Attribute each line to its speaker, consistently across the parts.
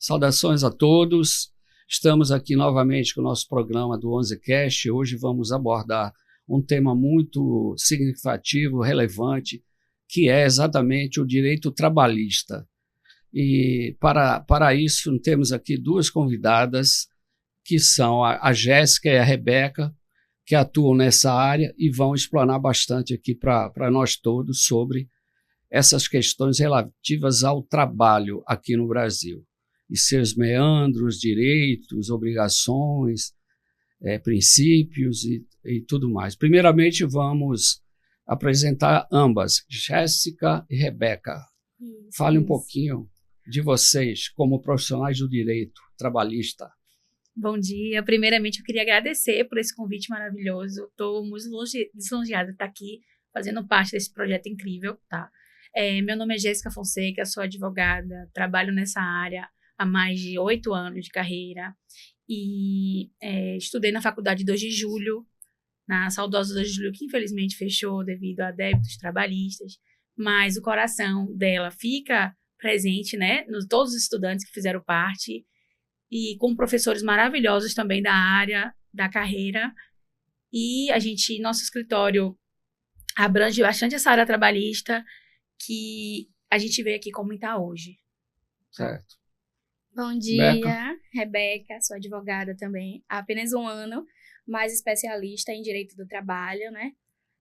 Speaker 1: Saudações a todos. Estamos aqui novamente com o nosso programa do 11Cast. Hoje vamos abordar um tema muito significativo, relevante, que é exatamente o direito trabalhista. E para isso temos aqui duas convidadas, que são a Jéssica e a Rebeca, que atuam nessa área e vão explanar bastante aqui para nós todos sobre essas questões relativas ao trabalho aqui no Brasil e seus meandros, direitos, obrigações, princípios e tudo mais. Primeiramente, vamos apresentar ambas, Jéssica e Rebeca. Fale um pouquinho de vocês como profissionais do direito trabalhista.
Speaker 2: Bom dia. Primeiramente, eu queria agradecer por esse convite maravilhoso. Estou muito lisonjeada de estar aqui fazendo parte desse projeto incrível, tá? Meu nome é Jéssica Fonseca, sou advogada, trabalho nessa área há mais de 8 anos de carreira e estudei na Faculdade 2 de Julho, na saudosa 2 de Julho, que infelizmente fechou devido a débitos trabalhistas, mas o coração dela fica presente, né, todos os estudantes que fizeram parte e com professores maravilhosos também da área, da carreira, e nosso escritório abrange bastante essa área trabalhista que a gente veio aqui comentar hoje.
Speaker 1: Certo.
Speaker 3: Bom dia, Rebeca, sou advogada também, há apenas 1 ano, mas especialista em direito do trabalho, né?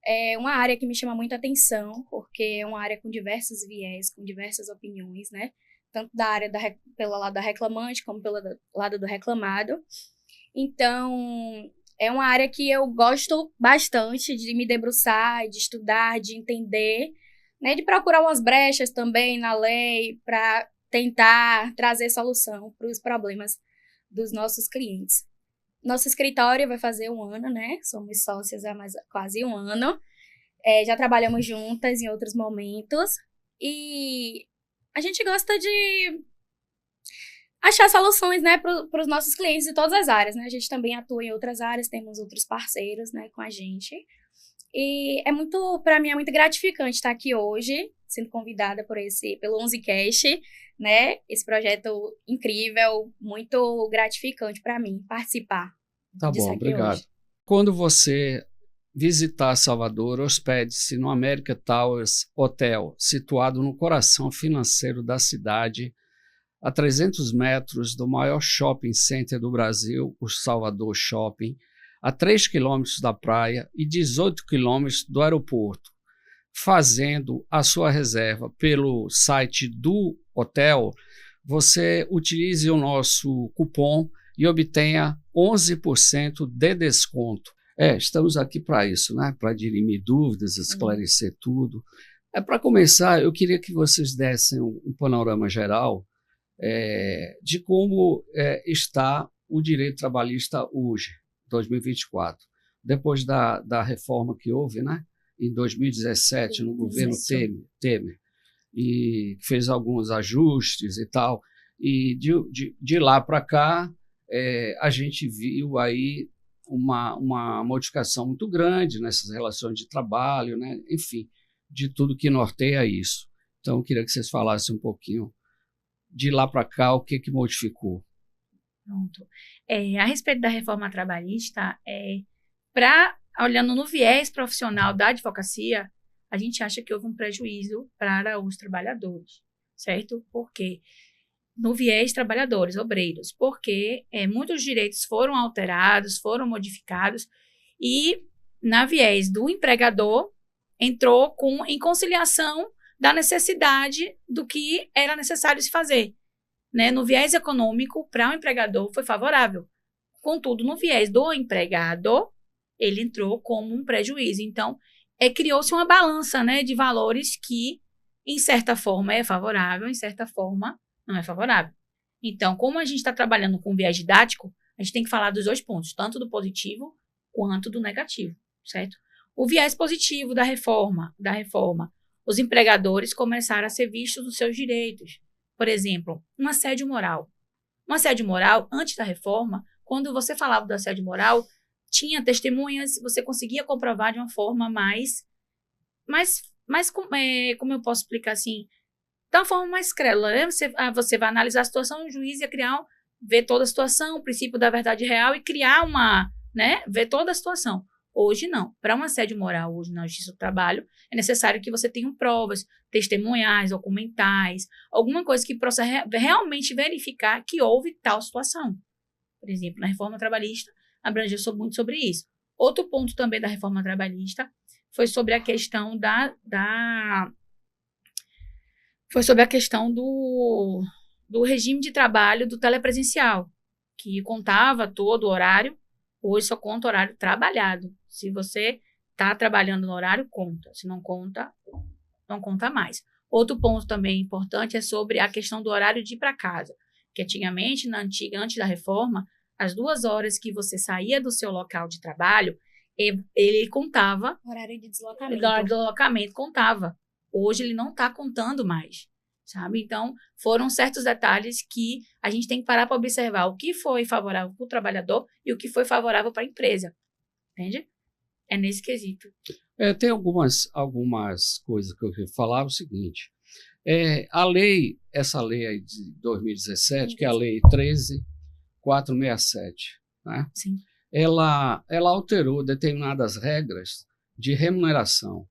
Speaker 3: É uma área que me chama muita atenção, porque é uma área com diversos viés, com diversas opiniões, né? Tanto da área pelo lado da reclamante, como pelo lado do reclamado. Então, é uma área que eu gosto bastante de me debruçar, de estudar, de entender, né? De procurar umas brechas também na lei para tentar trazer solução para os problemas dos nossos clientes. Nosso escritório vai fazer 1 ano, né? Somos sócias há quase 1 ano. Já trabalhamos juntas em outros momentos. E a gente gosta de achar soluções, né, para os nossos clientes de todas as áreas, né? A gente também atua em outras áreas, temos outros parceiros, né, com a gente. E para mim é muito gratificante estar aqui hoje, sendo convidada pelo 11Cast, né? Esse projeto incrível, muito gratificante para mim participar.
Speaker 1: Tá bom, obrigado. Hoje. Quando você visitar Salvador, hospede-se no America Towers Hotel, situado no coração financeiro da cidade, a 300 metros do maior shopping center do Brasil, o Salvador Shopping, a 3 quilômetros da praia e 18 quilômetros do aeroporto. Fazendo a sua reserva pelo site do hotel, você utilize o nosso cupom e obtenha 11% de desconto. Estamos aqui para isso, né? Para dirimir dúvidas, esclarecer tudo. Para começar, eu queria que vocês dessem um panorama geral de como está o direito trabalhista hoje, 2024. Depois da reforma que houve, né? Em 2017, no governo Temer, e fez alguns ajustes e tal. E de lá para cá, a gente viu aí uma modificação muito grande nessas relações de trabalho, né? Enfim, de tudo que norteia isso. Então, eu queria que vocês falassem um pouquinho de lá para cá, o que modificou.
Speaker 2: Pronto. A respeito da reforma trabalhista, olhando no viés profissional da advocacia, a gente acha que houve um prejuízo para os trabalhadores, certo? Por quê? No viés trabalhadores, obreiros, porque muitos direitos foram alterados, foram modificados e, na viés do empregador, entrou em conciliação da necessidade do que era necessário se fazer. Né? No viés econômico, para o empregador, foi favorável. Contudo, no viés do empregado, ele entrou como um prejuízo. Então, criou-se uma balança, né, de valores que, em certa forma, é favorável, em certa forma, não é favorável. Então, como a gente está trabalhando com viés didático, a gente tem que falar dos 2 pontos, tanto do positivo quanto do negativo, certo? O viés positivo da reforma, os empregadores começaram a ser vistos nos seus direitos. Por exemplo, um assédio moral. Um assédio moral, antes da reforma, quando você falava do assédio moral, tinha testemunhas, você conseguia comprovar de uma forma mais como eu posso explicar assim, Então, a forma mais crédula, né? Você vai analisar a situação, o juiz ia ver toda a situação, o princípio da verdade real e criar ver toda a situação. Hoje, não. Para um assédio moral, hoje na Justiça do Trabalho, é necessário que você tenha provas testemunhais, documentais, alguma coisa que possa realmente verificar que houve tal situação. Por exemplo, na reforma trabalhista, abrangeu muito sobre isso. Outro ponto também da reforma trabalhista foi sobre a questão do regime de trabalho do telepresencial, que contava todo o horário, hoje só conta horário trabalhado. Se você está trabalhando no horário, conta. Se não conta, não conta mais. Outro ponto também importante é sobre a questão do horário de ir para casa, que antigamente, antes da reforma, as 2 horas que você saía do seu local de trabalho, ele contava.
Speaker 3: Horário de deslocamento.
Speaker 2: O horário de deslocamento contava. Hoje ele não está contando mais, sabe? Então, foram certos detalhes que a gente tem que parar para observar o que foi favorável para o trabalhador e o que foi favorável para a empresa. Entende? É nesse quesito.
Speaker 1: Tem algumas coisas que eu queria falar. O seguinte, essa lei aí de 2017, que é a Lei 13.467, né?
Speaker 2: Sim.
Speaker 1: Ela alterou determinadas regras de remuneração.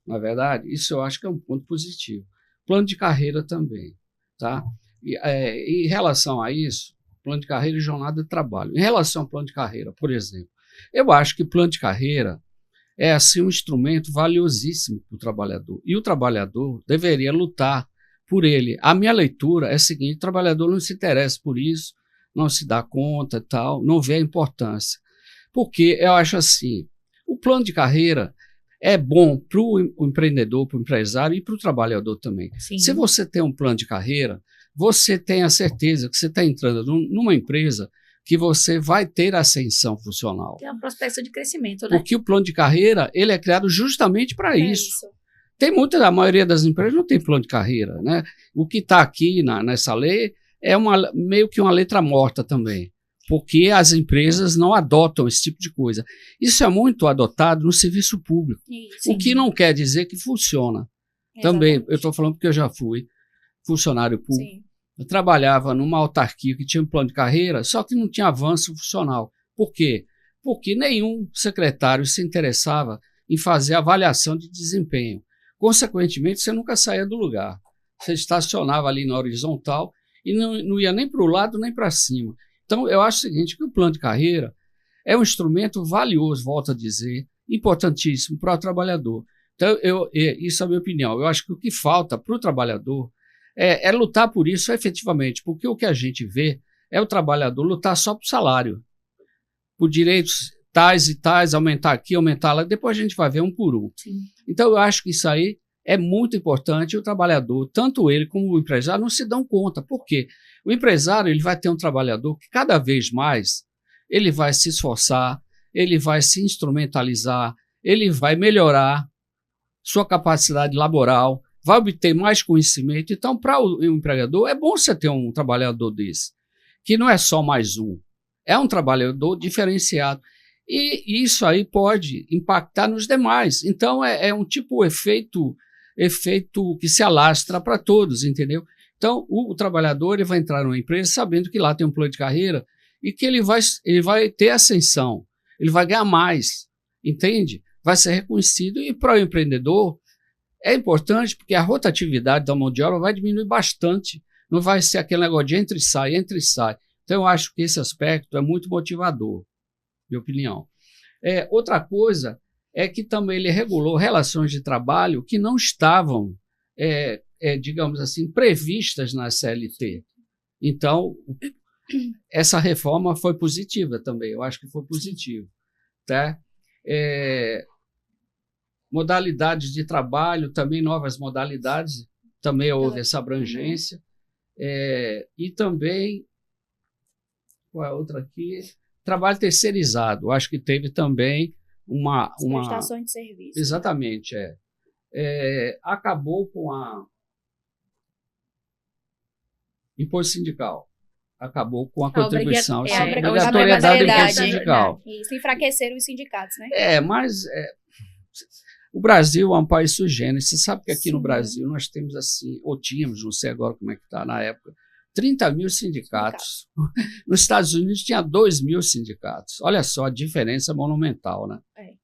Speaker 1: Na verdade, isso eu acho que é um ponto positivo. Plano de carreira também, tá? Em relação a isso, plano de carreira e jornada de trabalho. Em relação ao plano de carreira, por exemplo, eu acho que plano de carreira é assim um instrumento valiosíssimo para o trabalhador. E o trabalhador deveria lutar por ele. A minha leitura é a seguinte: o trabalhador não se interessa por isso, não se dá conta e tal, não vê a importância. Porque eu acho assim, o plano de carreira é bom para o empreendedor, para o empresário e para o trabalhador também.
Speaker 2: Sim.
Speaker 1: Se você tem um plano de carreira, você tem a certeza que você está entrando numa empresa que você vai ter ascensão funcional.
Speaker 2: Tem uma prospecção de crescimento, né?
Speaker 1: Porque o plano de carreira, ele é criado justamente para isso. A maioria das empresas não tem plano de carreira, né? O que está aqui nessa lei é meio que uma letra morta também, porque as empresas não adotam esse tipo de coisa. Isso é muito adotado no serviço público, o que não quer dizer que funciona.
Speaker 3: Exatamente.
Speaker 1: Também, eu estou falando porque eu já fui funcionário público.
Speaker 3: Sim.
Speaker 1: Eu trabalhava numa autarquia que tinha um plano de carreira, só que não tinha avanço funcional. Por quê? Porque nenhum secretário se interessava em fazer avaliação de desempenho. Consequentemente, você nunca saía do lugar. Você estacionava ali na horizontal e não ia nem para o lado nem para cima. Então, eu acho o seguinte, que o plano de carreira é um instrumento valioso, volto a dizer, importantíssimo para o trabalhador. Então, isso é a minha opinião. Eu acho que o que falta para o trabalhador é lutar por isso efetivamente, porque o que a gente vê é o trabalhador lutar só por salário, por direitos tais e tais, aumentar aqui, aumentar lá, depois a gente vai ver um por um.
Speaker 2: Sim.
Speaker 1: Então, eu acho que isso aí é muito importante. O trabalhador, tanto ele como o empresário, não se dão conta. Por quê? O empresário ele vai ter um trabalhador que cada vez mais ele vai se esforçar, ele vai se instrumentalizar, ele vai melhorar sua capacidade laboral, vai obter mais conhecimento. Então, para o empregador, é bom você ter um trabalhador desse, que não é só mais um, é um trabalhador diferenciado. E isso aí pode impactar nos demais. Então, é um tipo efeito que se alastra para todos, entendeu? Então, o trabalhador ele vai entrar numa empresa sabendo que lá tem um plano de carreira e que ele vai ter ascensão, ele vai ganhar mais, entende? Vai ser reconhecido. E para o empreendedor é importante porque a rotatividade da mão de obra vai diminuir bastante. Não vai ser aquele negócio de entra e sai, entra e sai. Então, eu acho que esse aspecto é muito motivador, minha opinião. Outra coisa é que também ele regulou relações de trabalho que não estavam, digamos assim, previstas na CLT. Então, essa reforma foi positiva também, eu acho que foi positivo. Tá? Modalidades de trabalho, também novas modalidades, também houve essa abrangência. E também, qual é a outra aqui? Trabalho terceirizado, acho que teve também uma
Speaker 3: prestação de serviço.
Speaker 1: Exatamente, acabou com a imposto sindical, acabou com a contribuição, obrigatoriedade do imposto sindical.
Speaker 3: Isso, enfraqueceram os sindicatos, né?
Speaker 1: Mas O Brasil é um país sui generis. Você sabe que aqui no
Speaker 3: Sim.
Speaker 1: Brasil nós temos assim, ou tínhamos, não sei agora como é que está na época, 30 mil sindicatos. Nos Estados Unidos tinha 2 mil sindicatos. Olha só a diferença monumental, né?
Speaker 3: É.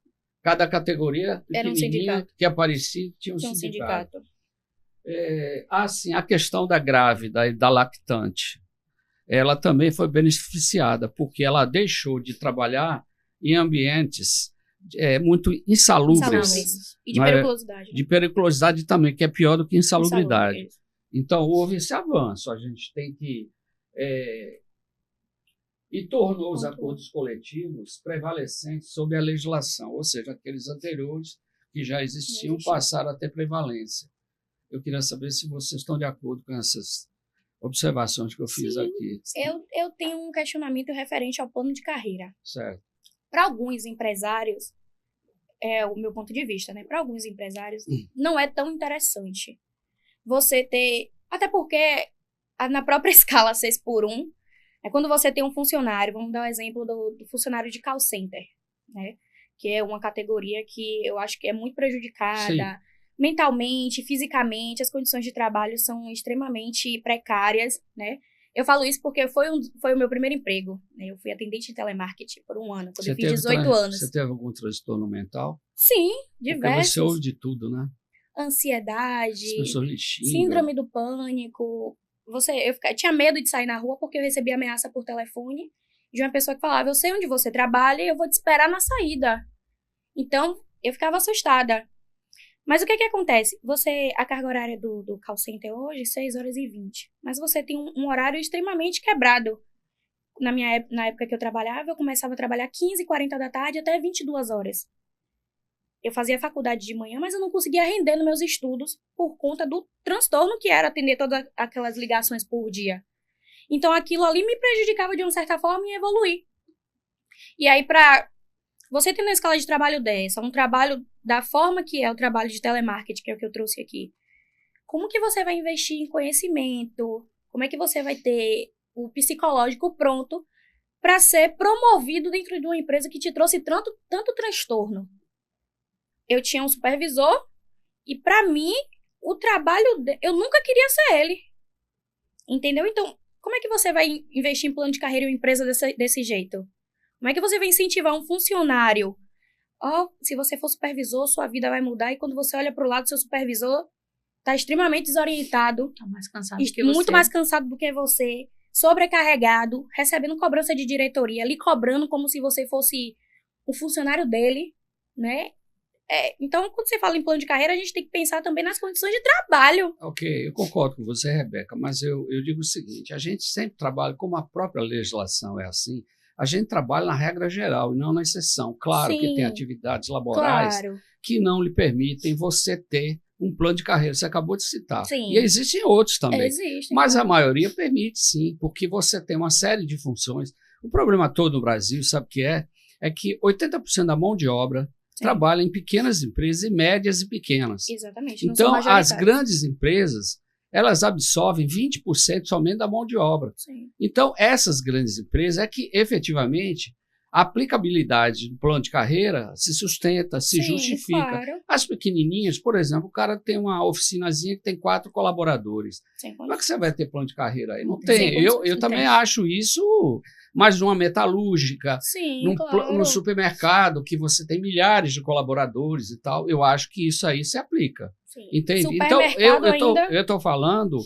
Speaker 1: Cada categoria
Speaker 3: Era um sindicato.
Speaker 1: que aparecia tinha um
Speaker 3: Tinha um
Speaker 1: sindicato.
Speaker 3: sindicato.
Speaker 1: Assim, a questão da grávida e da lactante, ela também foi beneficiada, porque ela deixou de trabalhar em ambientes muito insalubres.
Speaker 3: E de periculosidade.
Speaker 1: De periculosidade também, que é pior do que insalubridade.
Speaker 3: Insalubre.
Speaker 1: Então, houve esse avanço. A gente tem que... e tornou os acordos coletivos prevalecentes sobre a legislação, ou seja, aqueles anteriores que já existiam passaram a ter prevalência. Eu queria saber se vocês estão de acordo com essas observações que eu fiz aqui.
Speaker 3: Eu tenho um questionamento referente ao plano de carreira.
Speaker 1: Certo.
Speaker 3: Para alguns empresários, é o meu ponto de vista, né? Para alguns empresários, não é tão interessante você ter... Até porque, na própria escala 6x1, é quando você tem um funcionário, vamos dar o exemplo do funcionário de call center, né? Que é uma categoria que eu acho que é muito prejudicada. Sim. Mentalmente, fisicamente, as condições de trabalho são extremamente precárias, né? Eu falo isso porque foi o meu primeiro emprego, né? Eu fui atendente de telemarketing por um ano, quando eu fiz 18 anos.
Speaker 1: Você teve algum transtorno mental?
Speaker 3: Sim, diversos.
Speaker 1: Porque você ouve de tudo, né?
Speaker 3: Ansiedade,
Speaker 1: as pessoas lhe xingam.
Speaker 3: Síndrome do pânico. Eu tinha medo de sair na rua porque eu recebia ameaça por telefone de uma pessoa que falava: eu sei onde você trabalha e eu vou te esperar na saída. Então, eu ficava assustada. Mas o que acontece? A carga horária do call center hoje, 6h20. Mas você tem um horário extremamente quebrado. Na época que eu trabalhava, eu começava a trabalhar 15h40 da tarde até 22 horas. Eu fazia faculdade de manhã, mas eu não conseguia render nos meus estudos por conta do transtorno que era atender todas aquelas ligações por dia. Então, aquilo ali me prejudicava de uma certa forma em evoluir. E aí, você tem uma escala de trabalho dessa, um trabalho da forma que é o trabalho de telemarketing, que é o que eu trouxe aqui, como que você vai investir em conhecimento? Como é que você vai ter o psicológico pronto para ser promovido dentro de uma empresa que te trouxe tanto transtorno? Eu tinha um supervisor e, para mim, o trabalho eu nunca queria ser ele. Entendeu? Então, como é que você vai investir em plano de carreira em uma empresa desse jeito? Como é que você vai incentivar um funcionário? Se você for supervisor, sua vida vai mudar. E quando você olha para o lado, seu supervisor está extremamente desorientado.
Speaker 2: Tá mais cansado do que você.
Speaker 3: Muito mais cansado do que você. Sobrecarregado, recebendo cobrança de diretoria, lhe cobrando como se você fosse o funcionário dele, né? Então, quando você fala em plano de carreira, a gente tem que pensar também nas condições de trabalho.
Speaker 1: Ok, eu concordo com você, Rebeca, mas eu digo o seguinte: a gente sempre trabalha, como a própria legislação é assim, a gente trabalha na regra geral e não na exceção. Claro que tem atividades laborais que não lhe permitem você ter um plano de carreira. Você acabou de citar.
Speaker 3: Sim.
Speaker 1: E existem outros também.
Speaker 3: Existem,
Speaker 1: mas a maioria permite, sim, porque você tem uma série de funções. O problema todo no Brasil, sabe o que é? É que 80% da mão de obra trabalha em pequenas empresas e médias e pequenas.
Speaker 3: Exatamente.
Speaker 1: Então, as grandes empresas, elas absorvem 20% somente da mão de obra.
Speaker 3: Sim.
Speaker 1: Então, essas grandes empresas é que, efetivamente, a aplicabilidade do plano de carreira se sustenta, se justifica.
Speaker 3: Claro.
Speaker 1: As pequenininhas, por exemplo, o cara tem uma oficinazinha que tem 4 colaboradores. Como é que você vai ter plano de carreira aí? Não tem. Eu também acho isso, mas numa metalúrgica, no supermercado, que você tem milhares de colaboradores e tal, eu acho que isso aí se aplica.
Speaker 3: Sim.
Speaker 1: Entende? Então, eu estou falando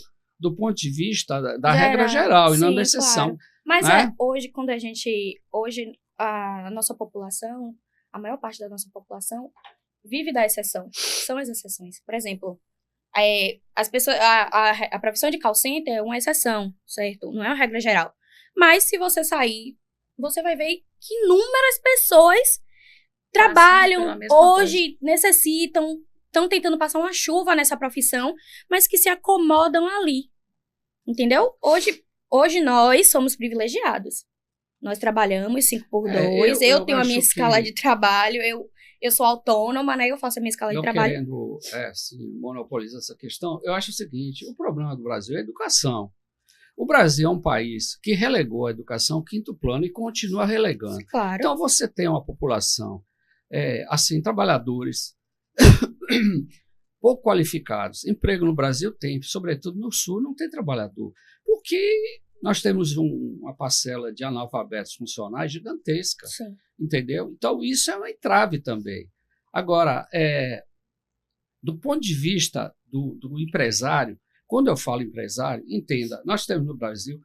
Speaker 1: do ponto de vista da regra geral e não da exceção.
Speaker 3: Claro. Mas hoje, quando a nossa população, a maior parte da nossa população vive da exceção. São as exceções. Por exemplo, as pessoas, a profissão de call center é uma exceção, certo? Não é uma regra geral. Mas se você sair, você vai ver que inúmeras pessoas trabalham hoje, necessitam, estão tentando passar uma chuva nessa profissão, mas que se acomodam ali. Entendeu? Hoje nós somos privilegiados. Nós trabalhamos 5x2, eu tenho a minha escala de trabalho, eu sou autônoma, né? Eu faço a minha escala de trabalho.
Speaker 1: Querendo monopolizar essa questão, eu acho o seguinte: o problema do Brasil é a educação. O Brasil é um país que relegou a educação ao quinto plano e continua relegando.
Speaker 3: Claro.
Speaker 1: Então, você tem uma população, trabalhadores, pouco qualificados. Emprego no Brasil tem, sobretudo no Sul, não tem trabalhador. Porque nós temos uma parcela de analfabetos funcionais gigantesca.
Speaker 3: Sim.
Speaker 1: Entendeu? Então, isso é um entrave também. Agora, do ponto de vista do empresário, quando eu falo empresário, entenda, nós temos no Brasil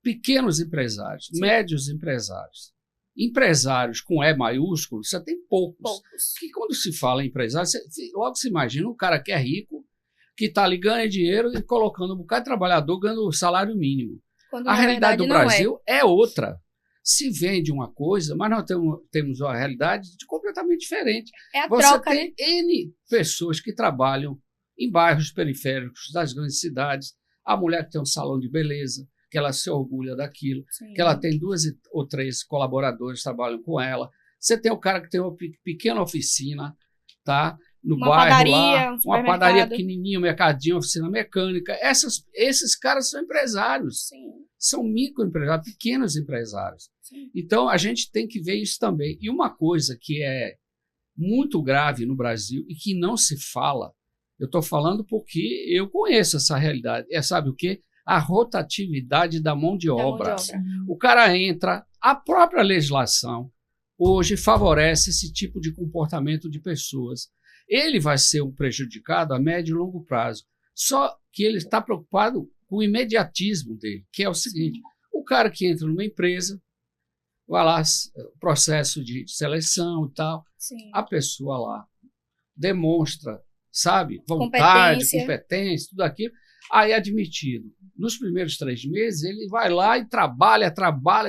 Speaker 1: pequenos empresários, sim, médios empresários. Empresários com E maiúsculo, você tem poucos. Que quando se fala em empresário, logo se imagina um cara que é rico, que está ali ganhando dinheiro e colocando um bocado de trabalhador ganhando o salário mínimo. Quando, a realidade do Brasil é outra. Se vende uma coisa, mas nós temos uma realidade completamente diferente.
Speaker 3: É a
Speaker 1: você
Speaker 3: troca,
Speaker 1: tem,
Speaker 3: né?
Speaker 1: N pessoas que trabalham em bairros periféricos das grandes cidades. A mulher que tem um salão de beleza, que ela se orgulha daquilo, sim, que ela tem 2 ou 3 colaboradores que trabalham com ela. Você tem o cara que tem uma pequena oficina, tá? No
Speaker 3: uma
Speaker 1: bairro
Speaker 3: padaria,
Speaker 1: lá, uma padaria pequenininha, um mercadinho, oficina mecânica. Esses caras são empresários, sim, são microempresários, pequenos empresários. Sim. Então, a gente tem que ver isso também. E uma coisa que é muito grave no Brasil e que não se fala, eu estou falando porque eu conheço essa realidade, sabe o quê? A rotatividade da mão de obra. O cara entra, a própria legislação hoje favorece esse tipo de comportamento de pessoas. Ele vai ser um prejudicado a médio e longo prazo. Só que ele está preocupado com o imediatismo dele, que é o seguinte, o cara que entra numa empresa, vai lá, processo de seleção e tal, sim, a pessoa lá demonstra, sabe, vontade, competência, tudo aquilo, aí é admitido. Nos primeiros 3 meses, ele vai lá e trabalha,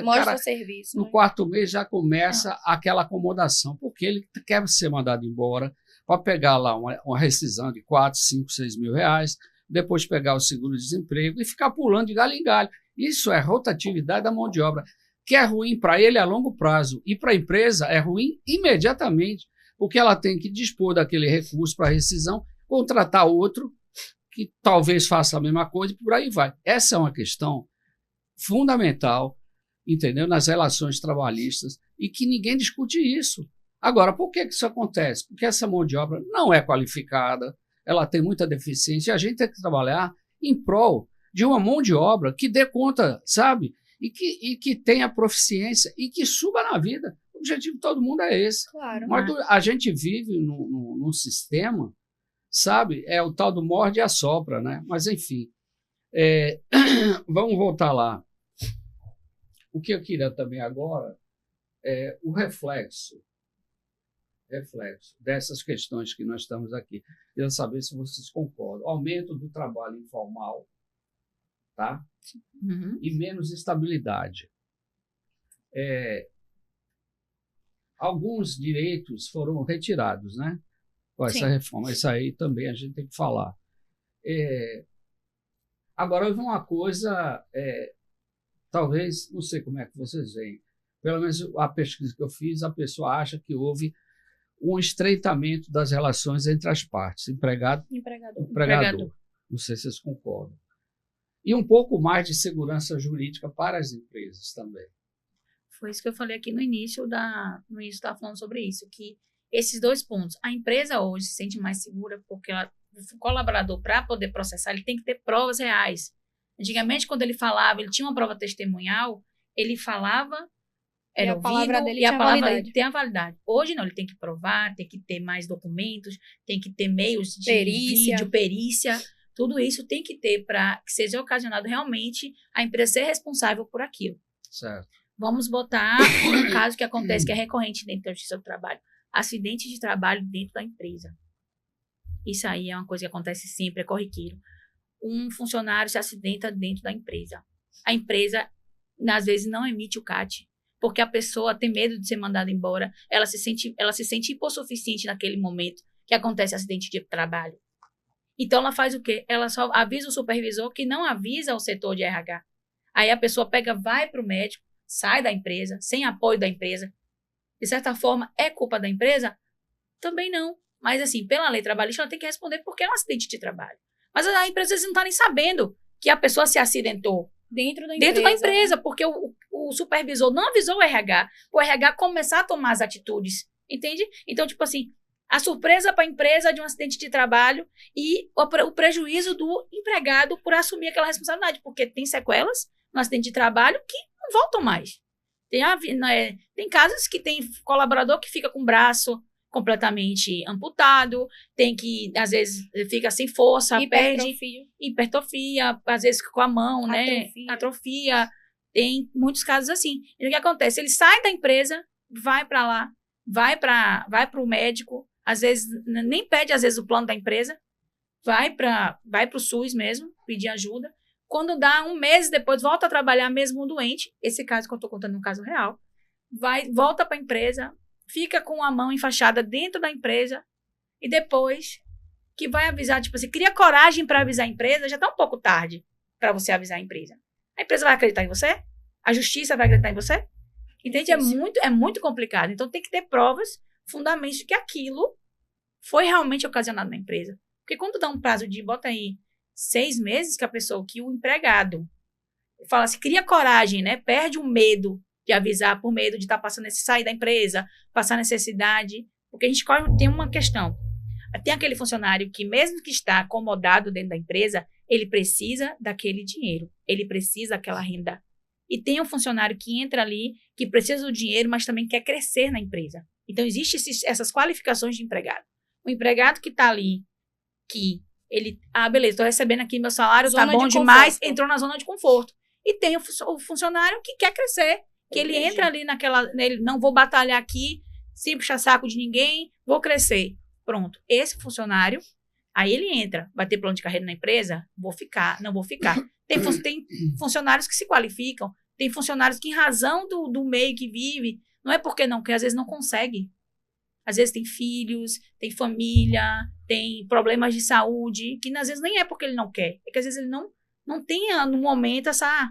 Speaker 3: mostra
Speaker 1: cara,
Speaker 3: o serviço.
Speaker 1: No 4º mês já começa aquela acomodação, porque ele quer ser mandado embora para pegar lá uma rescisão de 4, 5, 6 mil reais, depois pegar o seguro-desemprego e ficar pulando de galho em galho. Isso é rotatividade da mão de obra, que é ruim para ele a longo prazo e para a empresa é ruim imediatamente, porque ela tem que dispor daquele recurso para rescisão, contratar outro que talvez faça a mesma coisa e por aí vai. Essa é uma questão fundamental, entendeu? Nas relações trabalhistas e que ninguém discute isso. Agora, por que isso acontece? Porque essa mão de obra não é qualificada, ela tem muita deficiência e a gente tem que trabalhar em prol de uma mão de obra que dê conta, sabe? E que tenha proficiência e que suba na vida. O objetivo de todo mundo é esse.
Speaker 3: Claro,
Speaker 1: mas a gente vive num sistema, sabe? É o tal do morde e assopra, né? Mas, enfim, vamos voltar lá. O que eu queria também agora é o reflexo dessas questões que nós estamos aqui. Queria saber se vocês concordam. Aumento do trabalho informal, tá? Uhum. E menos estabilidade. Alguns direitos foram retirados, né? Com essa reforma. Isso aí também a gente tem que falar. Agora, houve uma coisa, talvez, não sei como é que vocês veem, pelo menos a pesquisa que eu fiz, a pessoa acha que houve um estreitamento das relações entre as partes, empregador. Não sei se vocês concordam. E um pouco mais de segurança jurídica para as empresas também.
Speaker 2: Foi isso que eu falei aqui no início estava falando sobre isso, que esses 2 pontos, a empresa hoje se sente mais segura porque o colaborador, para poder processar, ele tem que ter provas reais. Antigamente, quando ele falava, ele tinha uma prova testemunhal, ele falava, era ouvido,
Speaker 3: palavra dele
Speaker 2: e a palavra dele tem a validade. Hoje não, ele tem que provar, tem que ter mais documentos, tem que ter meios de vídeo, perícia, tudo isso tem que ter para que seja ocasionado realmente a empresa ser responsável por aquilo.
Speaker 1: Certo.
Speaker 2: Vamos botar um caso que acontece, que é recorrente dentro da Justiça do Trabalho. Acidente de trabalho dentro da empresa. Isso aí é uma coisa que acontece sempre, é corriqueiro. Um funcionário se acidenta dentro da empresa. A empresa, às vezes, não emite o CAT, porque a pessoa tem medo de ser mandada embora, ela se sente hipossuficiente naquele momento que acontece acidente de trabalho. Então, ela faz o quê? Ela só avisa o supervisor que não avisa o setor de RH. Aí a pessoa vai para o médico, sai da empresa, sem apoio da empresa. De certa forma, é culpa da empresa? Também não. Mas, assim, pela lei trabalhista, ela tem que responder porque é um acidente de trabalho. Mas a empresa não está nem sabendo que a pessoa se acidentou.
Speaker 3: Dentro da
Speaker 2: empresa, porque o supervisor não avisou o RH, o RH começar a tomar as atitudes, entende? Então, tipo assim, A surpresa para a empresa de um acidente de trabalho e o prejuízo do empregado por assumir aquela responsabilidade, porque tem sequelas no acidente de trabalho que não voltam mais. Tem casos que tem colaborador que fica com o braço completamente amputado, tem que, às vezes, fica sem força, perde hipertrofia, às vezes com a mão, atrofia. Tem muitos casos assim. E o que acontece? Ele sai da empresa, vai para lá, vai para o médico, às vezes nem pede às vezes o plano da empresa, vai para o SUS mesmo, pedir ajuda. Quando dá um mês depois, volta a trabalhar mesmo doente, esse caso que eu estou contando é um caso real, volta para a empresa, fica com a mão enfaixada dentro da empresa e depois que vai avisar, tipo assim, cria coragem para avisar a empresa, já está um pouco tarde para você avisar a empresa. A empresa vai acreditar em você? A justiça vai acreditar em você? Entende? É muito complicado. Então, tem que ter provas, fundamentos de que aquilo foi realmente ocasionado na empresa. Porque quando dá um prazo de, bota aí, 6 meses, que o empregado fala assim, cria coragem, né? Perde o medo de avisar por medo de estar passando sair da empresa, passar necessidade. Porque a gente tem uma questão. Tem aquele funcionário que, mesmo que está acomodado dentro da empresa, ele precisa daquele dinheiro. Ele precisa daquela renda. E tem um funcionário que entra ali, que precisa do dinheiro, mas também quer crescer na empresa. Então, existem essas qualificações de empregado. O empregado que está ali, que ele, beleza, estou recebendo aqui meu salário, tá bom demais, entrou na zona de conforto. E tem o funcionário que quer crescer, que ele entra ali nele, não vou batalhar aqui, sem puxar saco de ninguém, vou crescer. Pronto. Esse funcionário, aí ele entra, vai ter plano de carreira na empresa? Vou ficar, não vou ficar. Tem funcionários que se qualificam, tem funcionários que, em razão do meio que vive, não é porque não quer, às vezes não consegue. Às vezes tem filhos, tem família, tem problemas de saúde, que às vezes nem é porque ele não quer, é que às vezes ele não tem no momento essa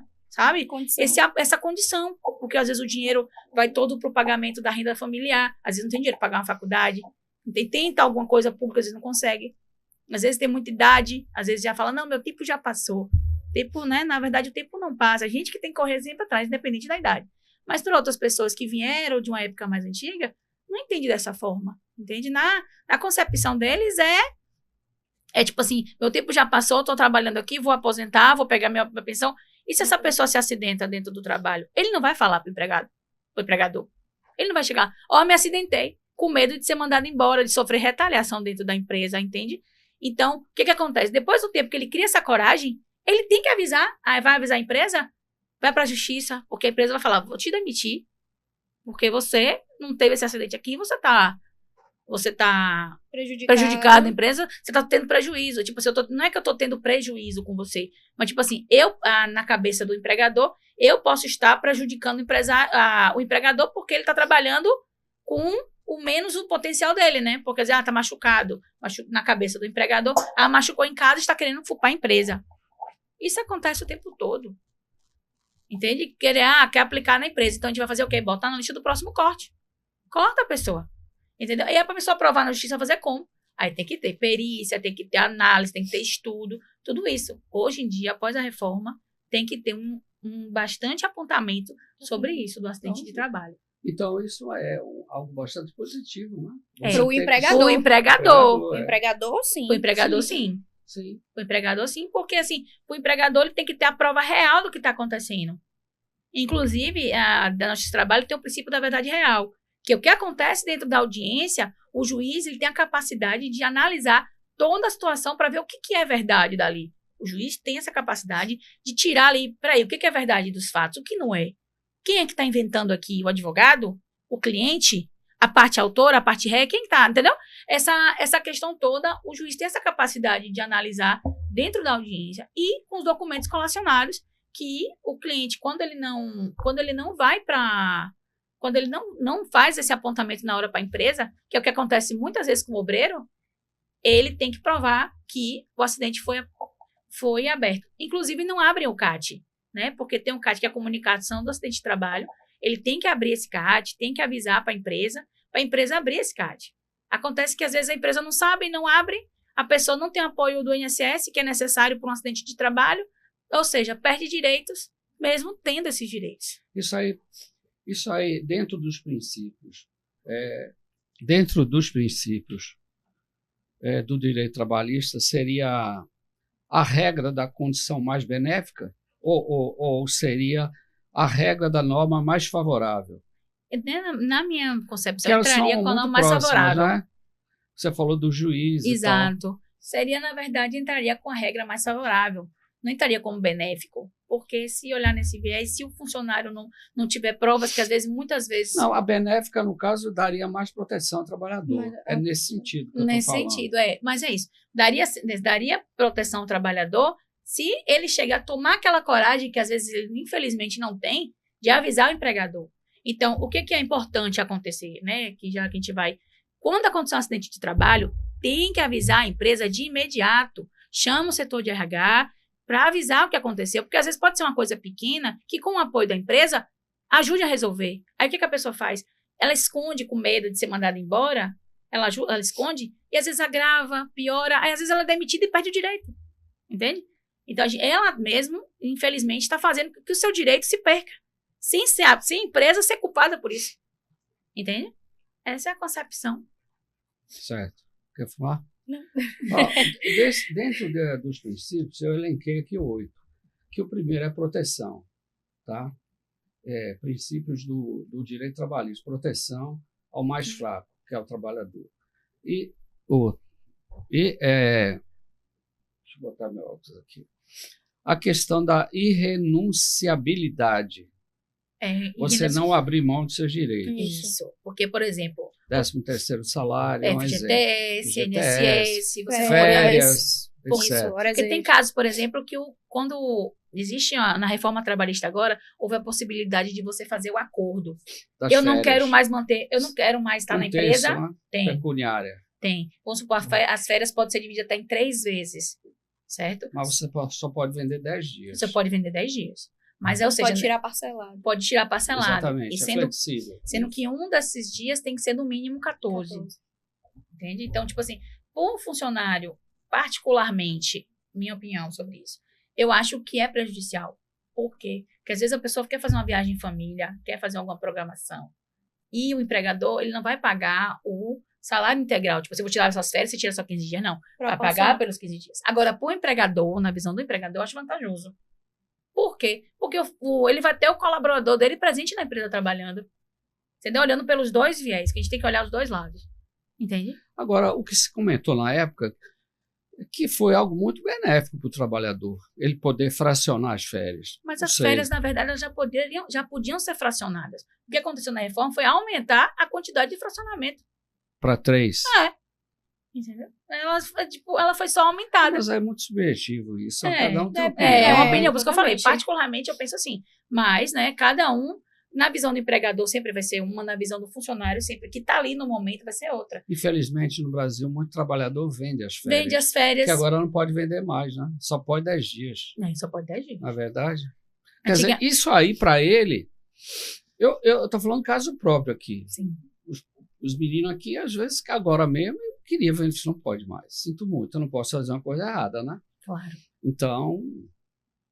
Speaker 2: condição, porque às vezes o dinheiro vai todo para o pagamento da renda familiar, às vezes não tem dinheiro para pagar uma faculdade, tenta alguma coisa pública, às vezes não consegue. Às vezes tem muita idade, às vezes já fala, não, meu tempo já passou. Tempo, né? Na verdade, o tempo não passa. A gente que tem que correr sempre atrás, independente da idade. Mas para outras pessoas que vieram de uma época mais antiga, não entende dessa forma. Entende? Na concepção deles é tipo assim, meu tempo já passou, estou trabalhando aqui, vou aposentar, vou pegar minha pensão. E se essa pessoa se acidenta dentro do trabalho? Ele não vai falar para o empregador. Ele não vai chegar, me acidentei, com medo de ser mandado embora, de sofrer retaliação dentro da empresa, entende? Então, o que acontece? Depois do tempo que ele cria essa coragem, ele tem que avisar. Vai avisar a empresa? Vai para a justiça, porque a empresa vai falar, vou te demitir, porque você não teve esse acidente aqui, você tá prejudicado a empresa, você tá tendo prejuízo. Tipo assim, não é que eu tô tendo prejuízo com você, mas tipo assim, na cabeça do empregador, eu posso estar prejudicando o empregador porque ele tá trabalhando com o menos o potencial dele, né? Porque às vezes, tá machucado na cabeça do empregador, machucou em casa e está querendo fupar a empresa. Isso acontece o tempo todo. Entende? Quer aplicar na empresa. Então, a gente vai fazer o quê? Botar na lista do próximo corte. Corta a pessoa. Entendeu? E a pessoa provar na justiça, fazer como? Aí tem que ter perícia, tem que ter análise, tem que ter estudo, tudo isso. Hoje em dia, após a reforma, tem que ter um bastante apontamento sobre isso, do acidente de trabalho.
Speaker 1: Então, isso é algo bastante positivo, né?
Speaker 3: Para o empregador.
Speaker 2: O empregador.
Speaker 3: O empregador, sim.
Speaker 2: O empregador, sim.
Speaker 1: Sim.
Speaker 2: O empregador, sim, porque assim, o empregador ele tem que ter a prova real do que está acontecendo. Inclusive, da nosso trabalho tem o princípio da verdade real, que é o que acontece dentro da audiência, o juiz ele tem a capacidade de analisar toda a situação para ver o que é verdade dali. O juiz tem essa capacidade de tirar ali, peraí, o que é verdade dos fatos, o que não é. Quem é que está inventando aqui? O advogado? O cliente? A parte autora, a parte ré? Quem está? Entendeu? Essa questão toda, o juiz tem essa capacidade de analisar dentro da audiência e com os documentos colacionados que o cliente, quando ele não vai para... Quando ele não faz esse apontamento na hora para a empresa, que é o que acontece muitas vezes com o obreiro, ele tem que provar que o acidente foi aberto. Inclusive, não abrem o CAT, né? Porque tem um CAT que é a comunicação do acidente de trabalho. Ele tem que abrir esse CAT, tem que avisar para a empresa abrir esse CAT. Acontece que, às vezes, a empresa não sabe, não abre, a pessoa não tem apoio do INSS, que é necessário para um acidente de trabalho, ou seja, perde direitos, mesmo tendo esses direitos.
Speaker 1: Isso aí, dentro dos princípios, dentro dos princípios do direito trabalhista, seria a regra da condição mais benéfica ou seria a regra da norma mais favorável?
Speaker 2: Na minha concepção,
Speaker 1: elas
Speaker 2: entraria
Speaker 1: são
Speaker 2: com a norma
Speaker 1: muito
Speaker 2: mais
Speaker 1: próximas,
Speaker 2: favorável.
Speaker 1: né? Você falou do juiz
Speaker 2: Exato.
Speaker 1: e tal.
Speaker 2: Seria, na verdade, entraria com a regra mais favorável. Não entraria como benéfico. Porque se olhar nesse viés, se o funcionário não tiver provas, que às vezes, muitas vezes...
Speaker 1: Não, a benéfica, no caso, daria mais proteção ao trabalhador. É nesse sentido que eu estou falando.
Speaker 2: Nesse sentido, Mas é isso. Daria proteção ao trabalhador se ele chega a tomar aquela coragem que, às vezes, ele, infelizmente, não tem, de avisar o empregador. Então, o que é importante acontecer, né? Que já que a gente vai... Quando acontecer um acidente de trabalho, tem que avisar a empresa de imediato. Chama o setor de RH para avisar o que aconteceu, porque às vezes pode ser uma coisa pequena que, com o apoio da empresa, ajude a resolver. Aí o que a pessoa faz? Ela esconde com medo de ser mandada embora, ela esconde e às vezes agrava, piora, aí às vezes ela é demitida e perde o direito. Entende? Então, ela mesmo, infelizmente, está fazendo com que o seu direito se perca. Sem a empresa ser culpada por isso. Entende? Essa é a concepção.
Speaker 1: Certo. Quer falar?
Speaker 3: Não.
Speaker 1: Dentro dos princípios, eu elenquei aqui 8. Que o primeiro é proteção. Tá? Princípios do direito trabalhista. Proteção ao mais fraco, que é o trabalhador. E deixa eu botar meu óculos aqui. A questão da irrenunciabilidade. Você não abrir mão dos seus direitos.
Speaker 2: Isso. Porque, por exemplo...
Speaker 1: 13º salário,
Speaker 2: FGTS, INSS, você
Speaker 1: férias,
Speaker 2: etc. Porque tem casos, por exemplo, que quando existe na reforma trabalhista agora, houve a possibilidade de você fazer o acordo. Eu não quero mais estar na empresa. Tem.
Speaker 1: Pecuniária.
Speaker 2: Tem. Vamos supor, as férias podem ser divididas até em 3 vezes. Certo?
Speaker 1: Mas você só pode vender 10 dias.
Speaker 2: Você pode vender 10 dias. Mas, ou seja,
Speaker 3: pode tirar parcelado.
Speaker 2: Pode tirar parcelado.
Speaker 1: Exatamente, flexível.
Speaker 2: Sendo que um desses dias tem que ser no mínimo 14. Entende? Então, tipo assim, por um funcionário, particularmente, minha opinião sobre isso, eu acho que é prejudicial. Por quê? Porque às vezes a pessoa quer fazer uma viagem em família, quer fazer alguma programação, e o empregador, ele não vai pagar o salário integral. Tipo, se eu vou tirar suas férias, você tira só 15 dias, não. Vai pagar pelos 15 dias. Agora, para o empregador, na visão do empregador, eu acho vantajoso. Por quê? Porque ele vai ter o colaborador dele presente na empresa trabalhando. Entendeu? Olhando pelos dois viés, que a gente tem que olhar os dois lados. Entende?
Speaker 1: Agora, o que se comentou na época é que foi algo muito benéfico para o trabalhador, ele poder fracionar as férias.
Speaker 2: Mas as férias, na verdade, elas já podiam ser fracionadas. O que aconteceu na reforma foi aumentar a quantidade de fracionamento.
Speaker 1: Para 3.
Speaker 2: Entendeu? Ela foi só aumentada.
Speaker 1: Mas é muito subjetivo isso. Cada um tem
Speaker 2: uma opinião. Por isso que eu falei. Particularmente, eu penso assim. Mas, né, cada um, na visão do empregador, sempre vai ser uma, na visão do funcionário, sempre que está ali no momento, vai ser outra.
Speaker 1: Infelizmente, no Brasil, muito trabalhador vende as férias.
Speaker 2: Vende as férias.
Speaker 1: Que agora não pode vender mais, né? Só pode 10 dias.
Speaker 2: Só pode 10 dias.
Speaker 1: Na verdade. Quer dizer, isso aí, para ele... Eu estou falando caso próprio aqui.
Speaker 2: Sim.
Speaker 1: Os meninos aqui, às vezes, que agora mesmo, eu queria ver, não pode mais. Sinto muito, eu não posso fazer uma coisa errada, né?
Speaker 2: Claro.
Speaker 1: Então,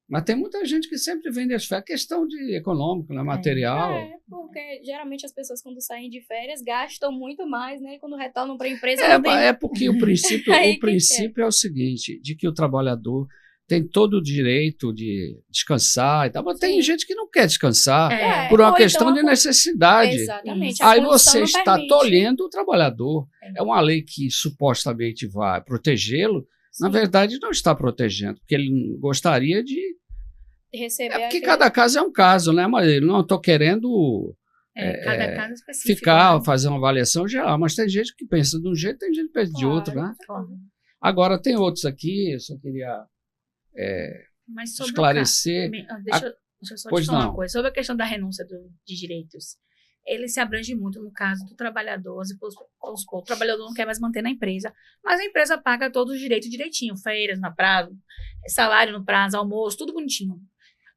Speaker 1: mas tem muita gente que sempre vende as férias, questão de econômico, né? Material.
Speaker 3: Porque geralmente as pessoas quando saem de férias gastam muito mais, né? E quando retornam para a empresa...
Speaker 1: Porque o princípio é o seguinte, de que o trabalhador tem todo o direito de descansar e tal, mas tem gente que não quer descansar por uma questão de necessidade.
Speaker 3: Exatamente.
Speaker 1: Aí você está tolhendo o trabalhador. É uma lei que supostamente vai protegê-lo, na verdade não está protegendo, porque ele gostaria de
Speaker 3: receber.
Speaker 1: Porque cada caso é um caso, né? Mas eu não estou querendo
Speaker 2: cada caso específico,
Speaker 1: fazer uma avaliação geral, mas tem gente que pensa de um jeito, tem gente que pensa de outro, né?
Speaker 2: Claro.
Speaker 1: Agora tem outros aqui, eu só queria esclarecer.
Speaker 2: Deixa eu só te falar uma coisa. Sobre a questão da renúncia de direitos, ele se abrange muito no caso do trabalhador. O trabalhador não quer mais manter na empresa, mas a empresa paga todos os direitos direitinho, férias no prazo, salário no prazo, almoço, tudo bonitinho.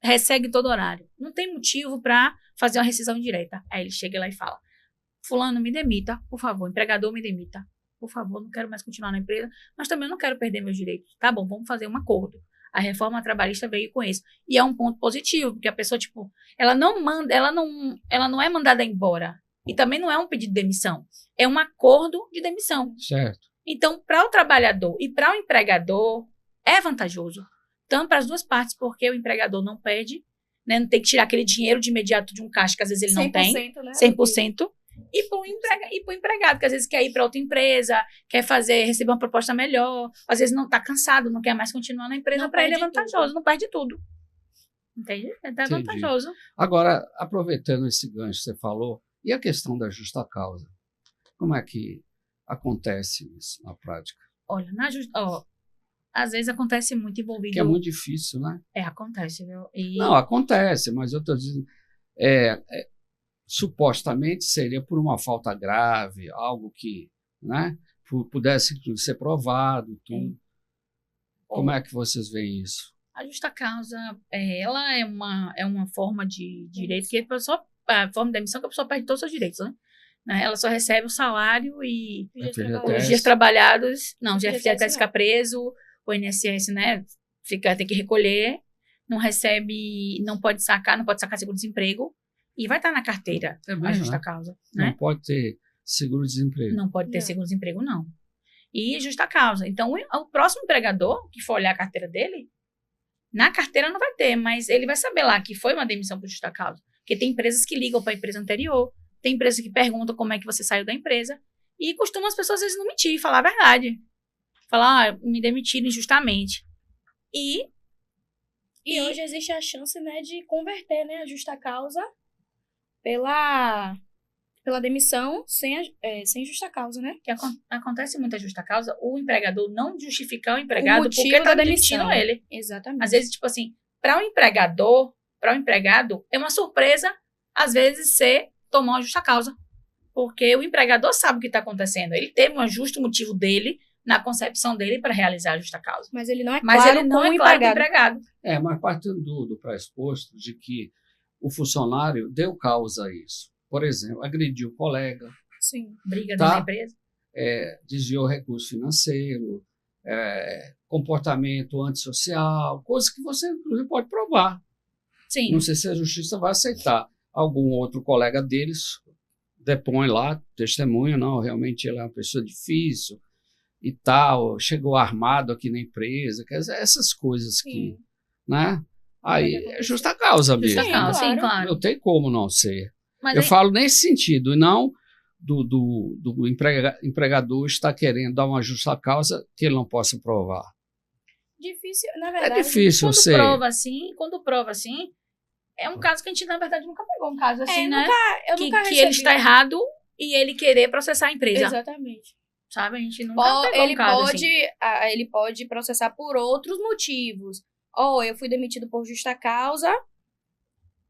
Speaker 2: Ressegue todo horário. Não tem motivo para fazer uma rescisão indireta. Aí ele chega lá e fala: fulano, me demita, por favor, empregador, me demita. Por favor, não quero mais continuar na empresa, mas também não quero perder meus direitos. Tá bom, vamos fazer um acordo. A reforma trabalhista veio com isso. E é um ponto positivo, porque a pessoa, ela não é mandada embora. E também não é um pedido de demissão. É um acordo de demissão.
Speaker 1: Certo.
Speaker 2: Então, para o trabalhador e para o empregador, é vantajoso. Tanto para as duas partes, porque o empregador não perde, né? Não tem que tirar aquele dinheiro de imediato de um caixa que às vezes ele não tem.
Speaker 3: 100%, né?
Speaker 2: 100%. E para o empregado, que às vezes quer ir para outra empresa, quer receber uma proposta melhor, às vezes não está cansado, não quer mais continuar na empresa, para ele é vantajoso, não perde tudo. Entende? É vantajoso.
Speaker 1: Agora, aproveitando esse gancho que você falou, e a questão da justa causa? Como é que acontece isso na prática?
Speaker 2: Olha, às vezes acontece muito envolvido...
Speaker 1: Que é muito difícil, né?
Speaker 2: Acontece, viu?
Speaker 1: Não, acontece, mas eu estou dizendo... supostamente seria por uma falta grave, algo que, né, pudesse ser provado e tudo. Como é que vocês veem isso?
Speaker 2: A justa causa, ela é uma forma de direito que a forma de demissão que a pessoa perde todos os seus direitos, né? Ela só recebe o salário e os dias trabalhados. Não, o FGTS fica preso, o INSS, né, tem que recolher, não recebe, não pode sacar seguro-desemprego. E vai estar na carteira a justa causa. Né?
Speaker 1: Não pode ter seguro-desemprego.
Speaker 2: Não pode ter seguro-desemprego, não. E justa causa. Então, o próximo empregador que for olhar a carteira dele, na carteira não vai ter, mas ele vai saber lá que foi uma demissão por justa causa. Porque tem empresas que ligam para a empresa anterior, tem empresas que perguntam como é que você saiu da empresa, e costumam as pessoas às vezes não mentir, falar a verdade. Falar, me demitiram injustamente. E
Speaker 3: hoje existe a chance, né, de converter, né, a justa causa pela demissão sem justa causa, né?
Speaker 2: Que acontece muita justa causa, o empregador não justificar o empregado porque está demitindo ele.
Speaker 3: Exatamente.
Speaker 2: Às vezes, tipo assim, para o empregado, é uma surpresa, às vezes, você tomar uma justa causa. Porque o empregador sabe o que está acontecendo. Ele teve um justo motivo dele, na concepção dele, para realizar a justa causa.
Speaker 3: Mas ele não é
Speaker 2: claro com o
Speaker 3: empregado.
Speaker 1: Mas partindo do pressuposto de que o funcionário deu causa a isso. Por exemplo, agrediu o colega.
Speaker 3: Sim.
Speaker 2: Briga dentro da empresa.
Speaker 1: Desviou recurso financeiro, comportamento antissocial, coisas que você, inclusive, pode provar.
Speaker 2: Sim.
Speaker 1: Não sei se a justiça vai aceitar. Algum outro colega deles depõe lá, testemunha, não, realmente ele é uma pessoa difícil e tal, chegou armado aqui na empresa, quer dizer, essas coisas que, né? Aí é justa causa mesmo.
Speaker 2: Justa causa, sim, claro.
Speaker 1: Não tem como não ser.
Speaker 2: Mas
Speaker 1: eu falo nesse sentido, e não do empregador estar querendo dar uma justa causa que ele não possa provar.
Speaker 3: Difícil, na verdade.
Speaker 1: É difícil, eu sei.
Speaker 2: Quando prova assim, é um caso que a gente, na verdade, nunca pegou um caso assim, né?
Speaker 3: Eu nunca
Speaker 2: que ele está errado e ele querer processar a empresa.
Speaker 3: Exatamente.
Speaker 2: Sabe? A gente nunca pegou um caso assim.
Speaker 3: Ele pode processar por outros motivos. Eu fui demitido por justa causa,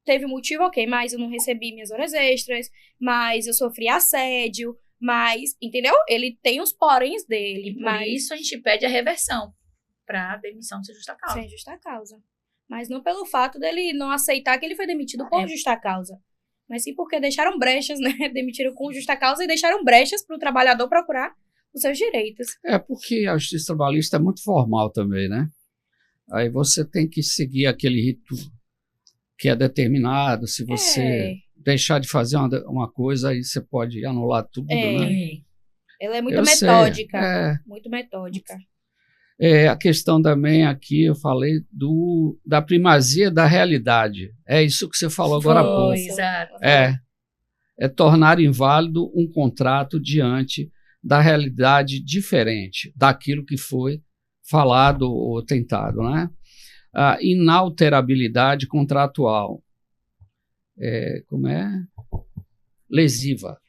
Speaker 3: teve motivo, ok, mas eu não recebi minhas horas extras, mas eu sofri assédio, mas, entendeu? Ele tem os poréns dele.
Speaker 2: Por isso a gente pede a reversão para demissão sem justa causa.
Speaker 3: Sem justa causa. Mas não pelo fato dele não aceitar que ele foi demitido por justa causa, mas sim porque deixaram brechas, né? Demitiram com justa causa e deixaram brechas para o trabalhador procurar os seus direitos.
Speaker 1: Porque a justiça trabalhista é muito formal também, né? Aí você tem que seguir aquele rito que é determinado. Se você deixar de fazer uma coisa, aí você pode anular tudo, né?
Speaker 3: Ela é muito metódica. Muito metódica.
Speaker 1: A questão também aqui, eu falei da primazia da realidade. É isso que você falou agora há pouco.
Speaker 2: Exato.
Speaker 1: É tornar inválido um contrato diante da realidade diferente daquilo que foi falado ou tentado, né? A inalterabilidade contratual. Como é? Lesiva.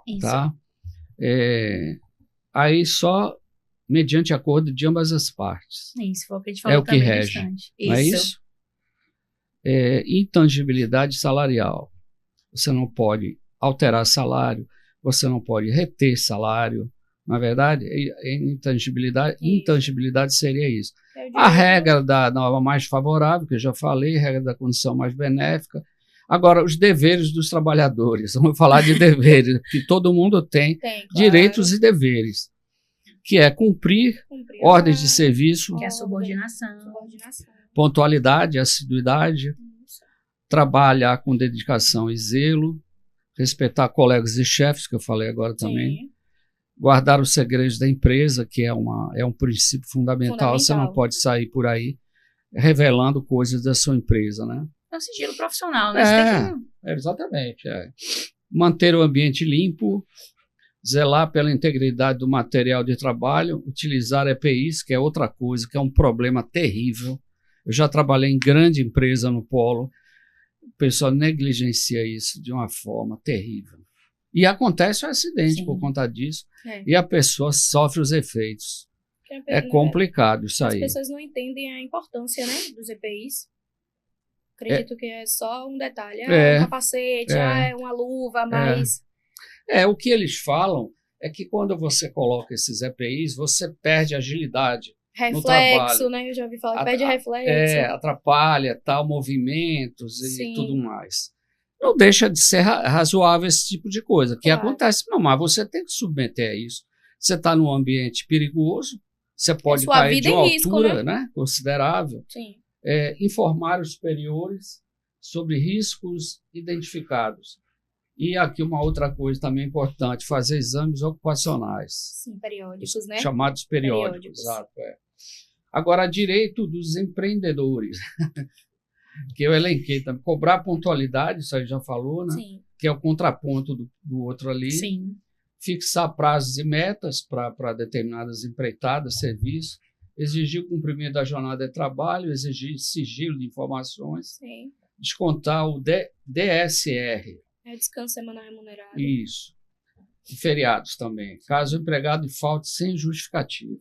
Speaker 2: Isso.
Speaker 1: Tá? Aí só mediante acordo de ambas as partes.
Speaker 2: Isso, foi o que a gente falou
Speaker 1: o que rege. Não é isso? Intangibilidade salarial. Você não pode alterar salário, você não pode reter salário. Na verdade, intangibilidade seria isso. A regra da norma mais favorável, que eu já falei, regra da condição mais benéfica. Agora, os deveres dos trabalhadores. Vamos falar de deveres, que todo mundo tem claro. Direitos e deveres, que é cumprir ordens de serviço,
Speaker 2: que é a subordinação.
Speaker 1: Pontualidade, assiduidade, trabalhar com dedicação e zelo, respeitar colegas e chefes, que eu falei agora também.
Speaker 3: Sim.
Speaker 1: Guardar os segredos da empresa, que é um princípio fundamental. Você não pode sair por aí revelando coisas da sua empresa, né?
Speaker 2: É um sigilo profissional, né?
Speaker 1: Exatamente. Manter o ambiente limpo, zelar pela integridade do material de trabalho, utilizar EPIs, que é outra coisa, que é um problema terrível. Eu já trabalhei em grande empresa no Polo, o pessoal negligencia isso de uma forma terrível. E acontece um acidente por conta disso, e a pessoa sofre os efeitos. É complicado isso aí.
Speaker 3: As pessoas não entendem a importância, né, dos EPIs. Acredito que é só um detalhe. Um capacete, uma luva, mas...
Speaker 1: O que eles falam é que quando você coloca esses EPIs, você perde agilidade no trabalho.
Speaker 3: Reflexo, né? Eu já ouvi falar que perde reflexo.
Speaker 1: Atrapalha movimentos e tudo mais. Não deixa de ser razoável esse tipo de coisa, que acontece. Não, mas você tem que submeter a isso. Você está num ambiente perigoso, você pode cair de uma altura, né, considerável.
Speaker 3: Sim.
Speaker 1: Informar os superiores sobre riscos identificados. E aqui uma outra coisa também importante, fazer exames ocupacionais.
Speaker 3: Sim, periódicos, né?
Speaker 1: Chamados periódicos. Exato, Agora, direito dos empreendedores, que eu elenquei também. Cobrar pontualidade, isso aí já falou, né?
Speaker 3: Sim.
Speaker 1: Que é o contraponto do outro ali.
Speaker 2: Sim.
Speaker 1: Fixar prazos e metas para determinadas empreitadas, serviços. Exigir o cumprimento da jornada de trabalho, exigir sigilo de informações.
Speaker 3: Sim.
Speaker 1: Descontar o DSR.
Speaker 3: Descanso semanal remunerado.
Speaker 1: Isso. E feriados também. Caso o empregado falte sem justificativa.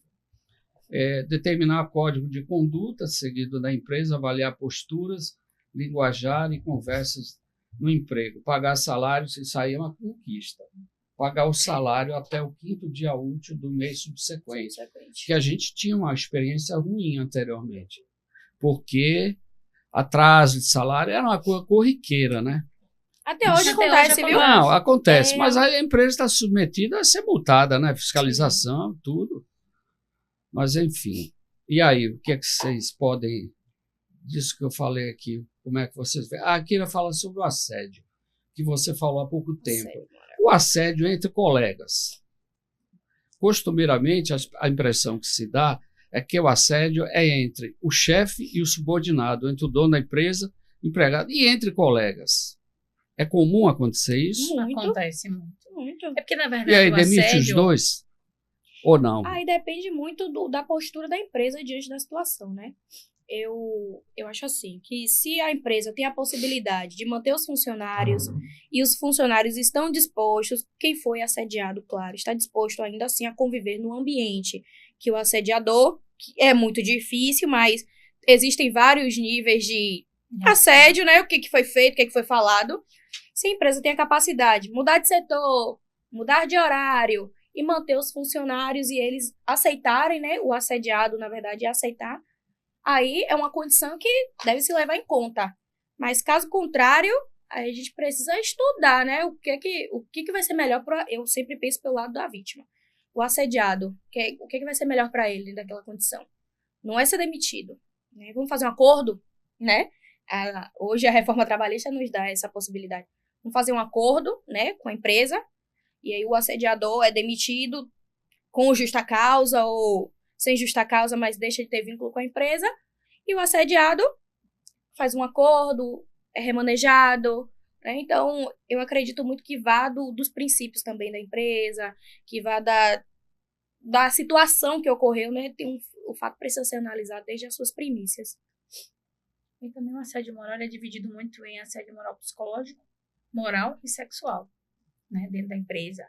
Speaker 1: Determinar código de conduta seguido da empresa, avaliar posturas, linguajar e conversas no emprego. Pagar salários, isso aí é uma conquista. Pagar o salário até o 5º dia útil do mês subsequente. Que a gente tinha uma experiência ruim anteriormente. Porque atraso de salário era uma coisa corriqueira, né?
Speaker 3: Até hoje acontece, viu?
Speaker 1: Não, acontece, mas a empresa está submetida a ser multada, né? Fiscalização, tudo. Mas, enfim. E aí, o que é que vocês podem... Disso que eu falei aqui, como é que vocês veem? A Kira fala sobre o assédio, que você falou há pouco tempo. O assédio entre colegas. Costumeiramente, a impressão que se dá é que o assédio é entre o chefe e o subordinado, entre o dono da empresa, empregado, e entre colegas. É comum acontecer isso?
Speaker 3: Muito.
Speaker 2: Acontece muito. É porque, na verdade,
Speaker 1: e aí,
Speaker 2: o
Speaker 1: demite
Speaker 2: assédio...
Speaker 1: os dois? Ou não?
Speaker 3: Aí depende muito da postura da empresa diante da situação, né? Eu acho assim, que se a empresa tem a possibilidade de manter os funcionários e os funcionários estão dispostos, quem foi assediado, claro, está disposto ainda assim a conviver no ambiente que o assediador, que é muito difícil, mas existem vários níveis de assédio, né? O que foi feito, o que foi falado. Se a empresa tem a capacidade de mudar de setor, mudar de horário e manter os funcionários e eles aceitarem, né? O assediado, na verdade, aceitar. Aí é uma condição que deve se levar em conta. Mas, caso contrário, aí a gente precisa estudar, né? O que vai ser melhor para... Eu sempre penso pelo lado da vítima. O assediado, o que vai ser melhor para ele daquela condição? Não é ser demitido, né? Vamos fazer um acordo, né? Hoje a reforma trabalhista nos dá essa possibilidade. Vamos fazer um acordo, né, com a empresa, e aí o assediador é demitido com justa causa ou sem justa causa, mas deixa de ter vínculo com a empresa, e o assediado faz um acordo, é remanejado, né? Então, eu acredito muito que vá dos princípios também da empresa, que vá da situação que ocorreu, né? O fato precisa ser analisado desde as suas primícias.
Speaker 2: E também o assédio moral é dividido muito em assédio moral psicológico, moral e sexual, né? Dentro da empresa.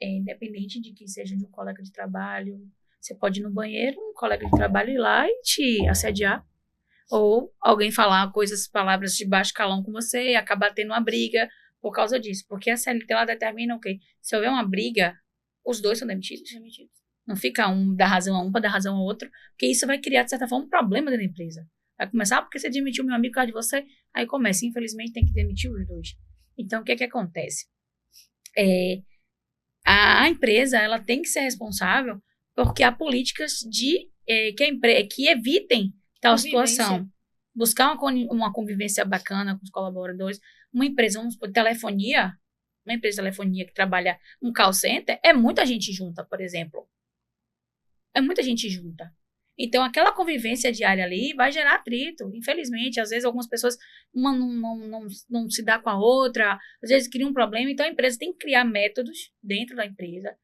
Speaker 2: Independente de que seja de um colega de trabalho, você pode ir no banheiro, um colega de trabalho ir lá e te assediar. Ou alguém falar palavras de baixo calão com você e acabar tendo uma briga por causa disso. Porque a CLT ela determina o quê? Se houver uma briga, os dois são demitidos. Não fica um dar razão a um para dar razão ao outro, porque isso vai criar, de certa forma, um problema dentro da empresa. Vai começar, porque você demitiu meu amigo por causa de você, aí começa, infelizmente, tem que demitir os dois. Então, o que acontece? A empresa, ela tem que ser responsável porque há políticas que evitem tal situação. Buscar uma convivência bacana com os colaboradores. Uma empresa, vamos por telefonia, uma empresa de telefonia que trabalha um call center, é muita gente junta, por exemplo. É muita gente junta. Então, aquela convivência diária ali vai gerar atrito. Infelizmente, às vezes, algumas pessoas uma não se dá com a outra, às vezes cria um problema. Então, a empresa tem que criar métodos dentro da empresa.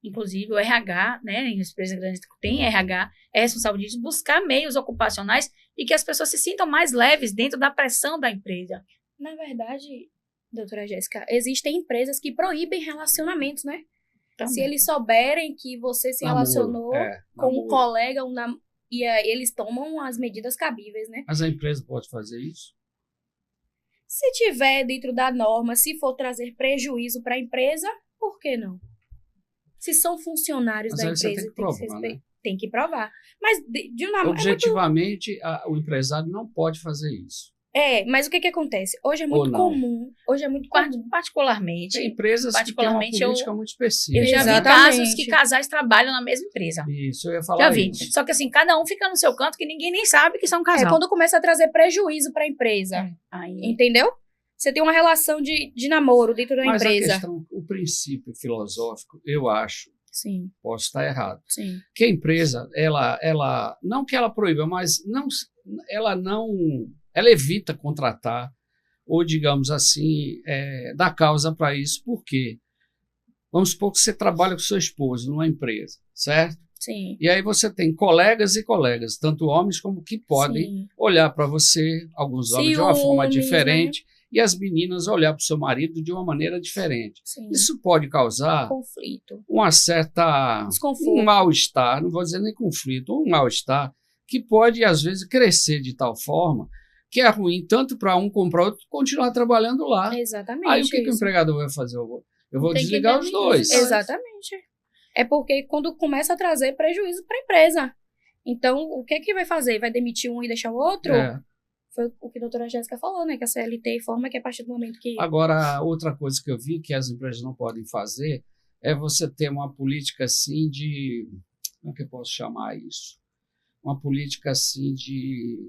Speaker 2: Inclusive, o RH, né? Em empresas grandes tem RH, é responsável disso, buscar meios ocupacionais e que as pessoas se sintam mais leves dentro da pressão da empresa.
Speaker 3: Na verdade, doutora Jéssica, existem empresas que proíbem relacionamentos, né?
Speaker 2: Também.
Speaker 3: Se eles souberem que você se relacionou com um colega, e eles tomam as medidas cabíveis, né?
Speaker 1: Mas a empresa pode fazer isso?
Speaker 3: Se tiver dentro da norma, se for trazer prejuízo para a empresa, por que não? Se são funcionários da empresa,
Speaker 1: tem que provar, né?
Speaker 3: Tem que provar. Mas,
Speaker 1: objetivamente, o empresário não pode fazer isso.
Speaker 3: Mas o que acontece? Hoje é muito comum.
Speaker 2: Particularmente.
Speaker 1: Tem empresas que têm uma política muito específica.
Speaker 2: Eu já vi casos que casais trabalham na mesma empresa.
Speaker 1: Isso, eu ia falar
Speaker 2: já vi.
Speaker 1: isso.
Speaker 2: Só que assim, cada um fica no seu canto que ninguém nem sabe que são um casal.
Speaker 3: Quando começa a trazer prejuízo para a empresa. Entendeu? Você tem uma relação de namoro dentro da empresa.
Speaker 1: Mas o princípio filosófico, eu acho,
Speaker 3: sim,
Speaker 1: posso estar errado,
Speaker 3: sim,
Speaker 1: que a empresa, ela não que ela proíba, mas ela evita contratar, ou digamos assim, dar causa para isso. Por quê? Vamos supor que você trabalha com seu esposo numa empresa, certo?
Speaker 3: Sim.
Speaker 1: E aí você tem colegas e colegas, tanto homens como que podem
Speaker 3: sim,
Speaker 1: olhar para você, alguns homens de uma forma diferente, né? E as meninas olhar para o seu marido de uma maneira diferente.
Speaker 3: Sim.
Speaker 1: Isso pode causar
Speaker 3: conflito,
Speaker 1: uma certa
Speaker 3: desconforto,
Speaker 1: um mal-estar, não vou dizer nem conflito, um mal-estar que pode às vezes crescer de tal forma que é ruim tanto para um como para outro continuar trabalhando lá.
Speaker 3: Exatamente.
Speaker 1: Aí o que o empregador vai fazer? Eu vou desligar os dois.
Speaker 3: Exatamente. É porque quando começa a trazer prejuízo para a empresa. Então, o que vai fazer? Vai demitir um e deixar o outro? Foi o que a doutora Jéssica falou, né? Que a CLT informa que a partir do momento que...
Speaker 1: Agora, outra coisa que eu vi que as empresas não podem fazer é você ter uma política assim de... Como é que eu posso chamar isso? Uma política assim de...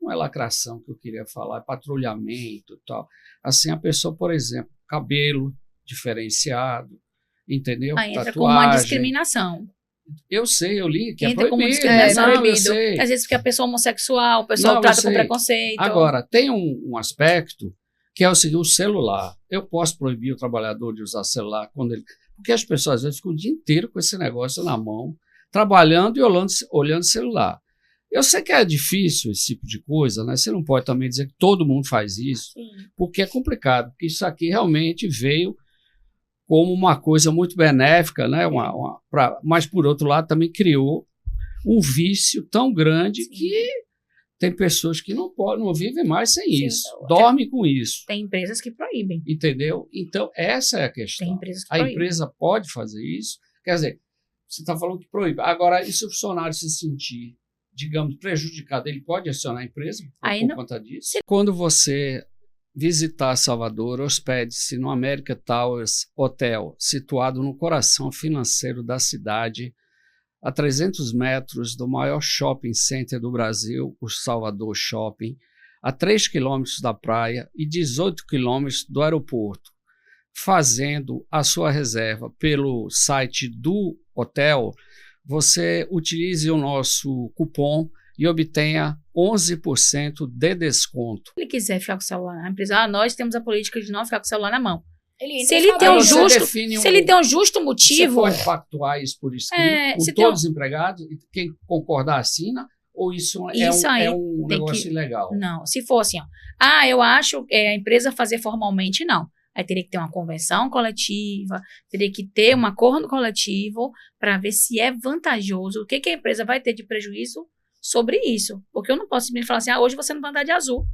Speaker 1: não é lacração que eu queria falar, é patrulhamento e tal. Assim, a pessoa, por exemplo, cabelo diferenciado, entendeu?
Speaker 2: Entra como uma discriminação.
Speaker 1: Eu sei, eu li que
Speaker 2: entra
Speaker 1: é proibido.
Speaker 2: Como discriminação,
Speaker 1: eu sei.
Speaker 2: Às vezes porque a pessoa é homossexual, o pessoal trata com preconceito.
Speaker 1: Agora, tem um aspecto que é o seguinte, o celular. Eu posso proibir o trabalhador de usar celular quando ele... Porque as pessoas às vezes ficam o dia inteiro com esse negócio na mão, trabalhando e olhando celular. Eu sei que é difícil esse tipo de coisa, né? Você não pode também dizer que todo mundo faz isso,
Speaker 3: sim,
Speaker 1: porque é complicado, porque isso aqui realmente veio como uma coisa muito benéfica, né? Mas, por outro lado, também criou um vício tão grande, sim, que tem pessoas que não vivem mais sem, sim, isso, dormem com isso.
Speaker 2: Tem empresas que proíbem.
Speaker 1: Entendeu? Então, essa é a questão.
Speaker 2: Tem empresas que
Speaker 1: a empresa pode fazer isso? Quer dizer, você está falando que proíbe. Agora, e se o funcionário se sentir, digamos, prejudicado, ele pode acionar a empresa por conta disso? Quando você visitar Salvador, hospede-se no America Towers Hotel, situado no coração financeiro da cidade, a 300 metros do maior shopping center do Brasil, o Salvador Shopping, a 3 quilômetros da praia e 18 quilômetros do aeroporto. Fazendo a sua reserva pelo site do hotel, você utilize o nosso cupom e obtenha 11% de desconto.
Speaker 2: Se ele quiser ficar com o celular na empresa, nós temos a política de não ficar com o celular na mão.
Speaker 3: Se ele
Speaker 2: tem um justo motivo...
Speaker 1: Você pode pactuar isso por escrito com todos os empregados, e quem concordar assina, ou isso é um negócio ilegal?
Speaker 2: Não, se for assim, eu acho a empresa fazer formalmente, não. Aí teria que ter uma convenção coletiva, teria que ter um acordo coletivo para ver se é vantajoso, o que a empresa vai ter de prejuízo sobre isso. Porque eu não posso simplesmente falar assim, hoje você não vai andar de azul.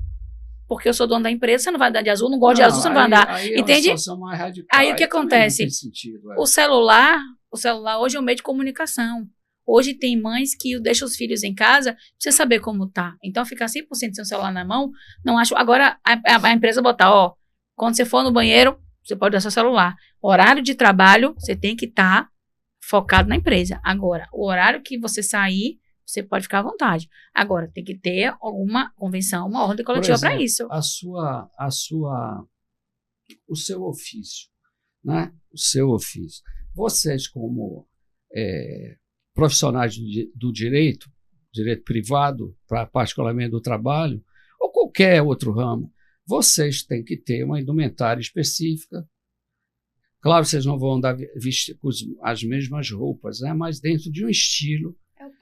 Speaker 2: Porque eu sou dono da empresa, você não vai andar de azul, não gosto de azul, você não vai andar. Entende? Aí o que acontece? O celular hoje é um meio de comunicação. Hoje tem mães que deixam os filhos em casa, precisa saber como tá. Então, ficar 100% sem o celular na mão, não acho... Agora, a empresa botar, quando você for no banheiro, você pode usar seu celular. Horário de trabalho, você tem que estar focado na empresa. Agora, o horário que você sair, você pode ficar à vontade. Agora, tem que ter alguma convenção, uma ordem coletiva para isso.
Speaker 1: A sua o seu ofício, né? O seu ofício. Vocês, como profissionais do direito privado, particularmente do trabalho, ou qualquer outro ramo, vocês têm que ter uma indumentária específica. Claro, vocês não vão andar vestir com as mesmas roupas, né? Mas dentro de um estilo,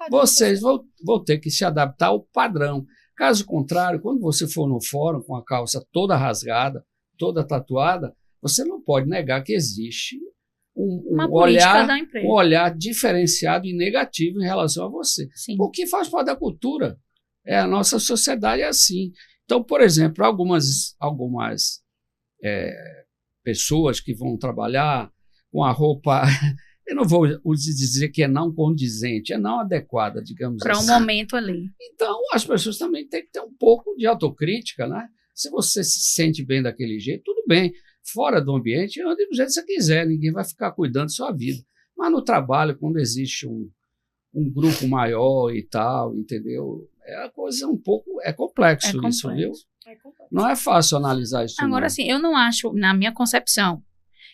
Speaker 1: vocês vão ter que se adaptar ao padrão. Caso contrário, quando você for no fórum com a calça toda rasgada, toda tatuada, você não pode negar que existe um olhar diferenciado e negativo em relação a você.
Speaker 2: Sim.
Speaker 1: Porque faz parte da cultura. A nossa sociedade é assim. Então, por exemplo, algumas pessoas que vão trabalhar com a roupa, eu não vou dizer que é não condizente, é não adequada, digamos assim.
Speaker 2: Para um momento ali.
Speaker 1: Então, as pessoas também têm que ter um pouco de autocrítica, né? Se você se sente bem daquele jeito, tudo bem. Fora do ambiente, ande do jeito que você quiser, ninguém vai ficar cuidando da sua vida. Mas no trabalho, quando existe um grupo maior e tal, entendeu? A coisa um pouco... É complexo isso, viu? Não é fácil analisar isso.
Speaker 2: Agora, assim, eu não acho, na minha concepção,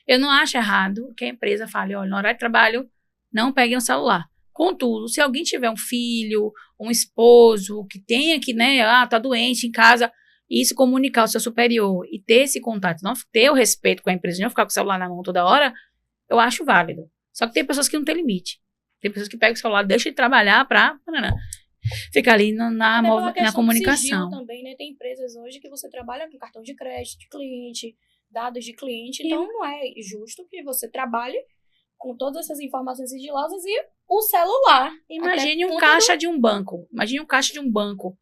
Speaker 2: eu não acho errado que a empresa fale, olha, no horário de trabalho, não peguem o celular. Contudo, se alguém tiver um filho, um esposo, que tenha que, né, tá doente em casa, isso comunicar ao seu superior e ter esse contato, não ter o respeito com a empresa, não ficar com o celular na mão toda hora, eu acho válido. Só que tem pessoas que não têm limite. Tem pessoas que pegam o celular, deixam de trabalhar para ficar ali na comunicação.
Speaker 3: Também, né? Tem empresas hoje que você trabalha com cartão de crédito de cliente, dados de cliente, então não é justo que você trabalhe com todas essas informações sigilosas e o celular.
Speaker 2: Imagine um caixa de um banco. Imagine um caixa de um banco.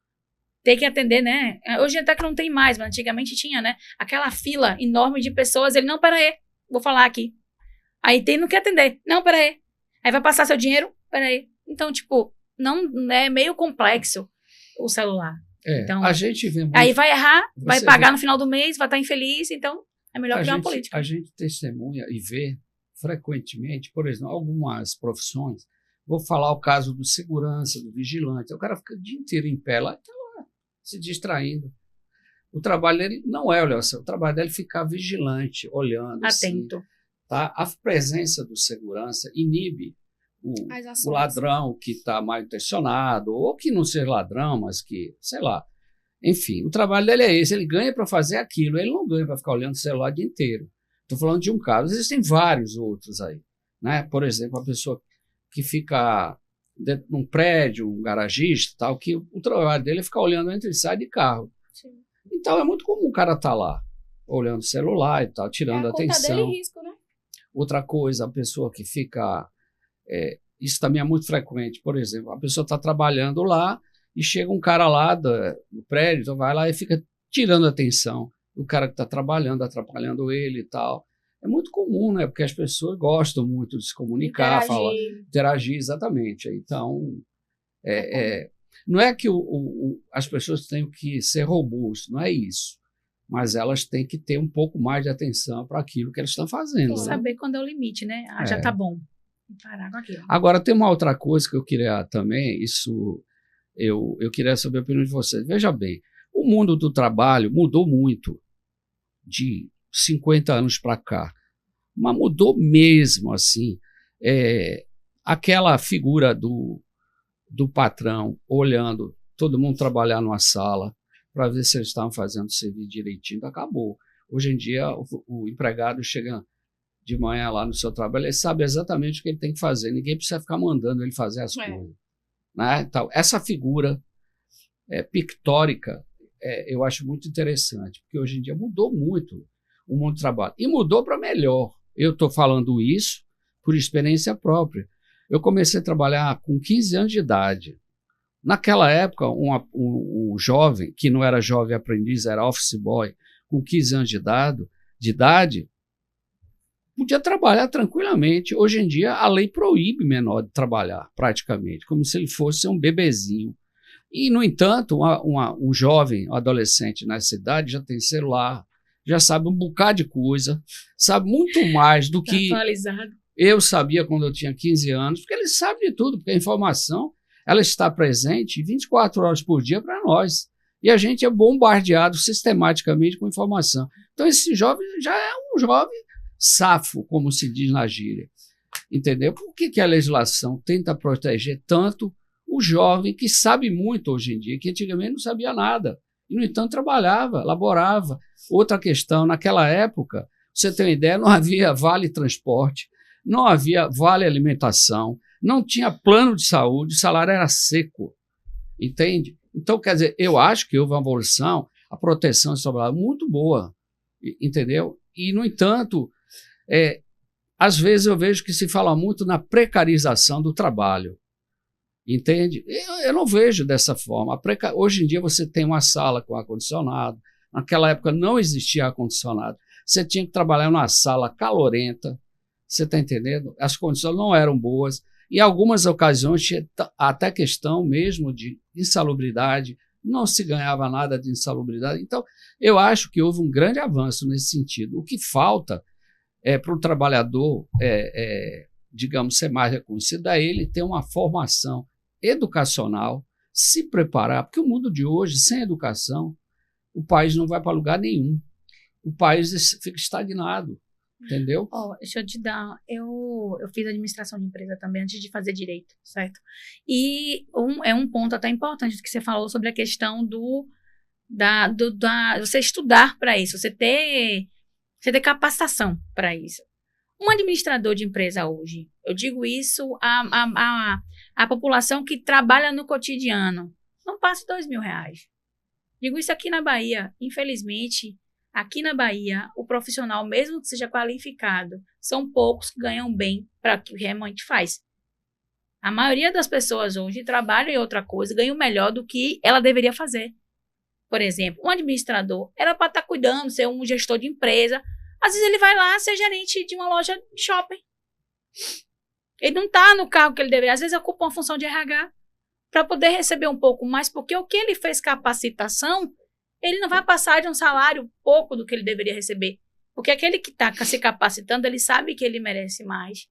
Speaker 2: Tem que atender, né? Hoje até que não tem mais, mas antigamente tinha, né? Aquela fila enorme de pessoas. Ele, não, peraí, vou falar aqui. Aí não quer atender. Não, peraí. Aí vai passar seu dinheiro? Peraí. Então, tipo, não é meio complexo o celular. Então,
Speaker 1: a gente vê muito,
Speaker 2: aí vai errar, vai pagar no final do mês, vai estar infeliz, então é melhor criar uma política.
Speaker 1: A gente testemunha e vê frequentemente, por exemplo, algumas profissões. Vou falar o caso do segurança, do vigilante. O cara fica o dia inteiro em pé lá, se distraindo. O trabalho dele não é olhar, o trabalho dele é ficar vigilante, olhando.
Speaker 2: Atento.
Speaker 1: Assim, tá? A presença do segurança inibe o ladrão que está mal intencionado, ou que não seja ladrão, mas que, sei lá. Enfim, o trabalho dele é esse, ele ganha para fazer aquilo, ele não ganha para ficar olhando o celular o dia inteiro. Estou falando de um caso, existem vários outros aí. Né? Por exemplo, a pessoa que fica dentro de um prédio, um garagista, tal, que o trabalho dele é ficar olhando entre e sai de carro. Sim. Então é muito comum o cara estar lá, olhando o celular e tal, tirando atenção.
Speaker 3: Dele risco, né?
Speaker 1: Outra coisa, a pessoa que fica... isso também é muito frequente. Por exemplo, a pessoa está trabalhando lá e chega um cara lá do prédio, então vai lá e fica tirando atenção do cara que está trabalhando, atrapalhando ele e tal. É muito comum, né? Porque as pessoas gostam muito de se comunicar, interagir, exatamente. Então, não é que as pessoas tenham que ser robôs, não é isso. Mas elas têm que ter um pouco mais de atenção para aquilo que elas estão fazendo.
Speaker 2: Tem que saber quando é o limite, né? Já está bom. Parar com aquilo.
Speaker 1: Agora, tem uma outra coisa que eu queria também, eu queria saber a opinião de vocês. Veja bem, o mundo do trabalho mudou muito de 50 anos para cá, mas mudou mesmo, assim, aquela figura do patrão olhando todo mundo trabalhar numa sala para ver se eles estavam fazendo o serviço direitinho, acabou. Hoje em dia, o empregado chega de manhã lá no seu trabalho, ele sabe exatamente o que ele tem que fazer, ninguém precisa ficar mandando ele fazer as coisas. Né? Então, essa figura pictórica, eu acho muito interessante, porque hoje em dia mudou muito o mundo do trabalho, e mudou para melhor. Eu estou falando isso por experiência própria. Eu comecei a trabalhar com 15 anos de idade. Naquela época, um jovem, que não era jovem aprendiz, era office boy, com 15 anos de idade, podia trabalhar tranquilamente. Hoje em dia, a lei proíbe menor de trabalhar, praticamente, como se ele fosse um bebezinho. E, no entanto, um jovem, um adolescente nessa idade já tem celular, já sabe um bocado de coisa, sabe muito mais do que eu sabia quando eu tinha 15 anos, porque ele sabe de tudo, porque a informação ela está presente 24 horas por dia para nós. E a gente é bombardeado sistematicamente com informação. Então, esse jovem já é um jovem safo, como se diz na gíria. Entendeu? Por que a legislação tenta proteger tanto o jovem que sabe muito hoje em dia, que antigamente não sabia nada, e, no entanto, trabalhava, laborava. Outra questão, naquela época, você tem uma ideia, não havia vale transporte, não havia vale alimentação, não tinha plano de saúde, o salário era seco, entende? Então, quer dizer, eu acho que houve uma evolução, a proteção do trabalhador muito boa, entendeu? E, no entanto, às vezes eu vejo que se fala muito na precarização do trabalho, entende? Eu não vejo dessa forma. Hoje em dia você tem uma sala com ar-condicionado, naquela época não existia ar-condicionado, você tinha que trabalhar numa sala calorenta, você está entendendo? As condições não eram boas, em algumas ocasiões tinha até questão mesmo de insalubridade, não se ganhava nada de insalubridade. Então, eu acho que houve um grande avanço nesse sentido. O que falta para o trabalhador, digamos, ser mais reconhecido, é ele ter uma formação educacional, se preparar, porque o mundo de hoje, sem educação, o país não vai para lugar nenhum. O país fica estagnado, entendeu?
Speaker 2: Deixa eu te dar... Eu fiz administração de empresa também antes de fazer direito, certo? E um ponto até importante que você falou sobre a questão você estudar para isso, você ter capacitação para isso. Um administrador de empresa hoje, eu digo isso a população que trabalha no cotidiano, não passa R$2.000. Digo isso aqui na Bahia, infelizmente, aqui na Bahia, o profissional, mesmo que seja qualificado, são poucos que ganham bem para o que realmente faz. A maioria das pessoas hoje trabalham em outra coisa, ganham melhor do que ela deveria fazer. Por exemplo, um administrador era para estar cuidando, ser um gestor de empresa. Às vezes ele vai lá ser gerente de uma loja de shopping. Ele não está no cargo que ele deveria. Às vezes ocupa uma função de RH para poder receber um pouco mais, porque o que ele fez capacitação, ele não vai passar de um salário pouco do que ele deveria receber. Porque aquele que está se capacitando, ele sabe que ele merece mais.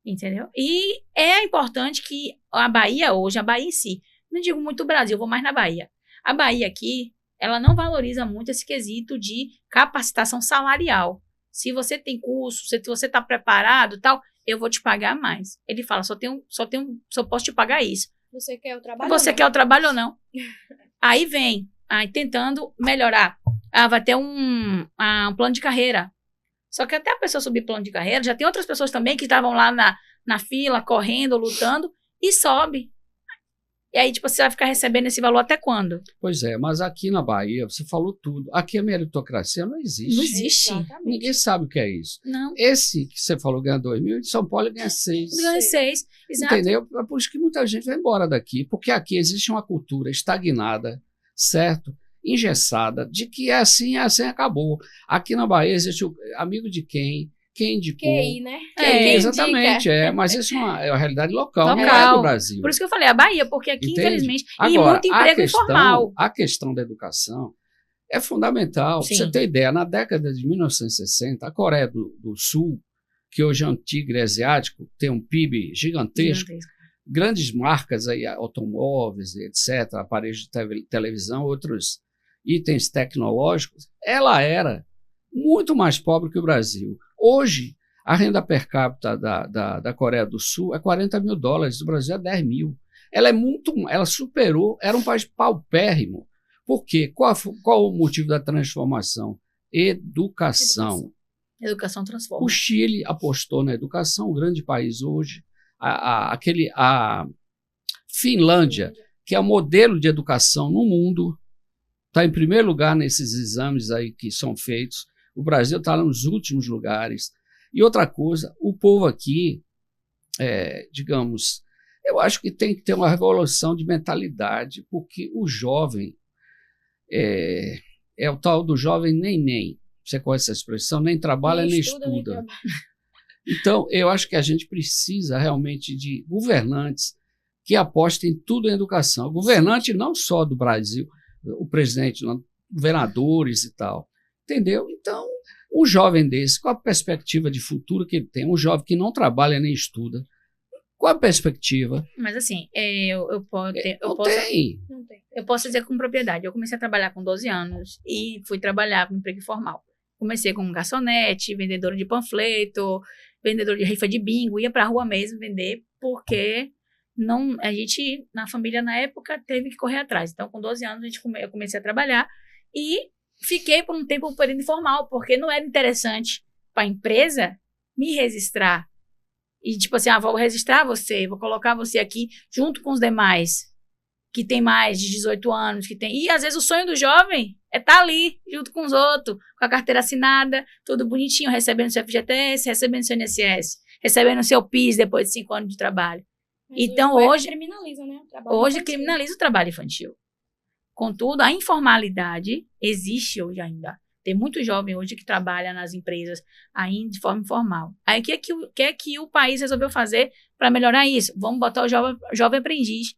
Speaker 2: Entendeu? E é importante que a Bahia hoje, a Bahia em si, não digo muito o Brasil, vou mais na Bahia. A Bahia aqui, ela não valoriza muito esse quesito de capacitação salarial. Se você tem curso, se você está preparado, tal, eu vou te pagar mais. Ele fala, só posso te pagar isso.
Speaker 3: Você quer o trabalho
Speaker 2: quer o trabalho ou não? Aí vem, tentando melhorar. Vai ter um plano de carreira. Só que até a pessoa subir plano de carreira, já tem outras pessoas também que estavam lá na fila, correndo, lutando, e sobe. E aí, tipo, você vai ficar recebendo esse valor até quando?
Speaker 1: Pois é, mas aqui na Bahia, você falou tudo. Aqui a meritocracia não existe.
Speaker 2: Não existe.
Speaker 3: Exatamente.
Speaker 1: Ninguém sabe o que é isso.
Speaker 2: Não.
Speaker 1: Esse que você falou ganha 2.000, de São Paulo ganha 6.
Speaker 2: Ganha 6, exato.
Speaker 1: Entendeu? É por isso que muita gente vai embora daqui, porque aqui existe uma cultura estagnada, certo? Engessada, de que é assim, acabou. Aqui na Bahia existe o amigo de quem indicou.
Speaker 3: QI, né?
Speaker 1: Exatamente, mas isso é uma realidade local, não é do Brasil.
Speaker 2: Por isso que eu falei a Bahia, porque aqui,
Speaker 1: Entende?
Speaker 2: infelizmente,
Speaker 1: Agora,
Speaker 2: e muito emprego informal.
Speaker 1: A questão da educação é fundamental.
Speaker 2: Sim.
Speaker 1: Pra você ter ideia, na década de 1960, a Coreia do Sul, que hoje é um tigre asiático, tem um PIB gigantesco, grandes marcas aí, automóveis, etc., aparelhos de televisão, outros itens tecnológicos, ela era muito mais pobre que o Brasil. Hoje, a renda per capita da Coreia do Sul é $40 mil, o Brasil é 10 mil. Ela superou, era um país paupérrimo. Por quê? Qual o motivo da transformação? Educação.
Speaker 2: Educação transforma.
Speaker 1: O Chile apostou na educação, um grande país hoje. A Finlândia, que é o modelo de educação no mundo, está em primeiro lugar nesses exames aí que são feitos. O Brasil está nos últimos lugares. E outra coisa, o povo aqui, digamos, eu acho que tem que ter uma revolução de mentalidade, porque o jovem é o tal do jovem nem. Você conhece essa expressão? Nem trabalha, nem estuda. Então, eu acho que a gente precisa realmente de governantes que apostem tudo em educação. Governante não só do Brasil, o presidente, governadores e tal. Entendeu? Então, um jovem desse, qual a perspectiva de futuro que ele tem? Um jovem que não trabalha nem estuda, Qual a perspectiva?
Speaker 2: Mas assim, eu posso dizer com propriedade. Eu comecei a trabalhar com 12 anos e fui trabalhar com emprego informal. Comecei como garçonete, vendedora de panfleto, vendedor de rifa de bingo, ia pra rua mesmo vender, porque a gente, na família na época, teve que correr atrás. Então, com 12 anos, eu comecei a trabalhar e fiquei por um tempo no período informal, porque não era interessante para a empresa me registrar. E tipo assim, vou registrar você, vou colocar você aqui junto com os demais que tem mais de 18 anos, E às vezes o sonho do jovem é estar ali, junto com os outros, com a carteira assinada, tudo bonitinho, recebendo seu FGTS, recebendo seu INSS, recebendo seu PIS depois de 5 anos de trabalho.
Speaker 3: Mas
Speaker 2: então
Speaker 3: hoje criminaliza, né?
Speaker 2: Hoje criminaliza o trabalho infantil. Contudo, a informalidade existe hoje ainda. Tem muito jovem hoje que trabalha nas empresas ainda de forma informal. Aí o que é que o país resolveu fazer para melhorar isso? Vamos botar o jovem aprendiz.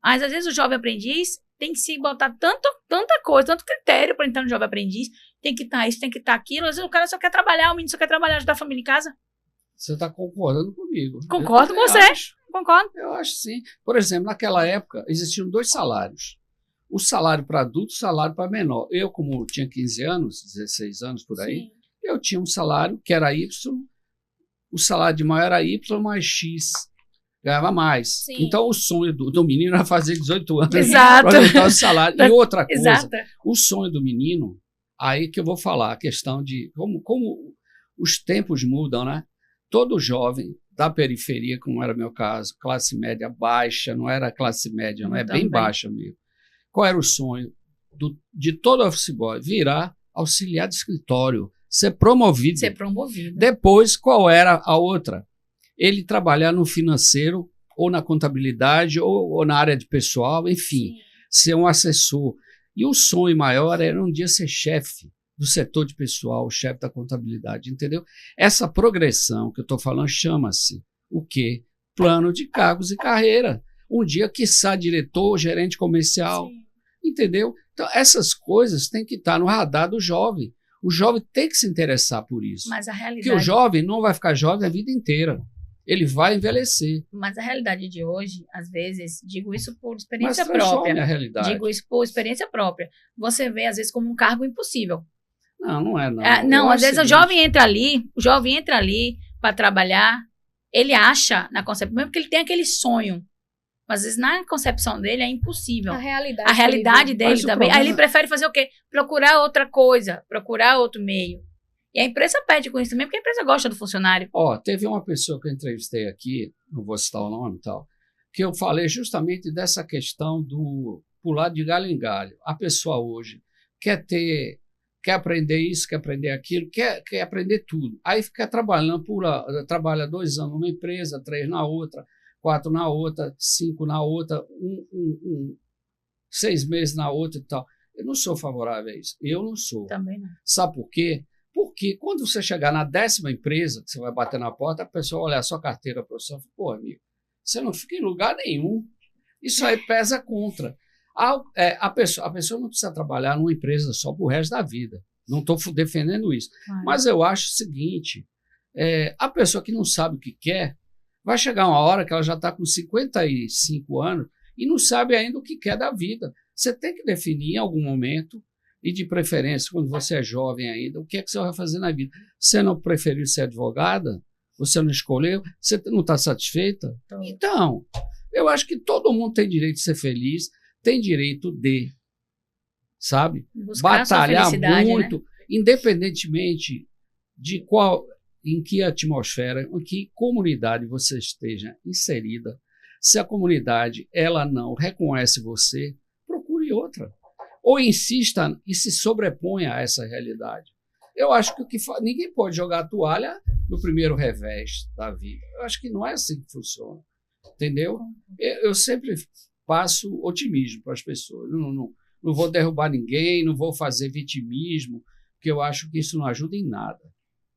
Speaker 2: Mas às vezes o jovem aprendiz tem que se botar tanta coisa, tanto critério para entrar no jovem aprendiz. Tem que estar isso, tem que estar aquilo. Às vezes o cara só quer trabalhar, o menino só quer trabalhar, ajudar a família em casa.
Speaker 1: Você está concordando comigo?
Speaker 2: Concordo com você. Concordo.
Speaker 1: Eu acho sim. Por exemplo, naquela época existiam 2 salários. O salário para adulto e o salário para menor. Eu, como tinha 15 anos, 16 anos por aí, sim, eu tinha um salário que era Y, o salário de maior era Y mais X, ganhava mais. Sim. Então, o sonho do menino era fazer 18 anos para aumentar o salário. E outra coisa, exato, o sonho do menino, aí que eu vou falar, a questão de como os tempos mudam, né? Todo jovem da periferia, como era meu caso, classe média baixa, não era classe média, não é bem baixa mesmo. Qual era o sonho de todo office boy? Virar auxiliar de escritório, ser promovido. Depois, qual era a outra? Ele trabalhar no financeiro, ou na contabilidade, ou na área de pessoal, enfim, sim, ser um assessor. E o sonho maior era um dia ser chefe do setor de pessoal, chefe da contabilidade, entendeu? Essa progressão que eu estou falando chama-se o quê? Plano de cargos e carreira. Um dia, quiçá, diretor, gerente comercial, sim, entendeu? Então, essas coisas têm que estar no radar do jovem. O jovem tem que se interessar por isso.
Speaker 2: Mas a realidade...
Speaker 1: Porque o jovem não vai ficar jovem a vida inteira. Ele vai envelhecer.
Speaker 2: Mas a realidade de hoje, às vezes, digo isso por experiência própria.
Speaker 1: A realidade.
Speaker 2: Digo isso por experiência própria. Você vê, às vezes, como um cargo impossível.
Speaker 1: Não é não.
Speaker 2: Não, às vezes o jovem entra ali para trabalhar, ele acha na concepção, mesmo que ele tem aquele sonho, mas às vezes na concepção dele é impossível.
Speaker 3: A realidade
Speaker 2: dele também. Aí ele prefere fazer o quê? Procurar outra coisa, procurar outro meio. E a empresa perde com isso também, porque a empresa gosta do funcionário.
Speaker 1: Teve uma pessoa que eu entrevistei aqui, não vou citar o nome e tal, que eu falei justamente dessa questão do pular de galho em galho. A pessoa hoje quer aprender isso, quer aprender aquilo, quer aprender tudo. Aí fica trabalhando, trabalha 2 anos numa empresa, 3 na outra, 4 na outra, 5 na outra, 6 meses na outra e tal. Eu não sou favorável a isso. Eu não sou.
Speaker 2: Também não.
Speaker 1: Sabe por quê? Porque quando você chegar na 10ª empresa, que você vai bater na porta, a pessoa olha a sua carteira profissional e fala, pô, amigo, você não fica em lugar nenhum. Isso aí pesa contra. A pessoa não precisa trabalhar numa empresa só pro resto da vida. Não estou defendendo isso. Mas eu acho o seguinte, a pessoa que não sabe o que quer, vai chegar uma hora que ela já está com 55 anos e não sabe ainda o que quer da vida. Você tem que definir em algum momento, e de preferência, quando você é jovem ainda, o que é que você vai fazer na vida. Você não preferiu ser advogada? Você não escolheu? Você não está satisfeita? Então, eu acho que todo mundo tem direito de ser feliz, tem direito de, sabe, batalhar muito, né? Independentemente de em que atmosfera, em que comunidade você esteja inserida. Se a comunidade ela não reconhece você, procure outra. Ou insista e se sobreponha a essa realidade. Eu acho que ninguém pode jogar a toalha no primeiro revés da vida. Eu acho que não é assim que funciona. Entendeu? Eu sempre passo otimismo para as pessoas. Não vou derrubar ninguém, não vou fazer vitimismo, porque eu acho que isso não ajuda em nada.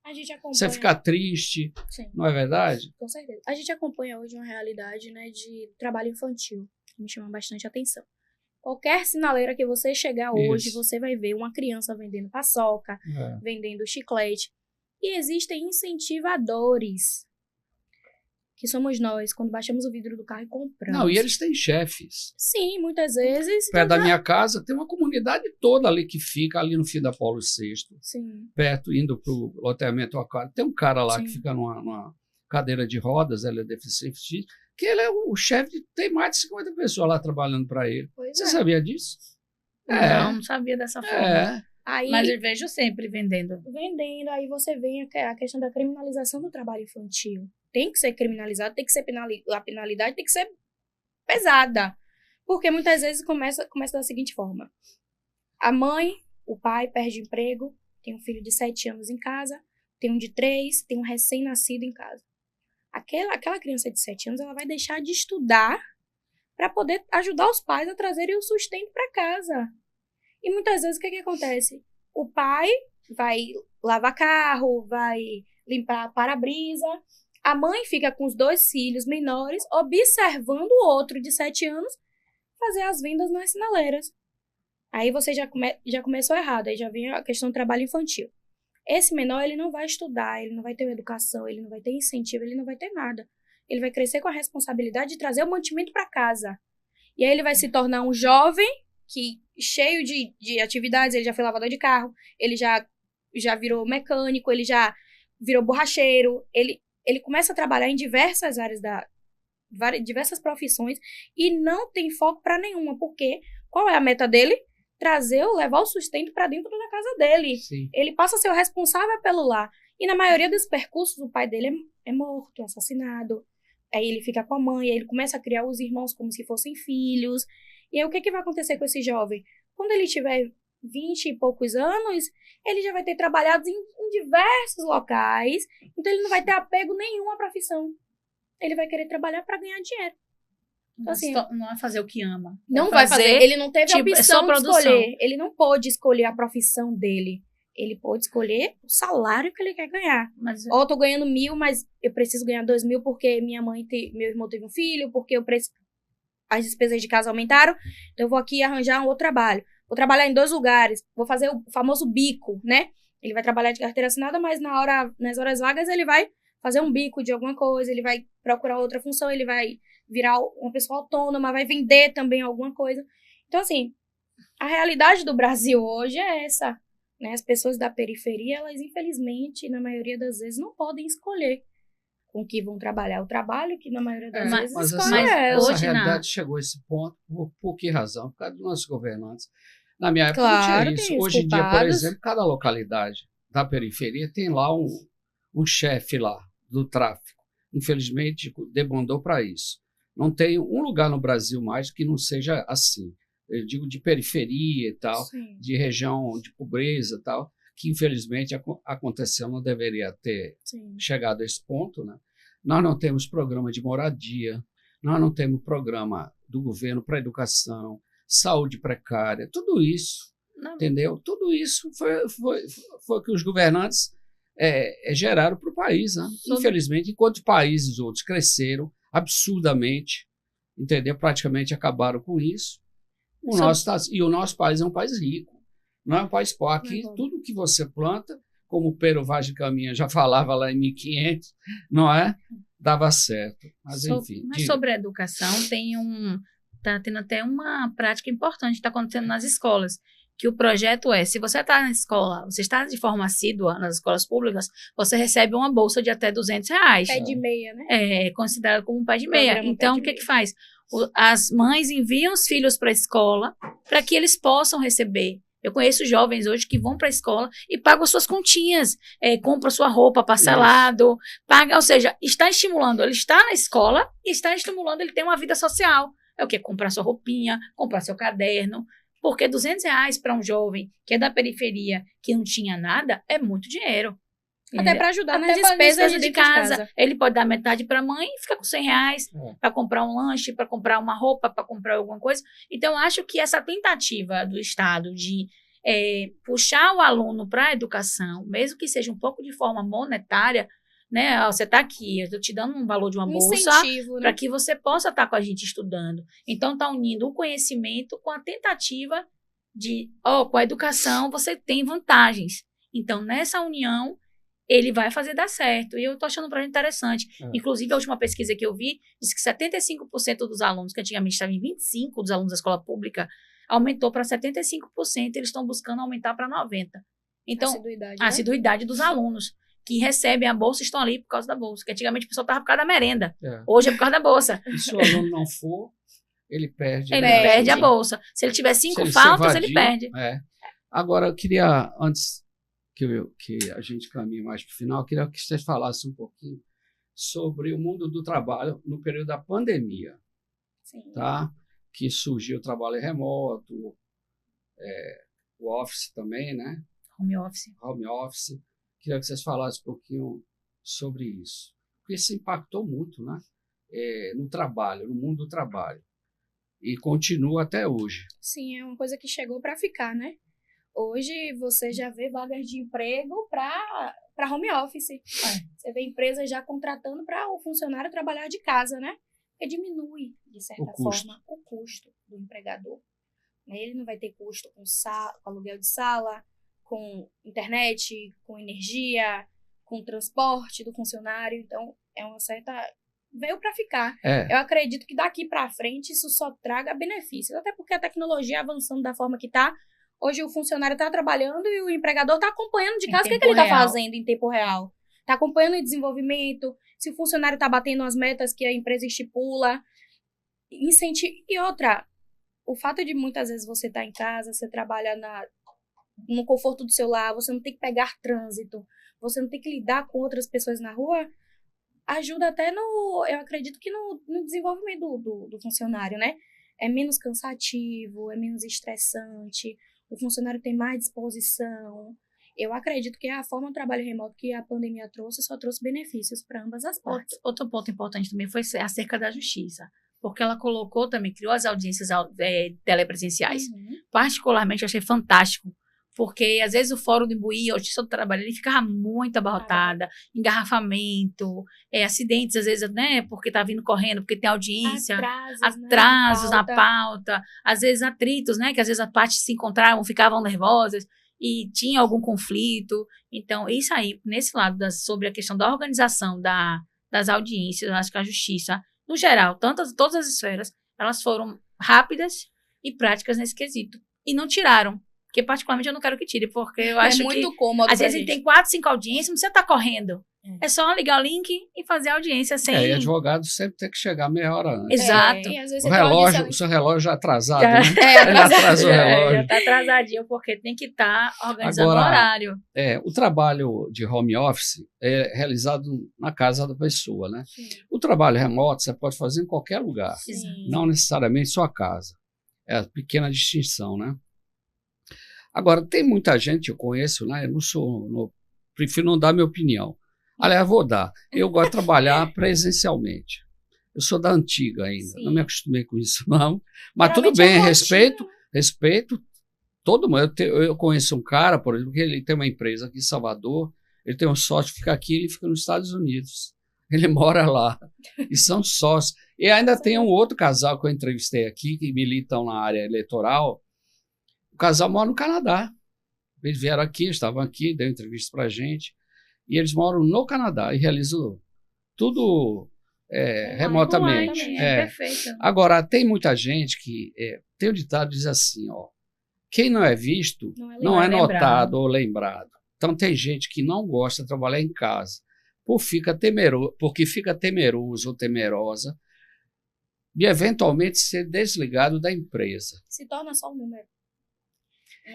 Speaker 3: A gente acompanha...
Speaker 1: Você ficar triste, sim, não é verdade?
Speaker 3: Com certeza. A gente acompanha hoje uma realidade, né, de trabalho infantil, que me chama bastante atenção. Qualquer sinaleira que você chegar hoje, você vai ver uma criança vendendo paçoca, vendendo chiclete. E existem incentivadores. que somos nós, quando baixamos o vidro do carro e compramos.
Speaker 1: Não, e eles têm chefes.
Speaker 3: Sim, muitas vezes.
Speaker 1: Perto da minha casa tem uma comunidade toda ali que fica ali no fim da Paulo VI.
Speaker 3: Sim.
Speaker 1: Perto, indo para o loteamento Aquário. Tem um cara lá
Speaker 3: Sim.
Speaker 1: que fica numa cadeira de rodas, ele é deficiente, que ele é o chefe, tem mais de 50 pessoas lá trabalhando para ele.
Speaker 3: Pois
Speaker 1: Você
Speaker 3: é.
Speaker 1: sabia disso?
Speaker 2: Não sabia dessa forma.
Speaker 1: É.
Speaker 3: Aí,
Speaker 2: Mas eu vejo sempre vendendo.
Speaker 3: vendendo, aí você vem a questão da criminalização do trabalho infantil. Tem que ser criminalizado, tem que ser a penalidade tem que ser pesada. Porque muitas vezes começa da seguinte forma. A mãe, o pai perde emprego, tem um filho de 7 anos em casa, tem um de 3, tem um recém-nascido em casa. Aquela criança de 7 anos, ela vai deixar de estudar para poder ajudar os pais a trazerem o sustento para casa. E muitas vezes o que acontece? O pai vai lavar carro, vai limpar para-brisa. A mãe fica com os 2 filhos menores, observando o outro de 7 anos fazer as vendas nas sinaleiras. Aí você já começou errado, aí já vem a questão do trabalho infantil. Esse menor, ele não vai estudar, ele não vai ter uma educação, ele não vai ter incentivo, ele não vai ter nada. Ele vai crescer com a responsabilidade de trazer o mantimento para casa. E aí ele vai se tornar um jovem que, cheio de atividades, ele já foi lavador de carro, ele já virou mecânico, ele já virou borracheiro, ele começa a trabalhar em diversas áreas diversas profissões e não tem foco para nenhuma, porque qual é a meta dele? Levar o sustento para dentro da casa dele.
Speaker 1: Sim.
Speaker 3: Ele passa a ser o responsável pelo lar. E na maioria dos percursos, o pai dele é morto, assassinado. Aí ele fica com a mãe, aí ele começa a criar os irmãos como se fossem filhos. E aí o que vai acontecer com esse jovem? Quando ele tiver 20 e poucos anos, ele já vai ter trabalhado em diversos locais, então ele não vai ter apego nenhum à profissão. Ele vai querer trabalhar para ganhar dinheiro. Então, assim,
Speaker 2: Não vai fazer o que ama.
Speaker 3: não vai fazer. Ele não teve a opção de
Speaker 2: produção.
Speaker 3: escolher. Ele não pôde escolher a profissão dele. Ele pôde escolher o salário que ele quer ganhar. Ou eu tô ganhando 1.000, mas eu preciso ganhar 2.000 porque meu irmão teve um filho, porque as despesas de casa aumentaram, então eu vou aqui arranjar um outro trabalho. Vou trabalhar em 2 lugares, vou fazer o famoso bico, né? Ele vai trabalhar de carteira assinada, mas nas horas vagas ele vai fazer um bico de alguma coisa, ele vai procurar outra função, ele vai virar uma pessoa autônoma, vai vender também alguma coisa. Então, assim, a realidade do Brasil hoje é essa, né? As pessoas da periferia, elas, infelizmente, na maioria das vezes, não podem escolher com que vão trabalhar. O trabalho que, na maioria das vezes, escolhe elas.
Speaker 1: Essa realidade chegou a esse ponto, por que razão? Por causa dos nossos governantes. Na minha época
Speaker 3: Claro,
Speaker 1: não tinha isso.
Speaker 3: tem os
Speaker 1: Hoje em dia, por
Speaker 3: culpados.
Speaker 1: exemplo, cada localidade da periferia tem lá um chefe lá do tráfico. Infelizmente, debandou para isso. Não tem um lugar no Brasil mais que não seja assim. Eu digo de periferia e tal,
Speaker 3: Sim.
Speaker 1: de região de pobreza e tal, que infelizmente aconteceu, não deveria ter
Speaker 3: Sim.
Speaker 1: chegado a esse ponto, né? Nós não temos programa de moradia, nós não temos programa do governo para educação, saúde precária, tudo isso, entendeu? Tudo isso foi que os governantes geraram para o país, né? Infelizmente, enquanto países outros cresceram absurdamente, entendeu? Praticamente acabaram com isso. O nosso país é um país rico, não é um país pobre. Aqui, tudo que você planta, como o Pero Vaz de Caminha já falava lá em 1500, não é? Dava certo. Mas, enfim.
Speaker 2: Mas sobre a educação, está tendo até uma prática importante que está acontecendo nas escolas, que o projeto se você está na escola, você está de forma assídua nas escolas públicas, você recebe uma bolsa de até R$200.
Speaker 3: Pé de meia, né?
Speaker 2: É considerado como um pé de meia.
Speaker 3: Programa
Speaker 2: Então,
Speaker 3: pé de
Speaker 2: o que
Speaker 3: meia.
Speaker 2: que faz? As mães enviam os filhos para a escola para que eles possam receber. Eu conheço jovens hoje que vão para a escola e pagam suas continhas, compram sua roupa parcelado, paga, ou seja, está estimulando, ele está na escola e está estimulando ele ter uma vida social. É o quê? Comprar sua roupinha, comprar seu caderno, porque R$200 para um jovem que é da periferia, que não tinha nada, é muito dinheiro.
Speaker 3: Até para ajudar nas
Speaker 2: Até para
Speaker 3: despesas
Speaker 2: de
Speaker 3: de
Speaker 2: casa.
Speaker 3: casa.
Speaker 2: Ele pode dar metade para a mãe e fica com R$100 para comprar um lanche, para comprar uma roupa, para comprar alguma coisa. Então, eu acho que essa tentativa do Estado de puxar o aluno para a educação, mesmo que seja um pouco de forma monetária, né? Você está aqui, eu estou te dando um valor de uma bolsa
Speaker 3: Incentivo, né?
Speaker 2: para que você possa estar com a gente estudando. Então, está unindo o conhecimento com a tentativa de, com a educação você tem vantagens. Então, nessa união, ele vai fazer dar certo. E eu estou achando um projeto interessante. Inclusive, a última pesquisa que eu vi disse que 75% dos alunos, que antigamente estavam em 25% dos alunos da escola pública, aumentou para 75%. Eles estão buscando aumentar para 90%. Então, a assiduidade dos alunos que recebem a bolsa estão ali por causa da bolsa. Que antigamente o pessoal estava por causa da merenda. Hoje é por causa da bolsa.
Speaker 1: E se o aluno não for, ele perde.
Speaker 2: Ele perde a bolsa. Se ele tiver 5 faltas, ele perde.
Speaker 1: Agora, eu queria, antes que a gente caminhe mais para o final, eu queria que você falasse um pouquinho sobre o mundo do trabalho no período da pandemia.
Speaker 3: Sim.
Speaker 1: Tá? Que surgiu o trabalho remoto, o office também, né?
Speaker 2: Home office.
Speaker 1: Home office. Queria que vocês falassem um pouquinho sobre isso. Porque isso impactou muito, né? No trabalho, no mundo do trabalho. E continua até hoje.
Speaker 3: Sim, é uma coisa que chegou para ficar, né? Hoje você já vê vagas de emprego para home office. Você vê empresas já contratando para o funcionário trabalhar de casa, né? Porque diminui, de certa forma, o custo do empregador. Ele não vai ter custo com aluguel de sala, com internet, com energia, com transporte do funcionário. Então, é uma certa... veio para ficar. Eu acredito que daqui para frente isso só traga benefícios. Até porque a tecnologia avançando da forma que está, hoje o funcionário está trabalhando e o empregador está acompanhando de casa o que ele está fazendo em tempo real. Está acompanhando o desenvolvimento, se o funcionário está batendo as metas que a empresa estipula. E outra, o fato de muitas vezes você estar em casa, você trabalha no conforto do seu lar, você não tem que pegar trânsito, você não tem que lidar com outras pessoas na rua, ajuda até eu acredito que no desenvolvimento do funcionário, né? É menos cansativo, é menos estressante, o funcionário tem mais disposição. Eu acredito que a forma de trabalho remoto que a pandemia trouxe só trouxe benefícios para ambas as partes.
Speaker 2: Outro ponto importante também foi acerca da justiça, porque ela colocou também, criou as audiências telepresenciais. Particularmente, eu achei fantástico, porque às vezes o Fórum do Imbuí, a Justiça do Trabalho, ele ficava muito abarrotado, engarrafamento, acidentes às vezes, né, porque tá vindo correndo, porque tem audiência, atrasos na pauta, às vezes atritos, né, que às vezes as partes se encontravam, ficavam nervosas e tinha algum conflito. Então, isso aí, nesse lado sobre a questão da organização das audiências, eu acho que a Justiça, no geral, todas as esferas, elas foram rápidas e práticas nesse quesito. E não tiraram. Porque, particularmente, eu não quero que tire, porque eu acho que...
Speaker 3: É muito cômodo.
Speaker 2: Às vezes, ele tem 4, 5 audiências, não precisa estar correndo. É só ligar o link e fazer a audiência sem...
Speaker 1: E advogado sempre tem que chegar meia hora antes.
Speaker 2: Exato.
Speaker 3: E às vezes
Speaker 1: o seu relógio já atrasado, né? Ele atrasa o relógio.
Speaker 2: Já está atrasadinho, porque tem que estar organizando o horário.
Speaker 1: O trabalho de home office é realizado na casa da pessoa, né?
Speaker 3: Sim.
Speaker 1: O trabalho remoto você pode fazer em qualquer lugar.
Speaker 3: Sim.
Speaker 1: Não necessariamente sua casa. É a pequena distinção, né? Agora, tem muita gente, eu conheço, né? Prefiro não dar minha opinião. Aliás, vou dar. Eu gosto de trabalhar presencialmente. Eu sou da antiga ainda, não me acostumei com isso, não. Mas tudo bem, respeito todo mundo. Eu conheço um cara, por exemplo, que ele tem uma empresa aqui em Salvador, ele tem um sócio que fica aqui, ele fica nos Estados Unidos. Ele mora lá. E são sócios. E ainda tem um outro casal que eu entrevistei aqui, que militam na área eleitoral. O casal mora no Canadá. Eles vieram aqui, estavam aqui, deu entrevista para a gente. E eles moram no Canadá e realizam tudo remotamente.
Speaker 2: Perfeito.
Speaker 1: Agora, tem muita gente que... tem o ditado que diz assim, ó, quem não é visto não é notado ou lembrado. Então, tem gente que não gosta de trabalhar em casa porque fica temeroso ou temerosa de eventualmente ser desligado da empresa.
Speaker 3: Se torna só um número.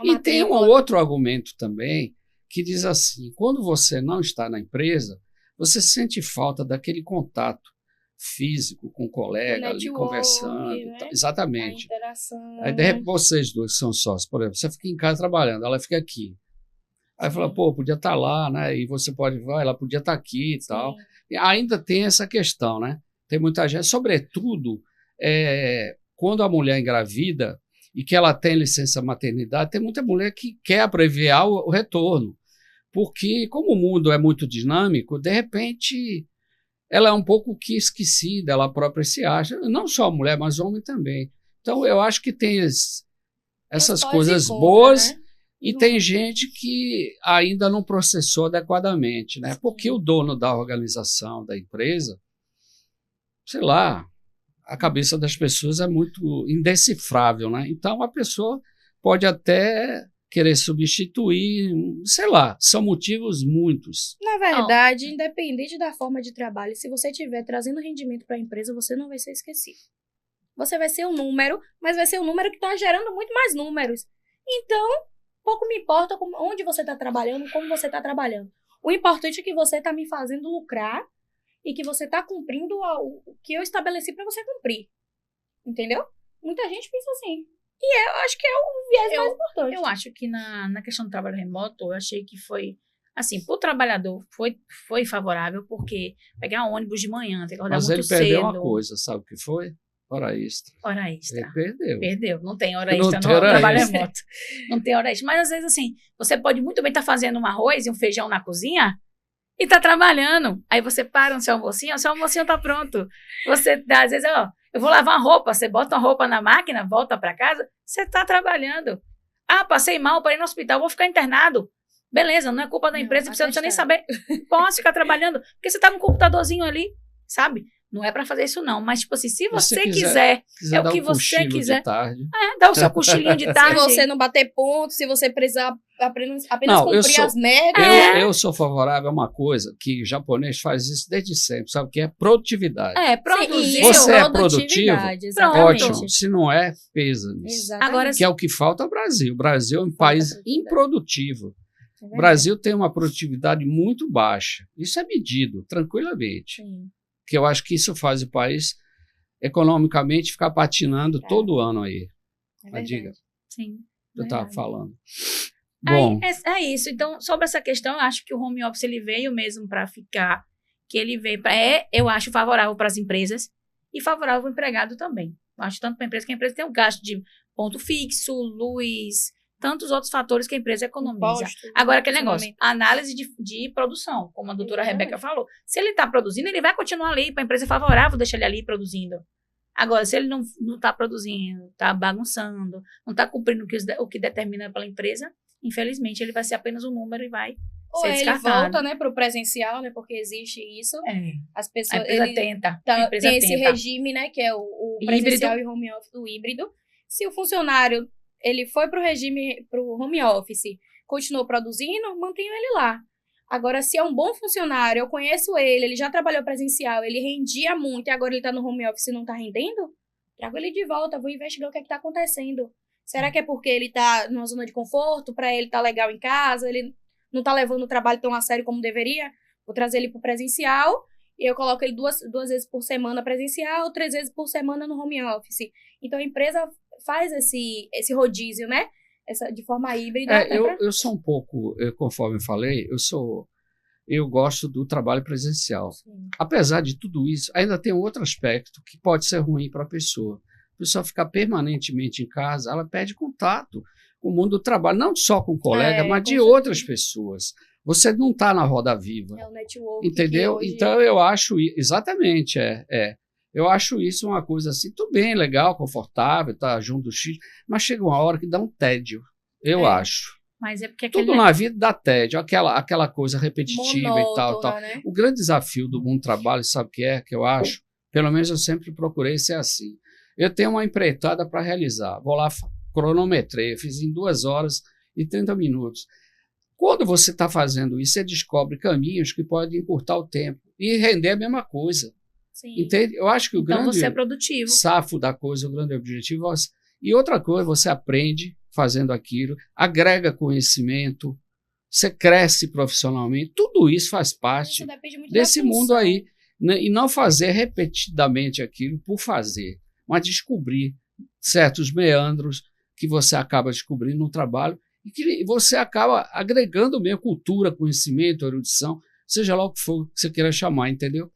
Speaker 1: E tem um outro argumento também que diz assim, quando você não está na empresa, você sente falta daquele contato físico com o colega, ali conversando.
Speaker 3: Né?
Speaker 1: Exatamente.
Speaker 3: A interação.
Speaker 1: Aí, de repente, vocês dois que são sócios, por exemplo, você fica em casa trabalhando, ela fica aqui. Aí fala, podia estar lá, né? E você ela podia estar aqui e tal. E ainda tem essa questão, né? Tem muita gente, sobretudo, quando a mulher engravida, e que ela tem licença maternidade, tem muita mulher que quer abreviar o retorno, porque como o mundo é muito dinâmico, de repente ela é um pouco que esquecida, ela própria se acha, não só a mulher, mas o homem também. Então eu acho que tem essas coisas boas, né? E tem gente que ainda não processou adequadamente, né? Porque o dono da organização, da empresa, sei lá, a cabeça das pessoas é muito indecifrável, né? Então, a pessoa pode até querer substituir, sei lá, são motivos muitos.
Speaker 3: Na verdade, independente da forma de trabalho, se você estiver trazendo rendimento para a empresa, você não vai ser esquecido. Você vai ser um número, mas vai ser um número que está gerando muito mais números. Então, pouco me importa onde você está trabalhando, como você está trabalhando. O importante é que você está me fazendo lucrar e que você está cumprindo o que eu estabeleci para você cumprir. Entendeu? Muita gente pensa assim. E eu acho que é o viés mais importante.
Speaker 2: Eu acho que na questão do trabalho remoto, eu achei que foi, assim, para o trabalhador foi favorável, porque pegar um ônibus de manhã, ter que acordar muito cedo.
Speaker 1: Mas ele perdeu uma coisa, sabe o que foi? Hora extra.
Speaker 2: Hora extra.
Speaker 1: Ele perdeu.
Speaker 2: Perdeu. Não tem hora extra no trabalho remoto. Não tem hora extra. Mas às vezes, assim, você pode muito bem estar fazendo um arroz e um feijão na cozinha e tá trabalhando. Aí você para no seu almocinho, o seu almocinho tá pronto. Você, às vezes, eu vou lavar uma roupa, você bota uma roupa na máquina, volta para casa, você tá trabalhando. Ah, passei mal para ir no hospital, vou ficar internado. Beleza, não é culpa da empresa, você não precisa nem saber. Posso ficar trabalhando, porque você tá com um computadorzinho ali, sabe? Não é pra fazer isso, não. Mas, tipo assim, se você quiser é o que você quiser. Dá o seu cochilinho de tarde.
Speaker 3: Se você não bater ponto, se você precisar apenas cumprir as metas.
Speaker 1: Eu sou favorável a uma coisa que o japonês faz isso desde sempre, sabe? Que é produtividade.
Speaker 2: Produzir.
Speaker 1: Você é produtivo?
Speaker 3: Exatamente.
Speaker 1: Ótimo. Se não é, pesa nisso. Agora, que é o que falta ao Brasil. O Brasil é um país improdutivo. O Brasil tem uma produtividade muito baixa. Isso é medido, tranquilamente.
Speaker 3: Sim.
Speaker 1: Que eu acho que isso faz o país, economicamente, ficar patinando todo ano aí. Diga.
Speaker 2: Sim.
Speaker 1: Eu estava falando.
Speaker 2: Bom. É isso. Então, sobre essa questão, eu acho que o home office ele veio mesmo para ficar, que ele veio para... eu acho favorável para as empresas e favorável para o empregado também. Eu acho tanto para a empresa, que a empresa tem um gasto de ponto fixo, luz... tantos outros fatores que a empresa economiza. Agora, aquele negócio, análise de produção, como a doutora Rebeca falou. Se ele está produzindo, ele vai continuar ali, para a empresa é favorável deixar ele ali produzindo. Agora, se ele não está produzindo, está bagunçando, não está cumprindo o que determina pela empresa, infelizmente, ele vai ser apenas um número e vai ser descartado.
Speaker 3: Ele volta, né, para o presencial, né, porque existe isso.
Speaker 2: As pessoas, a empresa
Speaker 3: tem esse regime, né, que é o presencial e home office, o híbrido. Se o funcionário ele foi para o regime, para o home office, continuou produzindo, mantenho ele lá. Agora, se é um bom funcionário, eu conheço ele já trabalhou presencial, ele rendia muito e agora ele está no home office e não está rendendo, trago ele de volta, vou investigar o que está acontecendo. Será que é porque ele está numa zona de conforto, para ele tá legal em casa, ele não está levando o trabalho tão a sério como deveria? Vou trazer ele para o presencial e eu coloco ele duas vezes por semana presencial, 3 vezes por semana no home office. Então, a empresa faz esse rodízio, né? De forma híbrida.
Speaker 1: Eu sou um pouco, conforme eu falei, eu gosto do trabalho presencial.
Speaker 3: Sim.
Speaker 1: Apesar de tudo isso, ainda tem outro aspecto que pode ser ruim para a pessoa. A pessoa ficar permanentemente em casa, ela perde contato com o mundo do trabalho, não só com o colega, mas de outras pessoas. Você não está na roda viva.
Speaker 3: É o network.
Speaker 1: Entendeu?
Speaker 3: Hoje...
Speaker 1: Então, eu acho... Exatamente, Eu acho isso uma coisa assim, tudo bem, legal, confortável, tá junto do X, mas chega uma hora que dá um tédio, eu acho.
Speaker 2: Mas é porque
Speaker 1: tudo na vida dá tédio, aquela coisa repetitiva
Speaker 3: monótona,
Speaker 1: e tal.
Speaker 3: Né?
Speaker 1: O grande desafio do mundo do trabalho, sabe o que é? Que eu acho, pelo menos eu sempre procurei ser assim. Eu tenho uma empreitada para realizar, vou lá, cronometrei, fiz em 2 horas e 30 minutos. Quando você está fazendo isso, você descobre caminhos que podem encurtar o tempo e render a mesma coisa.
Speaker 3: Sim.
Speaker 1: Entende? Eu acho que o grande
Speaker 2: você é produtivo.
Speaker 1: Safo da coisa, o grande objetivo. E outra coisa, você aprende fazendo aquilo, agrega conhecimento, você cresce profissionalmente, tudo isso faz parte desse mundo aí. Né? E não fazer repetidamente aquilo por fazer, mas descobrir certos meandros que você acaba descobrindo no trabalho e que você acaba agregando mesmo cultura, conhecimento, erudição, seja lá o que for que você queira chamar, entendeu?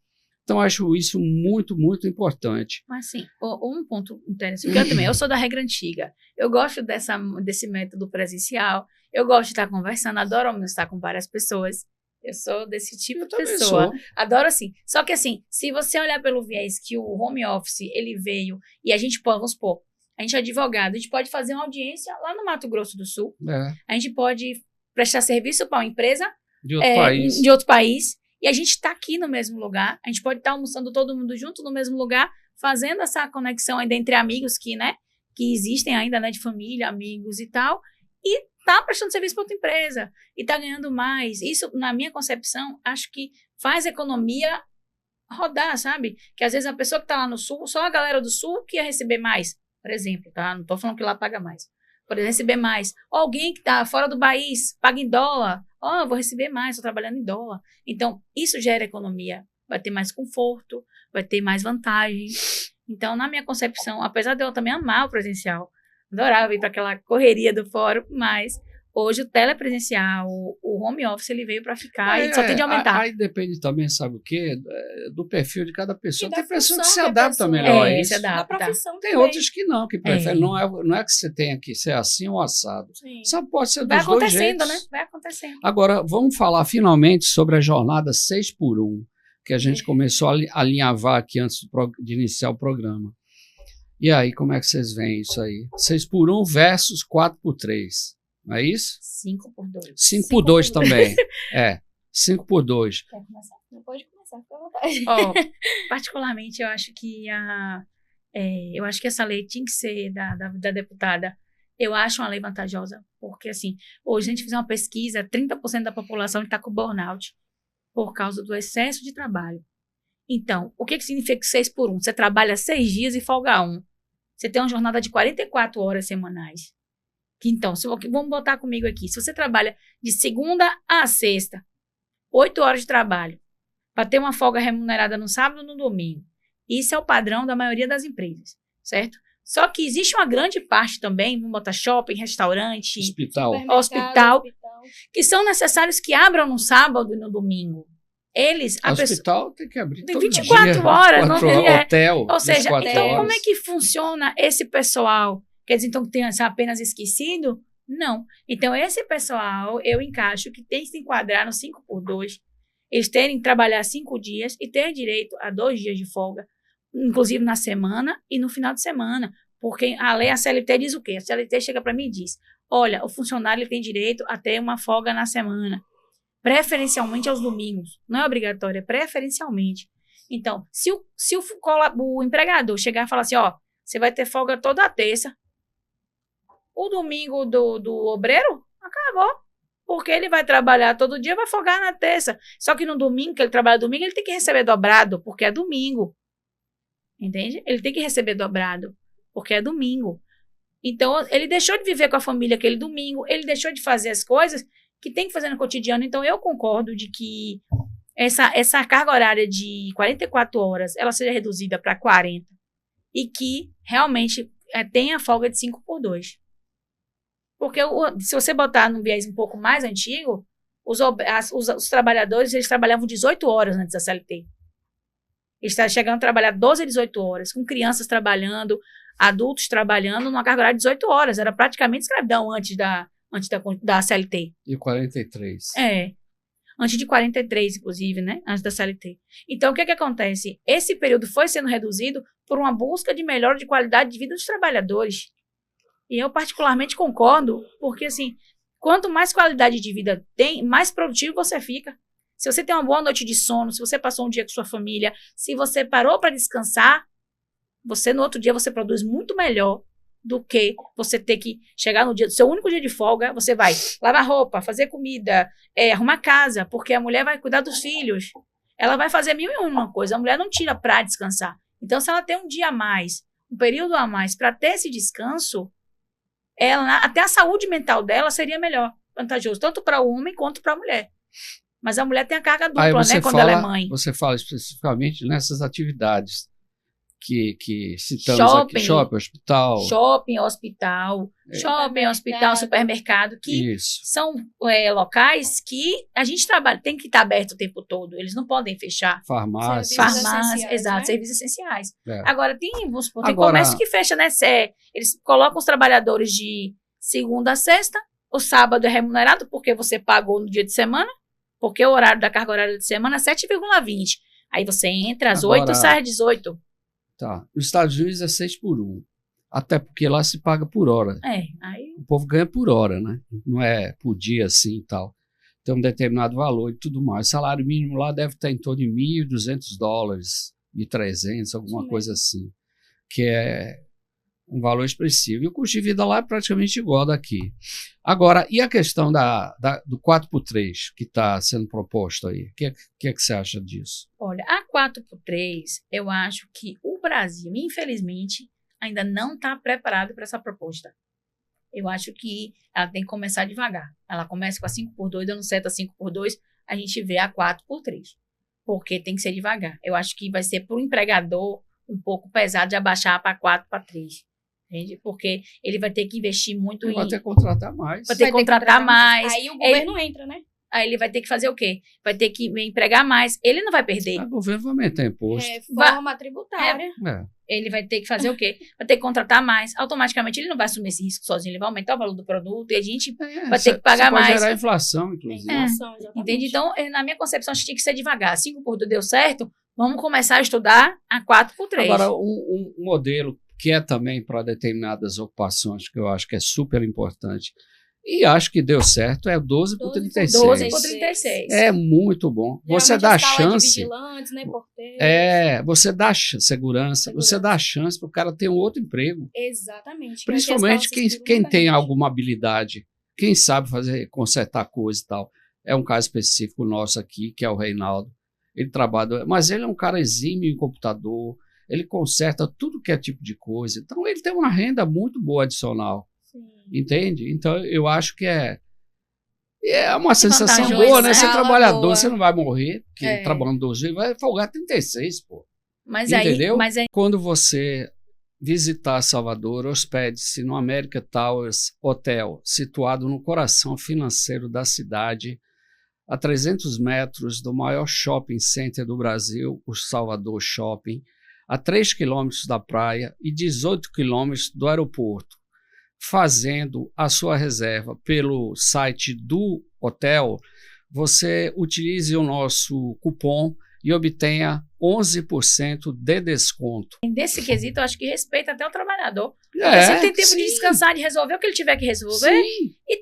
Speaker 1: Então, acho isso muito, muito importante.
Speaker 2: Mas, assim, um ponto interessante, porque eu sou da regra antiga. Eu gosto desse método presencial, eu gosto de estar conversando, adoro estar com várias pessoas. Eu sou desse tipo de pessoa. Adoro assim. Só que, assim, se você olhar pelo viés que o home office, ele veio, e a gente pode, vamos supor, A gente é advogado, a gente pode fazer uma audiência lá no Mato Grosso do Sul.
Speaker 1: É.
Speaker 2: A gente pode prestar serviço para uma empresa
Speaker 1: De outro país.
Speaker 2: de outro país. E a gente está aqui no mesmo lugar. A gente pode estar almoçando todo mundo junto no mesmo lugar, fazendo essa conexão ainda entre amigos que existem ainda, né, de família, amigos e tal. E tá prestando serviço para outra empresa. E tá ganhando mais. Isso, na minha concepção, acho que faz a economia rodar, sabe? Que às vezes a pessoa que tá lá no Sul, só a galera do Sul que ia receber mais. Por exemplo, tá? Não tô falando que lá paga mais. Por receber mais. Ou alguém que tá fora do país, paga em dólar. Eu vou receber mais, tô trabalhando em dólar. Então, isso gera economia. Vai ter mais conforto, vai ter mais vantagem. Então, na minha concepção, apesar de eu também amar o presencial, adorava ir para aquela correria do fórum, mas hoje o telepresencial, o home office, ele veio para ficar e só tende a aumentar.
Speaker 1: Aí depende também, sabe o quê? Do perfil de cada pessoa.
Speaker 3: E
Speaker 1: Tem
Speaker 3: da
Speaker 1: pessoa que se
Speaker 3: função que a
Speaker 1: adapta
Speaker 3: pessoa-
Speaker 1: melhor a
Speaker 2: se
Speaker 1: isso.
Speaker 2: adapta.
Speaker 3: Da profissão
Speaker 1: Tem
Speaker 3: também.
Speaker 1: outros que não, que preferem. Não é que você tenha que ser assim ou assado.
Speaker 3: Sim.
Speaker 1: Só pode ser
Speaker 2: Vai
Speaker 1: dos dois
Speaker 2: acontecendo,
Speaker 1: jeitos.
Speaker 2: né? Vai acontecendo.
Speaker 1: Agora, vamos falar finalmente sobre a jornada 6x1, que a gente começou a alinhavar aqui antes de iniciar o programa. E aí, como é que vocês veem isso aí? 6x1 versus 4x3, não é isso?
Speaker 2: 5x2.
Speaker 1: 5x2 também. 5x2.
Speaker 3: Quer começar? Não pode começar, fica à vontade.
Speaker 2: Particularmente, eu acho que essa lei tinha que ser da deputada. Eu acho uma lei vantajosa, porque assim, hoje a gente fizer uma pesquisa, 30% da população está com burnout por causa do excesso de trabalho. Então, o que significa 6x1? Você trabalha 6 dias e folga 1. Você tem uma jornada de 44 horas semanais. Então, vamos botar comigo aqui. Se você trabalha de segunda a sexta, 8 horas de trabalho, para ter uma folga remunerada no sábado e no domingo. Isso é o padrão da maioria das empresas, certo? Só que existe uma grande parte também, vamos botar shopping, restaurante, hospital, que são necessários que abram no sábado e no domingo.
Speaker 1: Hospital tem que abrir todo
Speaker 2: 24
Speaker 1: dia.
Speaker 2: horas, não tem,
Speaker 1: hotel.
Speaker 2: Ou seja, então
Speaker 1: horas.
Speaker 2: como é que funciona esse pessoal? Quer dizer, então, que tem apenas esquecido? Não. Então, esse pessoal, eu encaixo que tem que se enquadrar no 5x2. Eles terem que trabalhar 5 dias e ter direito a 2 dias de folga, inclusive na semana e no final de semana. Porque a CLT diz o quê? A CLT chega para mim e diz, olha, o funcionário ele tem direito a ter uma folga na semana. Preferencialmente aos domingos. Não é obrigatório, é preferencialmente. Então, se o empregador chegar e falar assim, você vai ter folga toda a terça, o domingo do obreiro, acabou. Porque ele vai trabalhar todo dia, vai folgar na terça. Só que no domingo, que ele trabalha domingo, ele tem que receber dobrado, porque é domingo. Entende? Ele tem que receber dobrado, porque é domingo. Então, ele deixou de viver com a família aquele domingo, ele deixou de fazer as coisas que tem que fazer no cotidiano. Então, eu concordo de que essa carga horária de 44 horas, ela seja reduzida para 40 e que realmente tenha folga de 5x2. Porque se você botar num viés um pouco mais antigo, os trabalhadores, eles trabalhavam 18 horas antes da CLT. Eles estavam chegando a trabalhar 12 a 18 horas, com crianças trabalhando, adultos trabalhando, numa carga horária de 18 horas. Era praticamente escravidão antes da CLT.
Speaker 1: E 43.
Speaker 2: Antes de 43, inclusive, né? Antes da CLT. Então, o que acontece? Esse período foi sendo reduzido por uma busca de melhora de qualidade de vida dos trabalhadores. E eu particularmente concordo, porque assim, quanto mais qualidade de vida tem, mais produtivo você fica. Se você tem uma boa noite de sono, se você passou um dia com sua família, se você parou para descansar, no outro dia você produz muito melhor do que você ter que chegar no seu único dia de folga, você vai lavar roupa, fazer comida, arrumar casa, porque a mulher vai cuidar dos filhos. Ela vai fazer 1001 coisa, a mulher não tira para descansar. Então, se ela tem um dia a mais, um período a mais para ter esse descanso, até a saúde mental dela seria melhor, vantajoso, tanto para o homem quanto para a mulher. Mas a mulher tem a carga dupla, né, quando ela é mãe.
Speaker 1: Você fala especificamente nessas atividades que citamos aqui. Shopping, hospital.
Speaker 2: Shopping, hospital, supermercado, que são locais que a gente tem que estar aberto o tempo todo. Eles não podem fechar.
Speaker 1: Farmácias,
Speaker 2: exato,
Speaker 3: né?
Speaker 2: Serviços essenciais. Agora, tem comércio que fecha, né? Eles colocam os trabalhadores de segunda a sexta, o sábado é remunerado porque você pagou no dia de semana, porque o horário da carga horária de semana é 7,20. Aí você entra às 8 e sai às 18.
Speaker 1: Tá. Nos Estados Unidos é 6x1. Até porque lá se paga por hora.
Speaker 2: Aí...
Speaker 1: O povo ganha por hora, né? Não é por dia assim e tal. Tem um determinado valor e tudo mais. O salário mínimo lá deve estar em torno de $1.200, $1.300, alguma coisa assim. Que é um valor expressivo. E o custo de vida lá é praticamente igual daqui. Agora, e a questão do 4x3 que está sendo proposto aí? O que é que você acha disso?
Speaker 2: Olha, a 4x3, eu acho que o Brasil, infelizmente, ainda não está preparado para essa proposta. Eu acho que ela tem que começar devagar. Ela começa com a 5x2, dando certo a 5x2, a gente vê a 4x3. Porque tem que ser devagar. Eu acho que vai ser para o empregador um pouco pesado de abaixar para 4x3. Entende? Porque ele vai ter que investir muito
Speaker 1: Vai ter que contratar mais.
Speaker 2: Vai ter que contratar mais.
Speaker 3: Aí o governo entra, né?
Speaker 2: Aí ele vai ter que fazer o quê? Vai ter que empregar mais. Ele não vai perder.
Speaker 1: O governo vai aumentar imposto.
Speaker 3: Reforma tributária.
Speaker 2: Ele vai ter que fazer o quê? Vai ter que contratar mais. Automaticamente ele não vai assumir esse risco sozinho. Ele vai aumentar o valor do produto e a gente vai ter que pagar mais.
Speaker 1: Pode gerar inflação, inclusive.
Speaker 2: Entende? Então, na minha concepção, a gente tinha que ser devagar. 5x2 deu certo, vamos começar a estudar a 4x3.
Speaker 1: Agora, um modelo que é também para determinadas ocupações, que eu acho que é super importante, e acho que deu certo, é 12x36.
Speaker 2: 12x36.
Speaker 1: É muito bom. Você dá chance.
Speaker 3: De vigilantes, né, porteiros.
Speaker 1: Você dá segurança, você dá chance para o cara ter um outro emprego.
Speaker 3: Exatamente.
Speaker 1: Principalmente quem tem alguma habilidade, quem sabe consertar coisa e tal. É um caso específico nosso aqui, que é o Reinaldo. Ele trabalha, mas ele é um cara exímio em computador, ele conserta tudo que é tipo de coisa. Então, ele tem uma renda muito boa adicional. Sim. Entende? Então, eu acho que é uma sensação boa, né? Ser trabalhador, você não vai morrer, porque trabalhando 12 vezes, vai folgar 36, pô. Entendeu? Quando você visitar Salvador, hospede-se no America Towers Hotel, situado no coração financeiro da cidade, a 300 metros do maior shopping center do Brasil, o Salvador Shopping, a 3 quilômetros da praia e 18 quilômetros do aeroporto. Fazendo a sua reserva pelo site do hotel, você utilize o nosso cupom e obtenha 11% de desconto.
Speaker 2: Nesse quesito, eu acho que respeita até o trabalhador. Porque se ele tem tempo de descansar, de resolver o que ele tiver que resolver,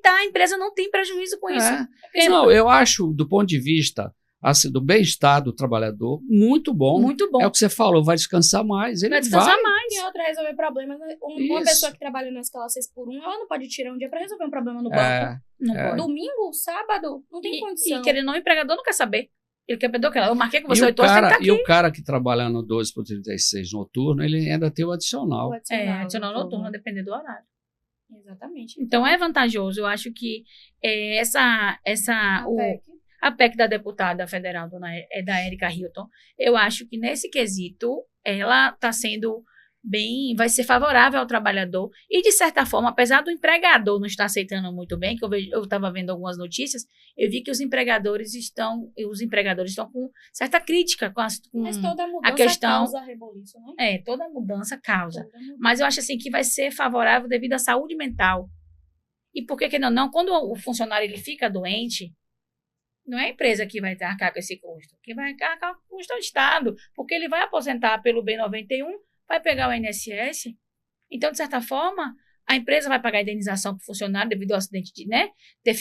Speaker 2: a empresa não tem prejuízo com isso.
Speaker 1: Não, eu acho, do ponto de vista assim, do bem-estar do trabalhador, muito bom.
Speaker 2: Muito bom.
Speaker 1: É o que você falou, vai descansar mais. Ele vai descansar
Speaker 3: mais. E outra, resolver problemas. Uma pessoa que trabalha na escala 6x1, ela não pode tirar um dia para resolver um problema no banco. Não pode. Domingo, sábado, não tem condição.
Speaker 2: E querendo ou não, o empregador não quer saber. Ele quer perder o que? Eu marquei com você 8 horas, tem que estar aqui.
Speaker 1: E o cara que trabalha no 12x36 noturno, ele ainda tem o adicional.
Speaker 2: Adicional noturno, dependendo do horário.
Speaker 3: Exatamente.
Speaker 2: Então, é vantajoso. Eu acho que a PEC da deputada federal, da Erika Hilton, eu acho que nesse quesito, ela está sendo vai ser favorável ao trabalhador e, de certa forma, apesar do empregador não estar aceitando muito bem, que eu estava vendo algumas notícias, eu vi que os empregadores estão com certa crítica com
Speaker 3: mas toda mudança
Speaker 2: a questão,
Speaker 3: causa reboliço, né?
Speaker 2: Toda mudança causa. Mas eu acho assim que vai ser favorável devido à saúde mental. E por que não? Quando o funcionário ele fica doente, não é a empresa que vai arcar com esse custo. Quem vai arcar com o custo é o Estado, porque ele vai aposentar pelo B91, vai pegar o INSS. Então, de certa forma, a empresa vai pagar a indenização para o funcionário devido ao acidente de ter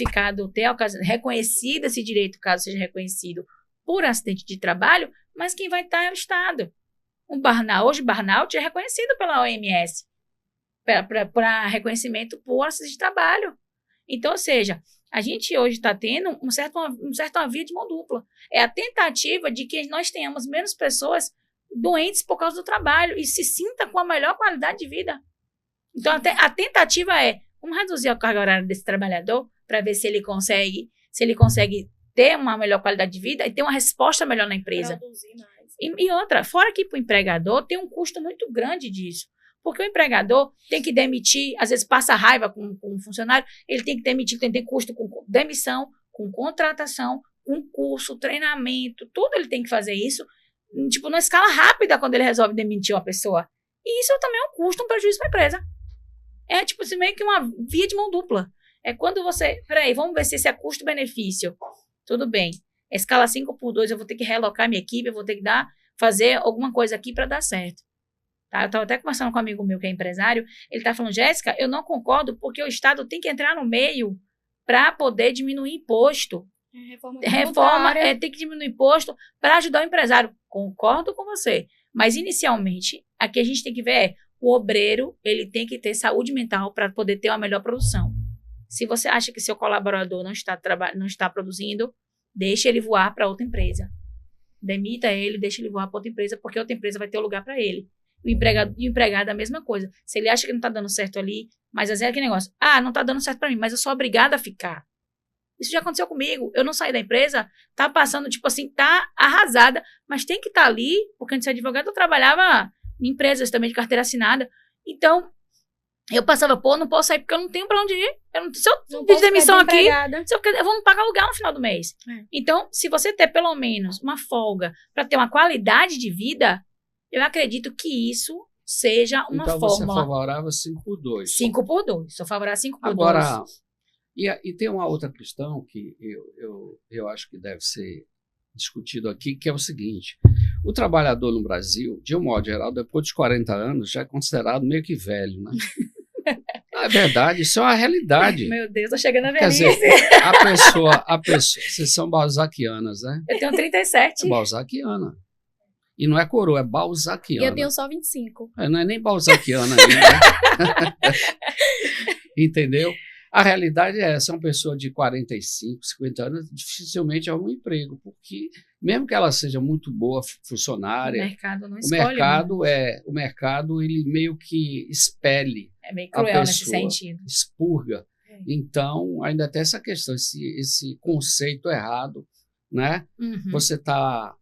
Speaker 2: reconhecido esse direito, caso seja reconhecido por acidente de trabalho, mas quem vai estar é o Estado. Hoje, burnout é reconhecido pela OMS para reconhecimento por acidente de trabalho. Então, ou seja, a gente hoje está tendo uma certa via de mão dupla. É a tentativa de que nós tenhamos menos pessoas doentes por causa do trabalho e se sinta com a melhor qualidade de vida. Então, a tentativa vamos reduzir a carga horária desse trabalhador para ver se ele consegue ter uma melhor qualidade de vida e ter uma resposta melhor na empresa.
Speaker 3: Produzir mais.
Speaker 2: E outra, fora que para o empregador tem um custo muito grande disso. Porque o empregador tem que demitir, às vezes passa raiva com um funcionário, ele tem que demitir, tem custo com demissão, com contratação, com curso, treinamento, tudo ele tem que fazer isso, numa escala rápida quando ele resolve demitir uma pessoa. E isso também é um custo, um prejuízo para a empresa. É meio que uma via de mão dupla. É quando vamos ver se esse é custo-benefício. Tudo bem, a escala 5x2 eu vou ter que realocar minha equipe, eu vou ter que fazer alguma coisa aqui para dar certo. Tá? Eu estava até conversando com um amigo meu que é empresário, ele está falando, Jéssica, eu não concordo porque o Estado tem que entrar no meio para poder diminuir imposto. Reforma tem que diminuir imposto para ajudar o empresário. Concordo com você. Mas, inicialmente, aqui a gente tem que ver o obreiro, ele tem que ter saúde mental para poder ter uma melhor produção. Se você acha que seu colaborador não está produzindo, deixe ele voar para outra empresa. Demita ele, deixe ele voar para outra empresa, porque outra empresa vai ter um lugar para ele. O empregado é a mesma coisa. Se ele acha que não está dando certo ali, mas é aquele negócio, não está dando certo para mim, mas eu sou obrigada a ficar. Isso já aconteceu comigo. Eu não saí da empresa, tá passando, tipo assim, tá arrasada, mas tem que estar ali, porque antes de ser advogada eu trabalhava em empresas também de carteira assinada. Então, eu passava, não posso sair porque eu não tenho para onde ir. Se eu pedir demissão aqui, eu vou me pagar aluguel no final do mês. Então, se você ter pelo menos uma folga para ter uma qualidade de vida, eu acredito que isso seja uma
Speaker 1: então,
Speaker 2: fórmula.
Speaker 1: Então, você é favorável 5x2.
Speaker 2: 5x2. Sou favorável 5x2.
Speaker 1: Agora, e tem uma outra questão que eu acho que deve ser discutido aqui, que é o seguinte. O trabalhador no Brasil, de um modo geral, depois dos 40 anos, já é considerado meio que velho, né? É verdade, isso é uma realidade.
Speaker 2: Meu Deus, tô chegando a
Speaker 1: velhice. Quer dizer, a pessoa, vocês são balzaquianas, né?
Speaker 2: Eu tenho 37.
Speaker 1: É balzaquiana. E não é coroa, é balzaquiana.
Speaker 3: E eu tenho só 25.
Speaker 1: Não é nem balzaquiana ainda. Entendeu? A realidade é essa, uma pessoa de 45, 50 anos dificilmente arruma um emprego, porque mesmo que ela seja muito boa funcionária,
Speaker 2: o mercado não escolhe.
Speaker 1: O mercado ele meio que expele
Speaker 2: é meio cruel
Speaker 1: a pessoa,
Speaker 2: nesse sentido.
Speaker 1: Expurga. Então, ainda tem essa questão, esse conceito errado, né?
Speaker 2: Uhum.
Speaker 1: Você está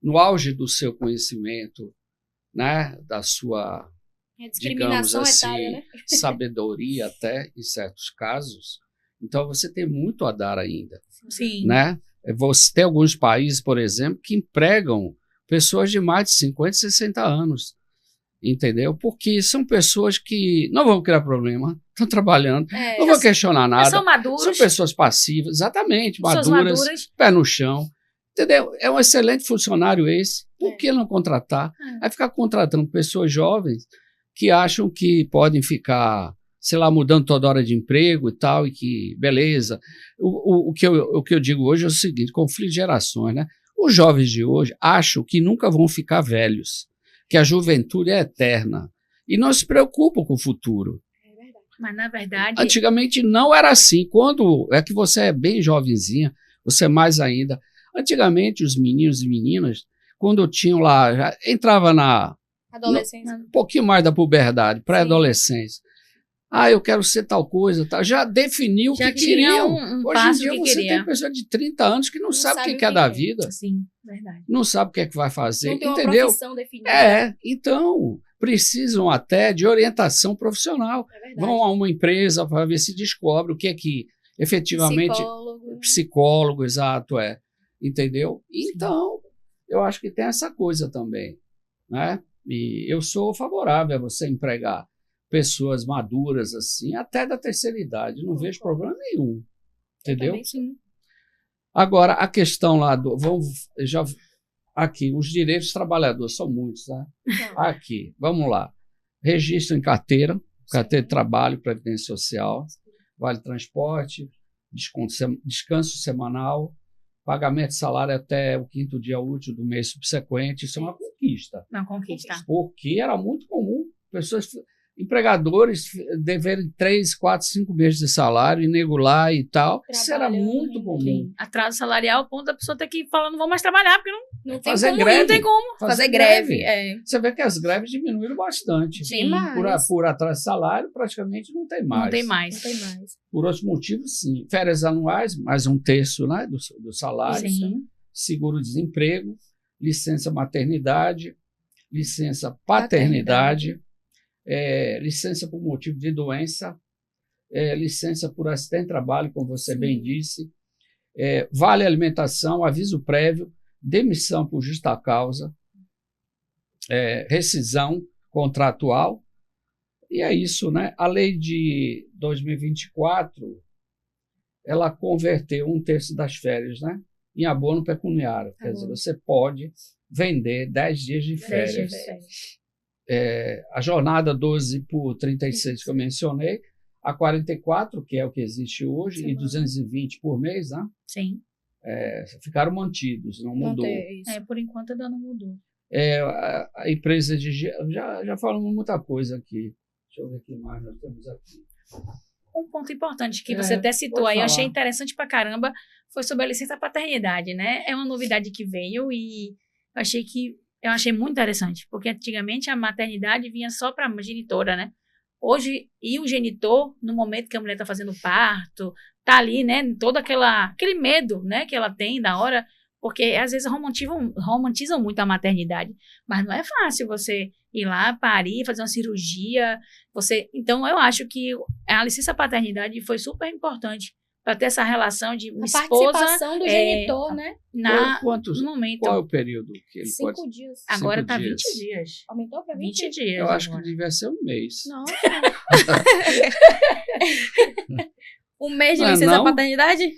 Speaker 1: no auge do seu conhecimento, né? Da sua...
Speaker 3: discriminação
Speaker 1: digamos assim,
Speaker 3: etária, né?
Speaker 1: sabedoria até, em certos casos. Então, você tem muito a dar ainda.
Speaker 2: Sim.
Speaker 1: Né? Você tem alguns países, por exemplo, que empregam pessoas de mais de 50, 60 anos. Entendeu? Porque são pessoas que não vão criar problema, estão trabalhando, não vão questionar nada.
Speaker 2: São maduros.
Speaker 1: São pessoas passivas, exatamente, maduras, pé no chão. Entendeu? É um excelente funcionário esse. Por que não contratar? Aí ficar contratando pessoas jovens que acham que podem ficar, sei lá, mudando toda hora de emprego e tal, e que, beleza. O que eu digo hoje é o seguinte, conflito de gerações, né? Os jovens de hoje acham que nunca vão ficar velhos, que a juventude é eterna, e não se preocupam com o futuro.
Speaker 3: É verdade.
Speaker 2: Mas, na verdade...
Speaker 1: Antigamente não era assim. Quando é que você é bem jovenzinha, você é mais ainda. Antigamente, os meninos e meninas, quando tinham lá, já entrava na...
Speaker 3: adolescência.
Speaker 1: Um pouquinho mais da puberdade, pré-adolescência. Eu quero ser tal coisa, tá? Já definiu o que queriam. Hoje em dia você tem pessoa de 30 anos que não sabe o que é da vida.
Speaker 2: Sim, verdade.
Speaker 1: Não sabe o que é que vai fazer,
Speaker 3: não tem
Speaker 1: entendeu?
Speaker 3: Uma profissão definida.
Speaker 1: Então, precisam até de orientação profissional. Vão a uma empresa para ver se descobre o que é que efetivamente... Psicólogo, exato, entendeu? Então, eu acho que tem essa coisa também, né? E eu sou favorável a você empregar pessoas maduras assim, até da terceira idade. Não vejo problema nenhum. Entendeu?
Speaker 3: Sim.
Speaker 1: Agora, a questão lá do... aqui, os direitos dos trabalhadores são muitos, né? Aqui, vamos lá. Registro em carteira de trabalho, previdência social, vale transporte, descanso semanal, pagamento de salário até o 5º dia útil do mês subsequente. Isso é uma conquista.
Speaker 2: Uma conquista.
Speaker 1: Porque era muito comum empregadores deverem 3, 4, 5 meses de salário, irregular e tal. Isso era muito comum.
Speaker 2: Sim. Atraso salarial, ponto da pessoa ter que falar, não vou mais trabalhar, porque não tem
Speaker 1: fazer
Speaker 2: como,
Speaker 1: greve.
Speaker 2: não tem como.
Speaker 3: Fazer greve.
Speaker 1: Você vê que as greves diminuíram bastante.
Speaker 2: Sim.
Speaker 1: Por atraso de salário, praticamente não tem mais.
Speaker 2: Não tem mais.
Speaker 1: Por outros motivos, sim. Férias anuais, mais 1/3, né, do salário.
Speaker 2: Sim.
Speaker 1: Seguro-desemprego, licença maternidade, licença paternidade. Licença por motivo de doença, licença por acidente de trabalho, como você bem disse, vale alimentação, aviso prévio, demissão por justa causa, rescisão contratual, e é isso, né? A lei de 2024, ela converteu 1/3 das férias, né, em abono pecuniário, quer dizer, você pode vender 10 dias de férias. a jornada 12 por 36 que eu mencionei, a 44, que é o que existe hoje, e 220 por mês, né?
Speaker 2: Sim.
Speaker 1: Ficaram mantidos, não mudou.
Speaker 2: Por enquanto ainda não mudou.
Speaker 1: A empresa de... Já falamos muita coisa aqui. Deixa eu ver o que mais nós temos aqui.
Speaker 2: Um ponto importante que você até citou aí, eu achei interessante pra caramba, foi sobre a licença paternidade, né? É uma novidade que veio e eu achei muito interessante, porque antigamente a maternidade vinha só para a genitora, né? Hoje, e o genitor, no momento que a mulher está fazendo parto, tá ali, né? Todo aquele medo, né? Que ela tem da hora, porque às vezes romantizam muito a maternidade, mas não é fácil você ir lá, parir, fazer uma cirurgia, então eu acho que a licença paternidade foi super importante para ter essa relação de esposa...
Speaker 3: participação do genitor, né?
Speaker 1: No momento. Qual é o período? Que ele
Speaker 3: 5 dias.
Speaker 2: Agora está 20 dias.
Speaker 3: Aumentou para 20
Speaker 2: dias.
Speaker 1: Eu acho que devia ser 1 mês.
Speaker 3: Nossa. 1 mês de licença paternidade?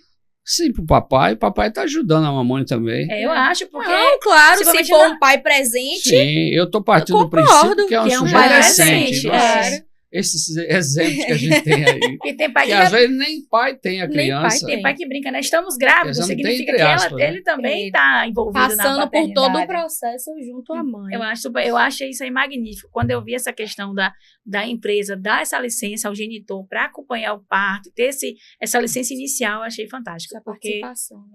Speaker 1: Sim, pro papai. O papai tá ajudando a mamãe também.
Speaker 2: Eu acho, porque...
Speaker 3: Não, claro, se for um pai presente...
Speaker 1: Sim, eu tô partindo do princípio que é um sujeito recente.
Speaker 2: Claro.
Speaker 1: Esses exemplos que a gente tem aí.
Speaker 2: E tem pai
Speaker 1: que às vezes nem pai tem a criança.
Speaker 2: Tem pai que brinca, né? Estamos grávidos, significa que ele também está envolvido
Speaker 3: passando por todo o processo junto à mãe.
Speaker 2: Eu achei isso aí magnífico. Quando eu vi essa questão da empresa dar essa licença ao genitor para acompanhar o parto, ter essa licença inicial, eu achei fantástico. Porque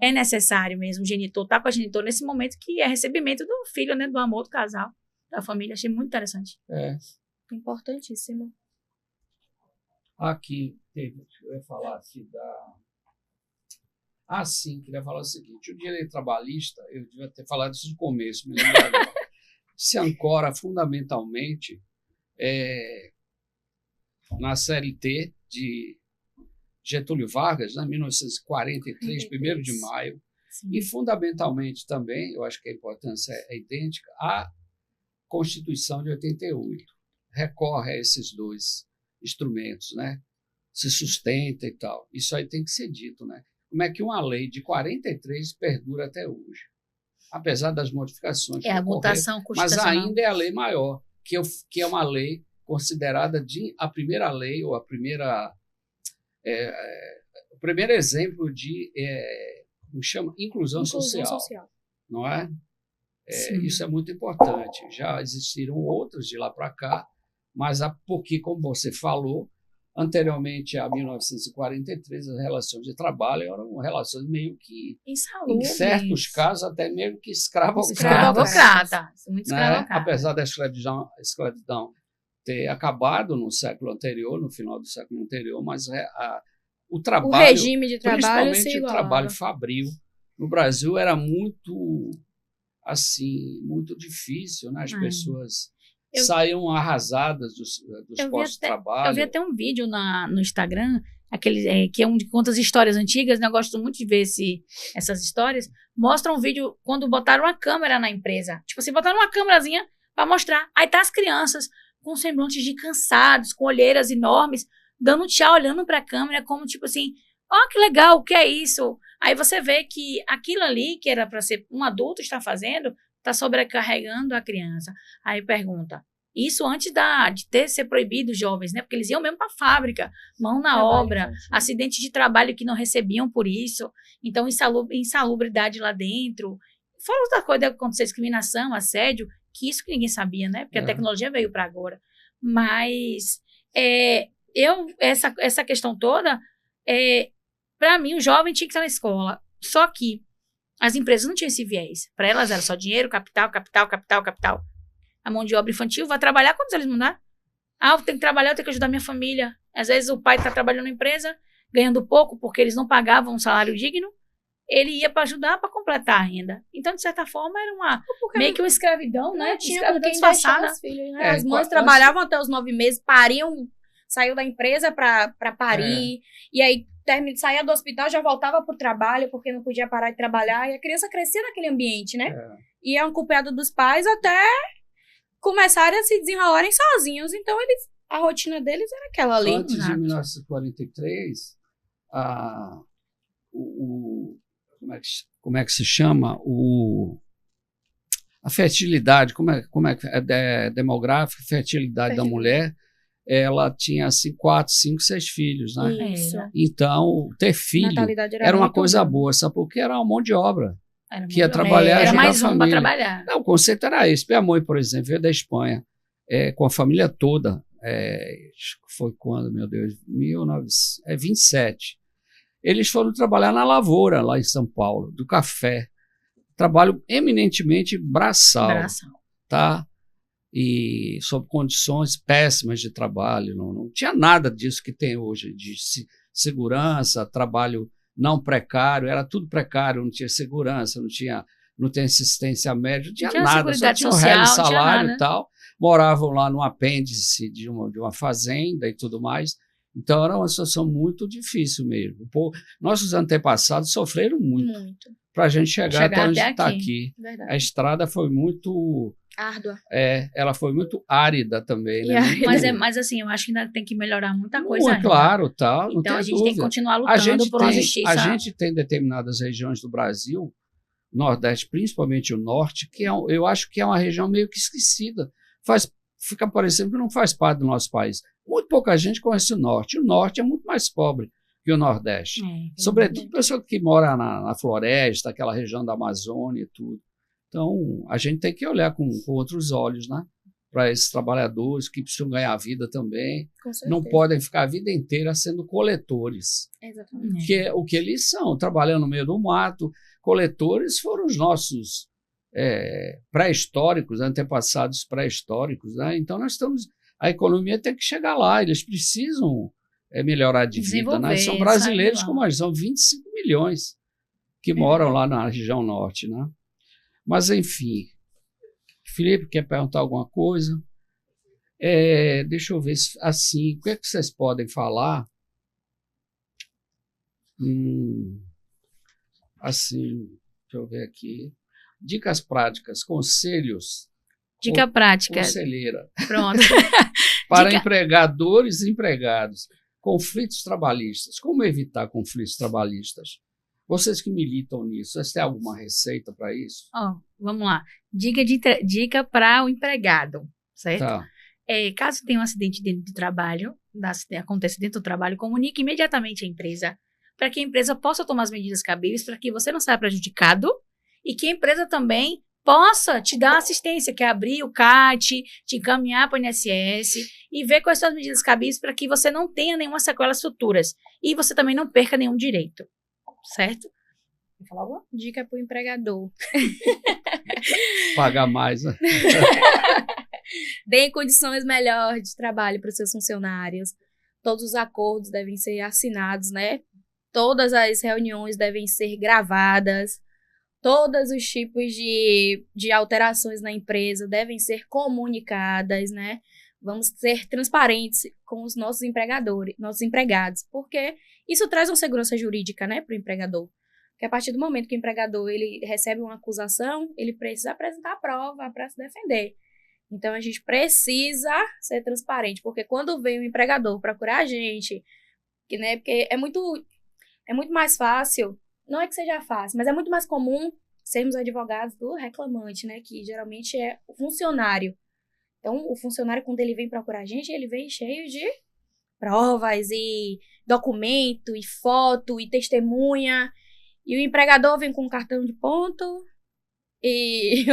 Speaker 2: é necessário mesmo o genitor estar com a genitora nesse momento que é recebimento do filho, né? Do amor do casal, da família. Achei muito interessante.
Speaker 3: Importantíssimo.
Speaker 1: Aqui, eu ia falar aqui sim, queria falar o seguinte, o direito trabalhista, eu devia ter falado isso no começo, me lembro agora, se ancora fundamentalmente na CLT de Getúlio Vargas, em 1943, 1º de maio, sim. E fundamentalmente também, eu acho que a importância é idêntica, à Constituição de 88, recorre a esses 2 instrumentos, né? Se sustenta e tal. Isso aí tem que ser dito, né? Como é que uma lei de 43 perdura até hoje? Apesar das modificações que
Speaker 2: a mutação constitucional.
Speaker 1: Mas ainda é a lei maior, que é uma lei considerada a primeira lei ou o primeiro exemplo de como chama? Inclusão social. Não é? Isso é muito importante. Já existiram outras de lá para cá, mas porque, como você falou, anteriormente a 1943, as relações de trabalho eram relações meio que, em certos casos, até meio que escravocrata.
Speaker 2: Muito escravocrata.
Speaker 1: Apesar da escravidão ter acabado no século anterior, no final do século anterior, mas o trabalho,
Speaker 3: o regime de trabalho,
Speaker 1: principalmente o trabalho fabril, no Brasil era muito, assim, muito difícil, né? As pessoas saíam arrasadas dos postos de trabalho.
Speaker 2: Eu vi até um vídeo no Instagram, que é um de conta as histórias antigas, né? Eu gosto muito de ver essas histórias. Mostra um vídeo quando botaram uma câmera na empresa. Tipo assim, botaram uma câmerazinha para mostrar. Aí tá as crianças com semblantes de cansados, com olheiras enormes, dando tchau, olhando para a câmera, como tipo assim, que legal, o que é isso? Aí você vê que aquilo ali, que era para ser um adulto está fazendo, está sobrecarregando a criança. Aí pergunta, isso antes de ser proibido os jovens, né? Porque eles iam mesmo para a fábrica, mão na obra, acidentes de trabalho que não recebiam por isso, então insalubridade lá dentro. Fora outra coisa, acontecer discriminação, assédio, que isso que ninguém sabia, né? Porque a tecnologia veio para agora. Mas essa questão toda, para mim, o jovem tinha que estar na escola. Só que as empresas não tinham esse viés. Para elas era só dinheiro, capital, capital, capital, capital. A mão de obra infantil vai trabalhar quantos eles mandar? Eu tenho que trabalhar, eu tenho que ajudar minha família. Às vezes o pai está trabalhando na empresa, ganhando pouco, porque eles não pagavam um salário digno. Ele ia para ajudar para completar a renda. Então, de certa forma, era meio que uma escravidão, né?
Speaker 3: Tinha escravidão disfarçada. Os filhos, né? As mães trabalhavam até os 9 meses, saiu da empresa para parir, e aí saía do hospital, já voltava para o trabalho, porque não podia parar de trabalhar, e a criança crescia naquele ambiente, né? E é um culpado dos pais até começarem a se desenrolarem sozinhos. Então, a rotina deles era aquela ali.
Speaker 1: Antes de 1943, como é que se chama? a fertilidade, como é que é demográfica, fertilidade da mulher, ela tinha assim 4, 5, 6 filhos, né?
Speaker 3: Isso.
Speaker 1: Então, ter filho era uma coisa boa, sabe? Porque era uma mão de obra que ia trabalhar,
Speaker 2: era
Speaker 1: ajudar
Speaker 2: mais
Speaker 1: a
Speaker 2: um para
Speaker 1: família.
Speaker 2: trabalhar.
Speaker 1: Não, o conceito era esse. Minha mãe, por exemplo, veio da Espanha, com a família toda. Foi quando, meu Deus? 1927. Eles foram trabalhar na lavoura, lá em São Paulo, do café. Trabalho eminentemente braçal. Tá? E sob condições péssimas de trabalho. Não tinha nada disso que tem hoje, de segurança, trabalho não precário, era tudo precário, não tinha segurança, não tinha assistência médica, não tinha nada, só tinha um real de salário e tal. Moravam lá no apêndice de uma fazenda e tudo mais. Então, era uma situação muito difícil mesmo. Nossos antepassados sofreram muito para a gente chegar até onde está aqui.
Speaker 3: Verdade.
Speaker 1: A estrada foi muito
Speaker 3: árdua.
Speaker 1: Ela foi muito árida também, né?
Speaker 2: Mas assim, eu acho que ainda tem que melhorar muita coisa.
Speaker 1: É claro, tá.
Speaker 2: Então a gente tem que continuar lutando por uma justiça.
Speaker 1: A gente tem determinadas regiões do Brasil, Nordeste, principalmente o Norte, que eu acho que é uma região meio que esquecida. Fica parecendo que não faz parte do nosso país. Muito pouca gente conhece o Norte. O Norte é muito mais pobre que o Nordeste. Sobretudo pessoa que mora na floresta, aquela região da Amazônia e tudo. Então, a gente tem que olhar com outros olhos, né? Para esses trabalhadores que precisam ganhar vida também. Não podem ficar a vida inteira sendo coletores.
Speaker 3: Exatamente.
Speaker 1: Que é o que eles são, trabalhando no meio do mato. Coletores foram os nossos pré-históricos, antepassados pré-históricos, né? Então, a economia tem que chegar lá, eles precisam melhorar de vida, né? São brasileiros como nós, são 25 milhões que moram lá na região norte, né? Mas, enfim, Felipe, quer perguntar alguma coisa? Deixa eu ver, assim, o que é que vocês podem falar? Assim, deixa eu ver aqui. Dicas práticas, conselhos.
Speaker 2: Dica prática.
Speaker 1: Conselheira.
Speaker 2: Pronto.
Speaker 1: Para empregadores e empregados. Conflitos trabalhistas. Como evitar conflitos trabalhistas? Vocês que militam nisso, vocês têm alguma receita para isso?
Speaker 2: Vamos lá. Dica para o empregado, certo?
Speaker 1: Tá.
Speaker 2: Caso tenha um acidente dentro do trabalho, acontece dentro do trabalho, comunique imediatamente à empresa, para que a empresa possa tomar as medidas cabíveis, para que você não saia prejudicado e que a empresa também possa te dar assistência, que é abrir o CAT, te encaminhar para o INSS e ver quais são as medidas cabíveis para que você não tenha nenhuma sequelas futuras e você também não perca nenhum direito. Certo?
Speaker 3: Vou falar alguma dica para o empregador.
Speaker 1: Pagar mais, né?
Speaker 3: Deem condições melhores de trabalho para os seus funcionários. Todos os acordos devem ser assinados, né? Todas as reuniões devem ser gravadas. Todos os tipos de alterações na empresa devem ser comunicadas, né? Vamos ser transparentes com os nossos empregados, porque isso traz uma segurança jurídica, né, para o empregador. Porque a partir do momento que o empregador ele recebe uma acusação, ele precisa apresentar a prova para se defender. Então, a gente precisa ser transparente, porque quando vem o empregador procurar a gente, né, porque é muito mais fácil, não é que seja fácil, mas é muito mais comum sermos advogados do reclamante, né, que geralmente é o funcionário. Então, o funcionário, quando ele vem procurar a gente, ele vem cheio de provas e documento e foto e testemunha. E o empregador vem com um cartão de ponto e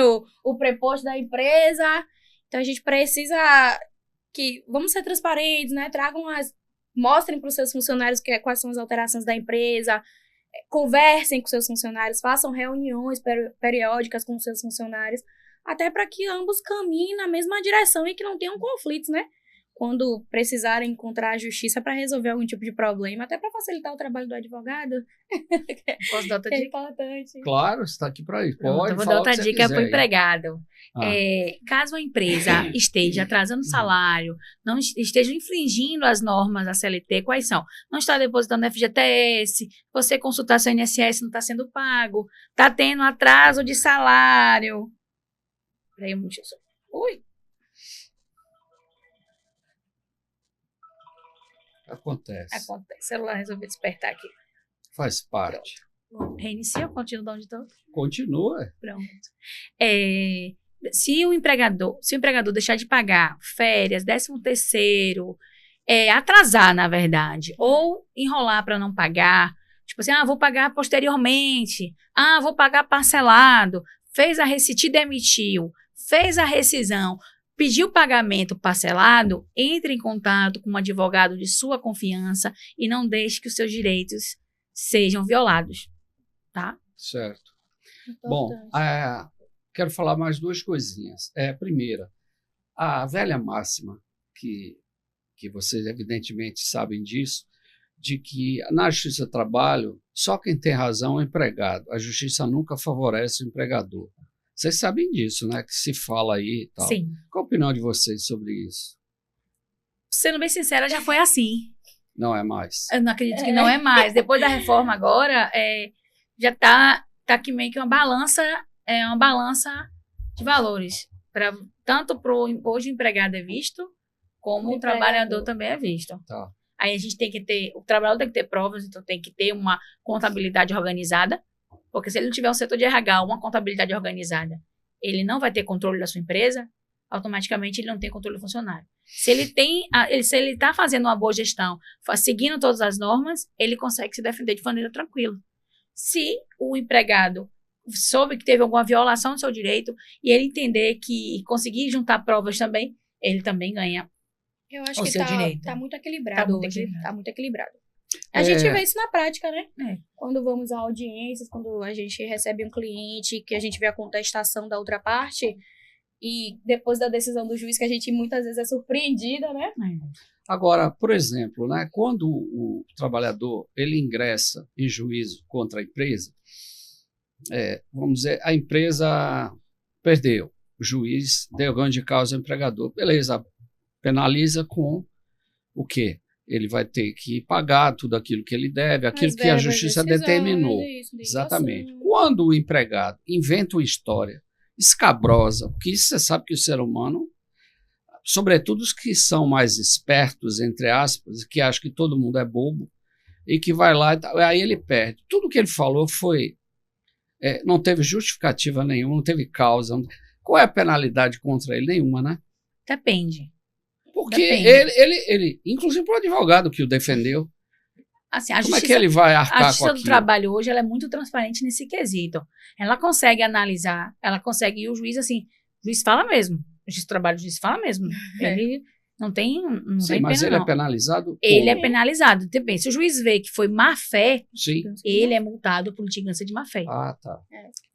Speaker 3: o preposto da empresa. Então, a gente precisa vamos ser transparentes, né? Mostrem para os seus funcionários quais são as alterações da empresa. Conversem com seus funcionários, façam reuniões periódicas com os seus funcionários, até para que ambos caminhem na mesma direção e que não tenham conflitos, né? Quando precisarem encontrar a justiça para resolver algum tipo de problema, até para facilitar o trabalho do advogado.
Speaker 2: Posso dar outra dica?
Speaker 3: É importante.
Speaker 1: Claro, você está aqui para isso.
Speaker 2: Pronto, eu vou dar outra dica para o empregado. Caso a empresa esteja atrasando o salário, não esteja infringindo as normas da CLT, quais são? Não está depositando FGTS, você consultar seu INSS não está sendo pago, está tendo atraso de salário. Peraí, ui.
Speaker 1: Acontece.
Speaker 2: O celular resolveu despertar aqui.
Speaker 1: Faz parte.
Speaker 2: Reinicia ou continua de onde estou?
Speaker 1: Continua.
Speaker 2: Pronto. Se o empregador deixar de pagar férias, 13º, atrasar, na verdade, ou enrolar para não pagar, tipo assim, vou pagar posteriormente, vou pagar parcelado, te demitiu, fez a rescisão, pediu pagamento parcelado, entre em contato com um advogado de sua confiança e não deixe que os seus direitos sejam violados, tá?
Speaker 1: Certo.
Speaker 3: Importante.
Speaker 1: Bom, quero falar mais duas coisinhas. Primeira, a velha máxima, que vocês evidentemente sabem disso, de que na Justiça do Trabalho, só quem tem razão é o empregado. A Justiça nunca favorece o empregador. Vocês sabem disso, né? Que se fala aí e tal.
Speaker 2: Sim.
Speaker 1: Qual a opinião de vocês sobre isso?
Speaker 2: Sendo bem sincera, já foi assim.
Speaker 1: Não é mais.
Speaker 2: Eu não acredito que não é mais. Depois da reforma agora, já tá aqui meio que uma balança de valores. Tanto hoje o empregado é visto, como o trabalhador também é visto.
Speaker 1: Tá.
Speaker 2: Aí a gente o trabalhador tem que ter provas, então tem que ter uma contabilidade organizada, porque se ele não tiver um setor de RH, uma contabilidade organizada, ele não vai ter controle da sua empresa, automaticamente ele não tem controle do funcionário. Se ele está fazendo uma boa gestão, seguindo todas as normas, ele consegue se defender de maneira tranquila. Se o empregado soube que teve alguma violação do seu direito e ele entender que conseguir juntar provas também, ele também ganha.
Speaker 3: Eu acho que tá muito equilibrado hoje. Tá muito equilibrado. A gente vê isso na prática, né? Quando vamos a audiências, quando a gente recebe um cliente, que a gente vê a contestação da outra parte, e depois da decisão do juiz, que a gente muitas vezes é surpreendida, né?
Speaker 1: Agora, por exemplo, né, quando o trabalhador ele ingressa em juízo contra a empresa, vamos dizer, a empresa perdeu, o juiz deu ganho de causa ao empregador. Beleza, penaliza com o quê? Ele vai ter que pagar tudo aquilo que ele deve, aquilo que a justiça determinou. Exatamente. Quando o empregado inventa uma história escabrosa, porque isso você sabe que o ser humano, sobretudo os que são mais espertos, entre aspas, que acham que todo mundo é bobo, e que vai lá, aí ele perde. Tudo que ele falou não teve justificativa nenhuma, não teve causa. Qual é a penalidade contra ele? Nenhuma, né?
Speaker 2: Depende.
Speaker 1: Porque ele, inclusive o advogado que o defendeu,
Speaker 2: assim,
Speaker 1: como é que ele vai arcar com aquilo?
Speaker 2: A Justiça do Trabalho hoje ela é muito transparente nesse quesito. Ela consegue analisar, e o juiz, assim, o juiz fala mesmo. O juiz do trabalho, o juiz fala mesmo. Ele não tem
Speaker 1: Sim, mas ele é penalizado?
Speaker 2: Ele é penalizado. Depende. Se o juiz vê que foi má fé,
Speaker 1: sim,
Speaker 2: ele é multado por litigância de má fé.
Speaker 1: Tá.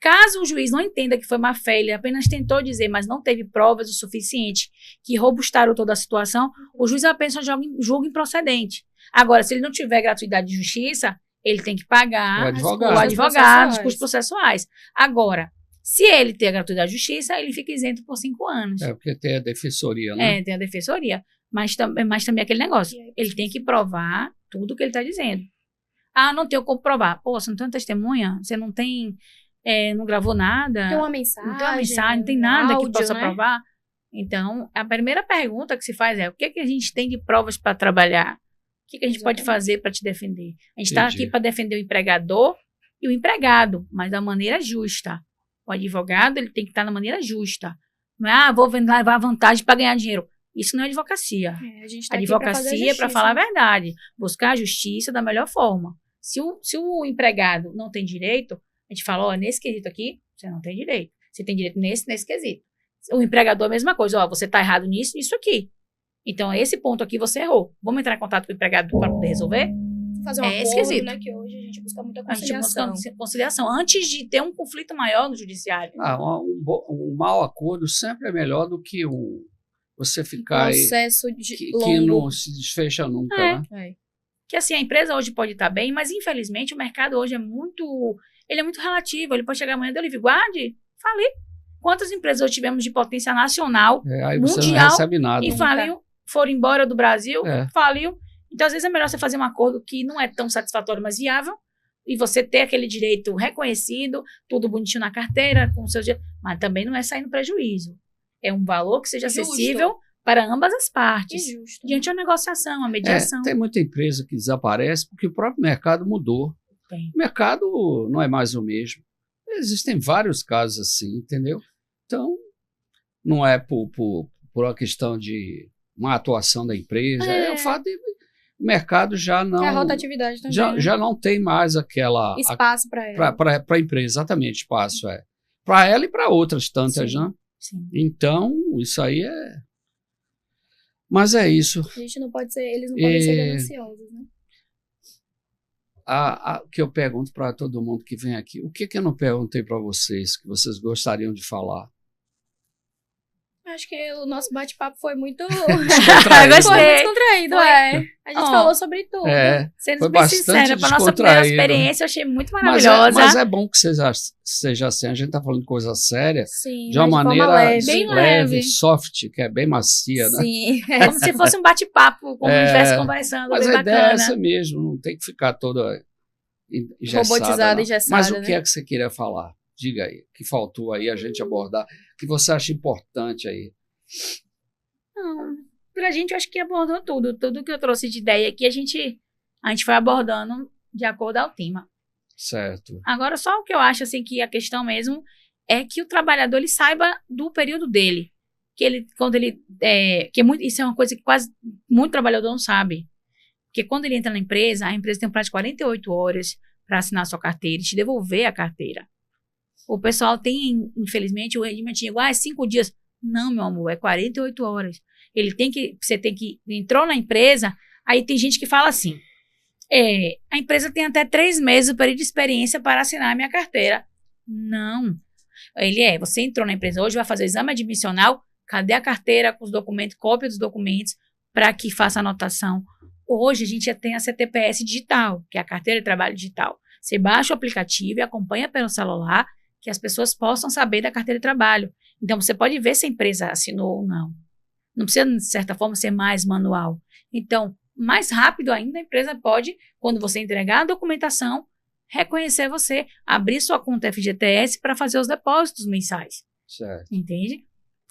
Speaker 2: Caso o juiz não entenda que foi má fé, ele apenas tentou dizer, mas não teve provas o suficiente que robustaram toda a situação, o juiz apenas julga improcedente. Agora, se ele não tiver gratuidade de justiça, ele tem que pagar o advogado, os custos processuais. Agora, se ele ter a gratuidade de justiça, ele fica isento por 5 anos.
Speaker 1: Porque tem a defensoria, né?
Speaker 2: Tem a defensoria. Mas também aquele negócio. Ele tem que provar tudo o que ele está dizendo. Não tenho como provar. Pô, você não tem uma testemunha? Você não tem... não gravou nada?
Speaker 3: Tem uma mensagem.
Speaker 2: Não tem uma mensagem, não tem nada
Speaker 3: áudio,
Speaker 2: que possa
Speaker 3: né?
Speaker 2: provar. Então, a primeira pergunta que se faz é: o que a gente tem de provas para trabalhar? O que a gente pode fazer para te defender? A gente está aqui para defender o empregador e o empregado, mas da maneira justa. O advogado ele tem que estar na maneira justa. Não é, vou levar vantagem para ganhar dinheiro. Isso não é advocacia.
Speaker 3: A gente tá
Speaker 2: advocacia é para falar a verdade. Buscar a justiça da melhor forma. Se o empregado não tem direito, a gente fala, nesse quesito aqui, você não tem direito. Você tem direito nesse quesito. O empregador é a mesma coisa. Você está errado nisso aqui. Então, esse ponto aqui você errou. Vamos entrar em contato com o empregado para poder resolver?
Speaker 3: Fazer um acordo, né? Que hoje a gente busca muita conciliação.
Speaker 2: A gente busca conciliação. Antes de ter um conflito maior no judiciário.
Speaker 1: Um mau acordo sempre é melhor do que você ficar
Speaker 3: um processo
Speaker 1: que não se desfecha nunca, né?
Speaker 2: Que assim, a empresa hoje pode estar bem, mas infelizmente o mercado hoje é muito relativo. Ele pode chegar amanhã, deu livre guarde, falir. Quantas empresas hoje tivemos de potência nacional,
Speaker 1: aí
Speaker 2: mundial,
Speaker 1: você não recebe nada.
Speaker 2: E faliu, foram embora do Brasil, faliu. Então, às vezes, é melhor você fazer um acordo que não é tão satisfatório, mas viável, e você ter aquele direito reconhecido, tudo bonitinho na carteira, com o seu direito, mas também não é sair no prejuízo. É um valor que seja acessível para ambas as partes. Diante da negociação, a mediação.
Speaker 1: Tem muita empresa que desaparece porque o próprio mercado mudou. O mercado não é mais o mesmo. Existem vários casos assim, entendeu? Então, não é por uma questão de uma atuação da empresa, é o fato de o mercado já não...
Speaker 3: É a rotatividade também.
Speaker 1: Já não tem mais aquela...
Speaker 3: Espaço para ela.
Speaker 1: Para a empresa, exatamente, espaço, para ela e para outras tantas, né?
Speaker 2: Sim.
Speaker 1: Então, isso aí é... Mas é isso.
Speaker 3: A gente não pode ser... Eles não podem ser gananciosos, né?
Speaker 1: Que eu pergunto para todo mundo que vem aqui, o que eu não perguntei para vocês, que vocês gostariam de falar?
Speaker 3: Acho que o nosso bate-papo foi muito...
Speaker 1: Descontraído.
Speaker 3: Foi muito descontraído, A gente falou sobre tudo.
Speaker 2: Sendo
Speaker 1: foi
Speaker 2: bem
Speaker 1: bastante
Speaker 2: sincera, para nossa primeira experiência, eu achei muito maravilhosa.
Speaker 1: Mas é bom que seja assim. A gente está falando de coisa séria,
Speaker 3: Sim,
Speaker 1: de uma maneira
Speaker 3: bem
Speaker 1: leve, soft, que é bem macia, né?
Speaker 3: Sim.
Speaker 2: Como se fosse um bate-papo, como se estivesse conversando,
Speaker 1: mas
Speaker 2: bem
Speaker 1: a ideia é
Speaker 2: bacana.
Speaker 1: essa mesmo, não tem que ficar toda engessada.
Speaker 3: Robotizada e engessada.
Speaker 1: Mas o que é que você queria falar? Diga aí, que faltou aí a gente abordar, que você acha importante aí.
Speaker 2: Não, pra gente eu acho que abordou tudo que eu trouxe de ideia aqui, a gente foi abordando de acordo ao tema. Certo. Agora, só o que eu acho, assim, que a questão mesmo é que o trabalhador, ele saiba do período dele, isso é uma coisa que quase muito trabalhador não sabe, porque quando ele entra na empresa, a empresa tem um prazo de 48 horas para assinar a sua carteira e te devolver a carteira. O pessoal tem, infelizmente, o rendimento igual é 5 dias. Não, meu amor, é 48 horas. Entrou na empresa, aí tem gente que fala assim, a empresa tem até 3 meses o período de experiência para assinar a minha carteira. Não. Você entrou na empresa hoje, vai fazer o exame admissional, cadê a carteira com os documentos, cópia dos documentos, para que faça a anotação. Hoje a gente já tem a CTPS digital, que é a carteira de trabalho digital. Você baixa o aplicativo e acompanha pelo celular, que as pessoas possam saber da carteira de trabalho. Então, você pode ver se a empresa assinou ou não. Não precisa, de certa forma, ser mais manual. Então, mais rápido ainda, a empresa pode, quando você entregar a documentação, reconhecer você, abrir sua conta FGTS para fazer os depósitos mensais.
Speaker 1: Certo.
Speaker 2: Entende?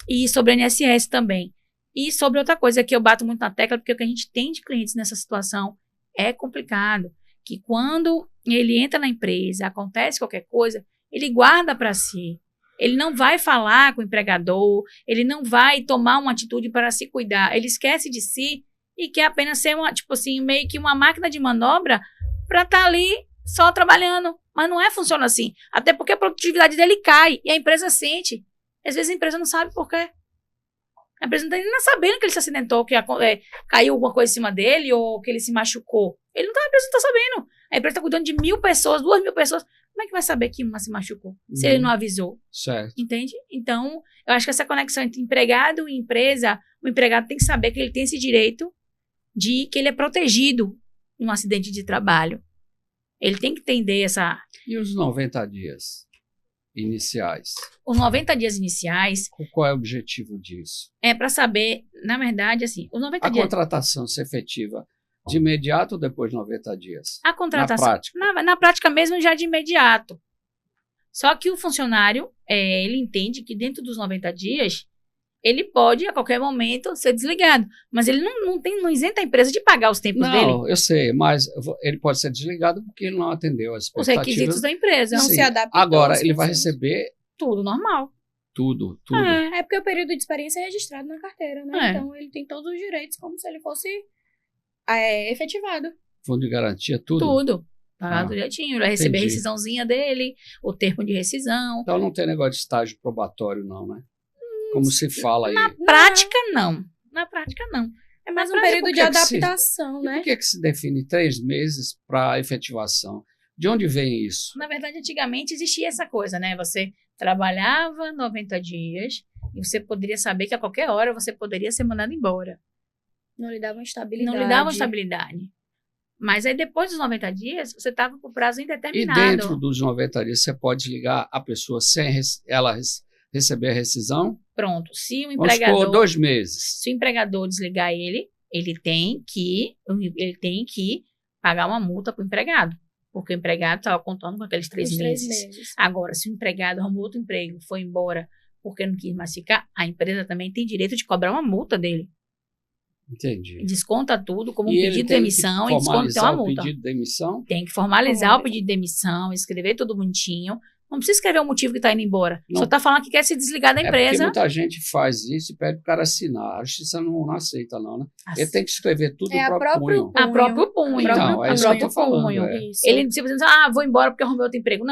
Speaker 2: E sobre a INSS também. E sobre outra coisa que eu bato muito na tecla, porque o que a gente tem de clientes nessa situação é complicado. Que quando ele entra na empresa, acontece qualquer coisa, ele guarda para si. Ele não vai falar com o empregador, ele não vai tomar uma atitude para se cuidar. Ele esquece de si e quer apenas ser meio que uma máquina de manobra para estar ali só trabalhando. Mas não funciona assim. Até porque a produtividade dele cai e a empresa sente. Às vezes a empresa não sabe por quê. A empresa não está nem sabendo que ele se acidentou, que caiu alguma coisa em cima dele ou que ele se machucou. A empresa não está sabendo. A empresa está cuidando de 1.000 pessoas, 2.000 pessoas. Como é que vai saber que uma se machucou? Se ele não avisou.
Speaker 1: Certo.
Speaker 2: Entende? Então, eu acho que essa conexão entre empregado e empresa, o empregado tem que saber que ele tem esse direito de que ele é protegido em um acidente de trabalho. Ele tem que entender essa...
Speaker 1: E os 90 dias iniciais?
Speaker 2: Os 90 dias iniciais...
Speaker 1: Qual é o objetivo disso?
Speaker 2: É para saber, na verdade, assim, os 90 dias...
Speaker 1: A contratação ser efetiva de imediato ou depois de 90 dias?
Speaker 2: A contratação...
Speaker 1: Na prática?
Speaker 2: Na prática mesmo, já de imediato. Só que o funcionário, ele entende que dentro dos 90 dias, ele pode, a qualquer momento, ser desligado. Mas ele não isenta a empresa de pagar os tempos dele.
Speaker 1: Não, eu sei, mas ele pode ser desligado porque ele não atendeu as
Speaker 2: os
Speaker 1: expectativas.
Speaker 2: requisitos da empresa.
Speaker 3: Não se adaptou.
Speaker 1: Agora, ele vai receber...
Speaker 2: Tudo normal.
Speaker 1: Tudo.
Speaker 3: É porque o período de experiência é registrado na carteira, né? Então, ele tem todos os direitos como se ele fosse efetivado.
Speaker 1: Fundo de garantia, tudo?
Speaker 2: Tudo. Pagado direitinho. Ele vai receber a rescisãozinha dele, o termo de rescisão.
Speaker 1: Então, não tem negócio de estágio probatório, não, né? Como se fala aí.
Speaker 2: Na prática, não. Na prática, não.
Speaker 3: É mais um período de adaptação, né?
Speaker 1: Por que se define 3 meses para efetivação? De onde vem isso?
Speaker 2: Na verdade, antigamente existia essa coisa, né? Você trabalhava 90 dias e você poderia saber que a qualquer hora você poderia ser mandado embora.
Speaker 3: Não lhe davam estabilidade.
Speaker 2: Não lhe davam estabilidade. Mas aí depois dos 90 dias, você estava com prazo indeterminado.
Speaker 1: E dentro dos 90 dias, você pode desligar a pessoa sem ela receber a rescisão?
Speaker 2: Pronto. Se o
Speaker 1: empregador... Vamos supor 2 meses.
Speaker 2: Se o empregador desligar ele tem que pagar uma multa para o empregado. Porque o empregado estava contando com aqueles 3 meses. Agora, se o empregado arrumou outro emprego, foi embora porque não quis mais ficar, a empresa também tem direito de cobrar uma multa dele.
Speaker 1: Entendi.
Speaker 2: Desconta tudo como um
Speaker 1: E
Speaker 2: pedido
Speaker 1: ele
Speaker 2: de
Speaker 1: tem que
Speaker 2: demissão e desconta tem
Speaker 1: formalizar
Speaker 2: uma
Speaker 1: o
Speaker 2: multa.
Speaker 1: pedido de demissão?
Speaker 2: Tem que formalizar o pedido de demissão, escrever tudo bonitinho. Não precisa escrever o motivo que está indo embora.
Speaker 1: Não.
Speaker 2: Só está falando que quer se desligar da
Speaker 1: É porque
Speaker 2: empresa.
Speaker 1: muita gente faz isso e pede para o cara assinar. A justiça não aceita, não, né? Ele tem que escrever tudo
Speaker 3: É
Speaker 1: no
Speaker 3: a
Speaker 1: próprio punho.
Speaker 2: A próprio punho.
Speaker 1: Então, é isso que eu tô falando.
Speaker 2: punho.
Speaker 3: Isso.
Speaker 2: Ele simplesmente diz, vou embora porque arrumei outro emprego.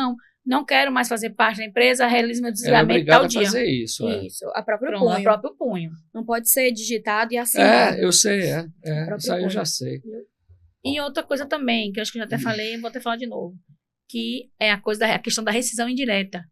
Speaker 2: Não quero mais fazer parte da empresa, realizo meu
Speaker 1: Ele é
Speaker 2: desligamento
Speaker 1: obrigado
Speaker 2: tal
Speaker 1: a
Speaker 2: dia.
Speaker 1: fazer isso.
Speaker 3: Isso, a própria
Speaker 2: Pronto,
Speaker 3: punho.
Speaker 2: a próprio punho.
Speaker 3: Não pode ser digitado e assinado.
Speaker 1: Eu sei,
Speaker 3: próprio
Speaker 1: Isso aí eu
Speaker 3: punho.
Speaker 1: já sei.
Speaker 2: E outra coisa também, que eu acho que eu já até falei, vou até falar de novo, que é a questão da rescisão indireta.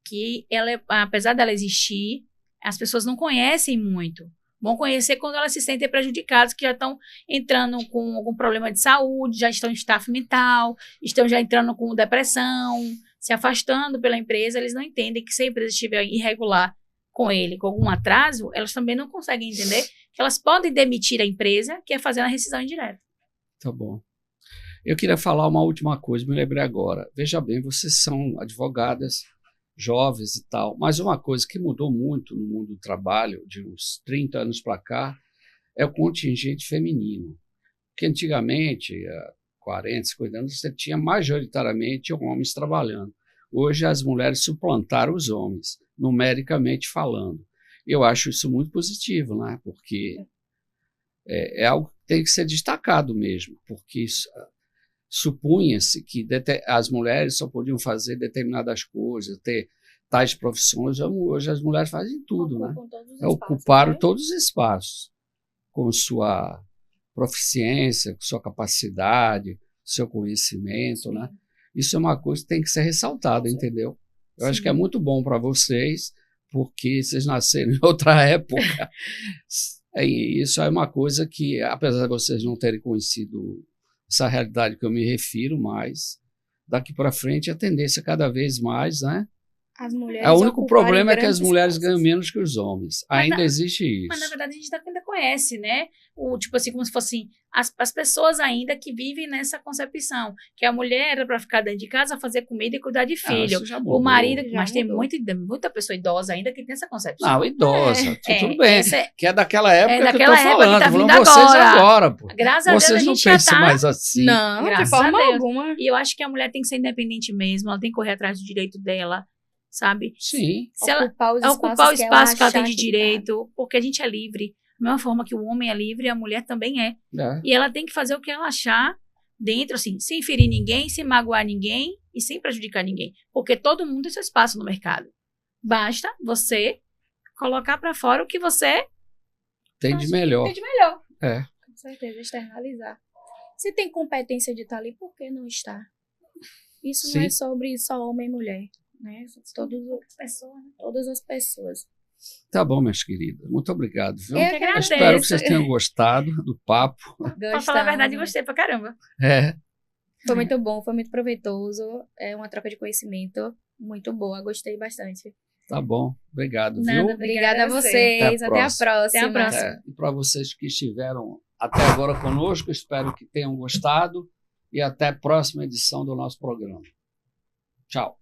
Speaker 2: Que ela, apesar dela existir, as pessoas não conhecem muito. Vão conhecer quando elas se sentem prejudicadas, que já estão entrando com algum problema de saúde, já estão em staff mental, estão já entrando com depressão, se afastando pela empresa. Eles não entendem que se a empresa estiver irregular com ele, com algum atraso, elas também não conseguem entender que elas podem demitir a empresa, que é fazendo a rescisão indireta.
Speaker 1: Tá bom. Eu queria falar uma última coisa, me lembrei agora. Veja bem, vocês são advogadas jovens e tal, mas uma coisa que mudou muito no mundo do trabalho, de uns 30 anos para cá, é o contingente feminino. Porque antigamente, há 40, 50 anos, você tinha majoritariamente homens trabalhando. Hoje as mulheres suplantaram os homens, numericamente falando. Eu acho isso muito positivo, né? Porque é algo que tem que ser destacado mesmo, porque supunha-se que as mulheres só podiam fazer determinadas coisas, ter tais profissões. Hoje as mulheres fazem tudo, né? Ocuparam todos os espaços, com sua proficiência, com sua capacidade, seu conhecimento, né? Isso é uma coisa que tem que ser ressaltada, entendeu? Eu acho que é muito bom para vocês, porque vocês nasceram em outra época. E isso é uma coisa que, apesar de vocês não terem conhecido essa realidade que eu me refiro, mas daqui para frente a tendência cada vez mais, né?
Speaker 3: As mulheres
Speaker 1: O único problema é que as
Speaker 3: grandes
Speaker 1: mulheres
Speaker 3: espaços.
Speaker 1: ganham menos que os homens. Ainda existe isso.
Speaker 2: Mas, na verdade, a gente ainda conhece, né? Tipo assim, como se fossem as pessoas ainda que vivem nessa concepção. Que a mulher era para ficar dentro de casa, fazer comida e cuidar de filho.
Speaker 1: Isso já mudou.
Speaker 2: O marido,
Speaker 3: Já
Speaker 2: mas tem
Speaker 3: mudou.
Speaker 2: muita pessoa idosa ainda que tem essa concepção.
Speaker 1: Não, idosa, tudo bem.
Speaker 2: essa é-
Speaker 1: Que é daquela época que eu tô
Speaker 2: daquela época que
Speaker 1: falando.
Speaker 2: tá
Speaker 1: Falando
Speaker 2: vindo
Speaker 1: vocês
Speaker 2: agora.
Speaker 1: agora, pô.
Speaker 2: Graças a Deus,
Speaker 1: Vocês
Speaker 2: a
Speaker 1: não
Speaker 2: gente já
Speaker 1: pensam
Speaker 2: tá...
Speaker 1: mais assim.
Speaker 3: Não,
Speaker 2: Graças
Speaker 3: de forma
Speaker 2: a Deus.
Speaker 3: alguma.
Speaker 2: E eu acho que a mulher tem que ser independente mesmo. Ela tem que correr atrás do direito dela, sabe?
Speaker 1: Sim.
Speaker 2: Se ela
Speaker 3: Ocupar os
Speaker 2: ocupar o espaço que ela tem
Speaker 3: achar
Speaker 2: de
Speaker 3: que
Speaker 2: direito, porque a gente é livre. Da mesma forma que o homem é livre, a mulher também é. E ela tem que fazer o que ela achar dentro, assim, sem ferir ninguém, sem magoar ninguém e sem prejudicar ninguém. Porque todo mundo tem seu espaço no mercado. Basta você colocar para fora o que você
Speaker 1: Tem de melhor.
Speaker 2: tem de melhor.
Speaker 1: É.
Speaker 3: Com certeza, externalizar. Se tem competência de estar ali, por que não estar? Isso
Speaker 1: Sim.
Speaker 3: não é sobre só homem e mulher, né? Todas as pessoas.
Speaker 1: Tá bom, minhas queridas. Muito obrigado, viu?
Speaker 3: Eu
Speaker 2: que
Speaker 3: que
Speaker 1: Eu
Speaker 2: agradeço.
Speaker 1: espero que vocês tenham gostado do papo.
Speaker 2: Pra falar a verdade, gostei pra caramba.
Speaker 3: Foi muito bom, foi muito proveitoso. É uma troca de conhecimento muito boa. Gostei bastante.
Speaker 1: Tá bom. Obrigado,
Speaker 2: Nada,
Speaker 1: viu?
Speaker 3: Obrigada a
Speaker 2: você.
Speaker 3: vocês.
Speaker 1: Até a
Speaker 3: Até a próxima.
Speaker 2: Até a próxima.
Speaker 1: E para vocês que estiveram até agora conosco, espero que tenham gostado e até a próxima edição do nosso programa. Tchau.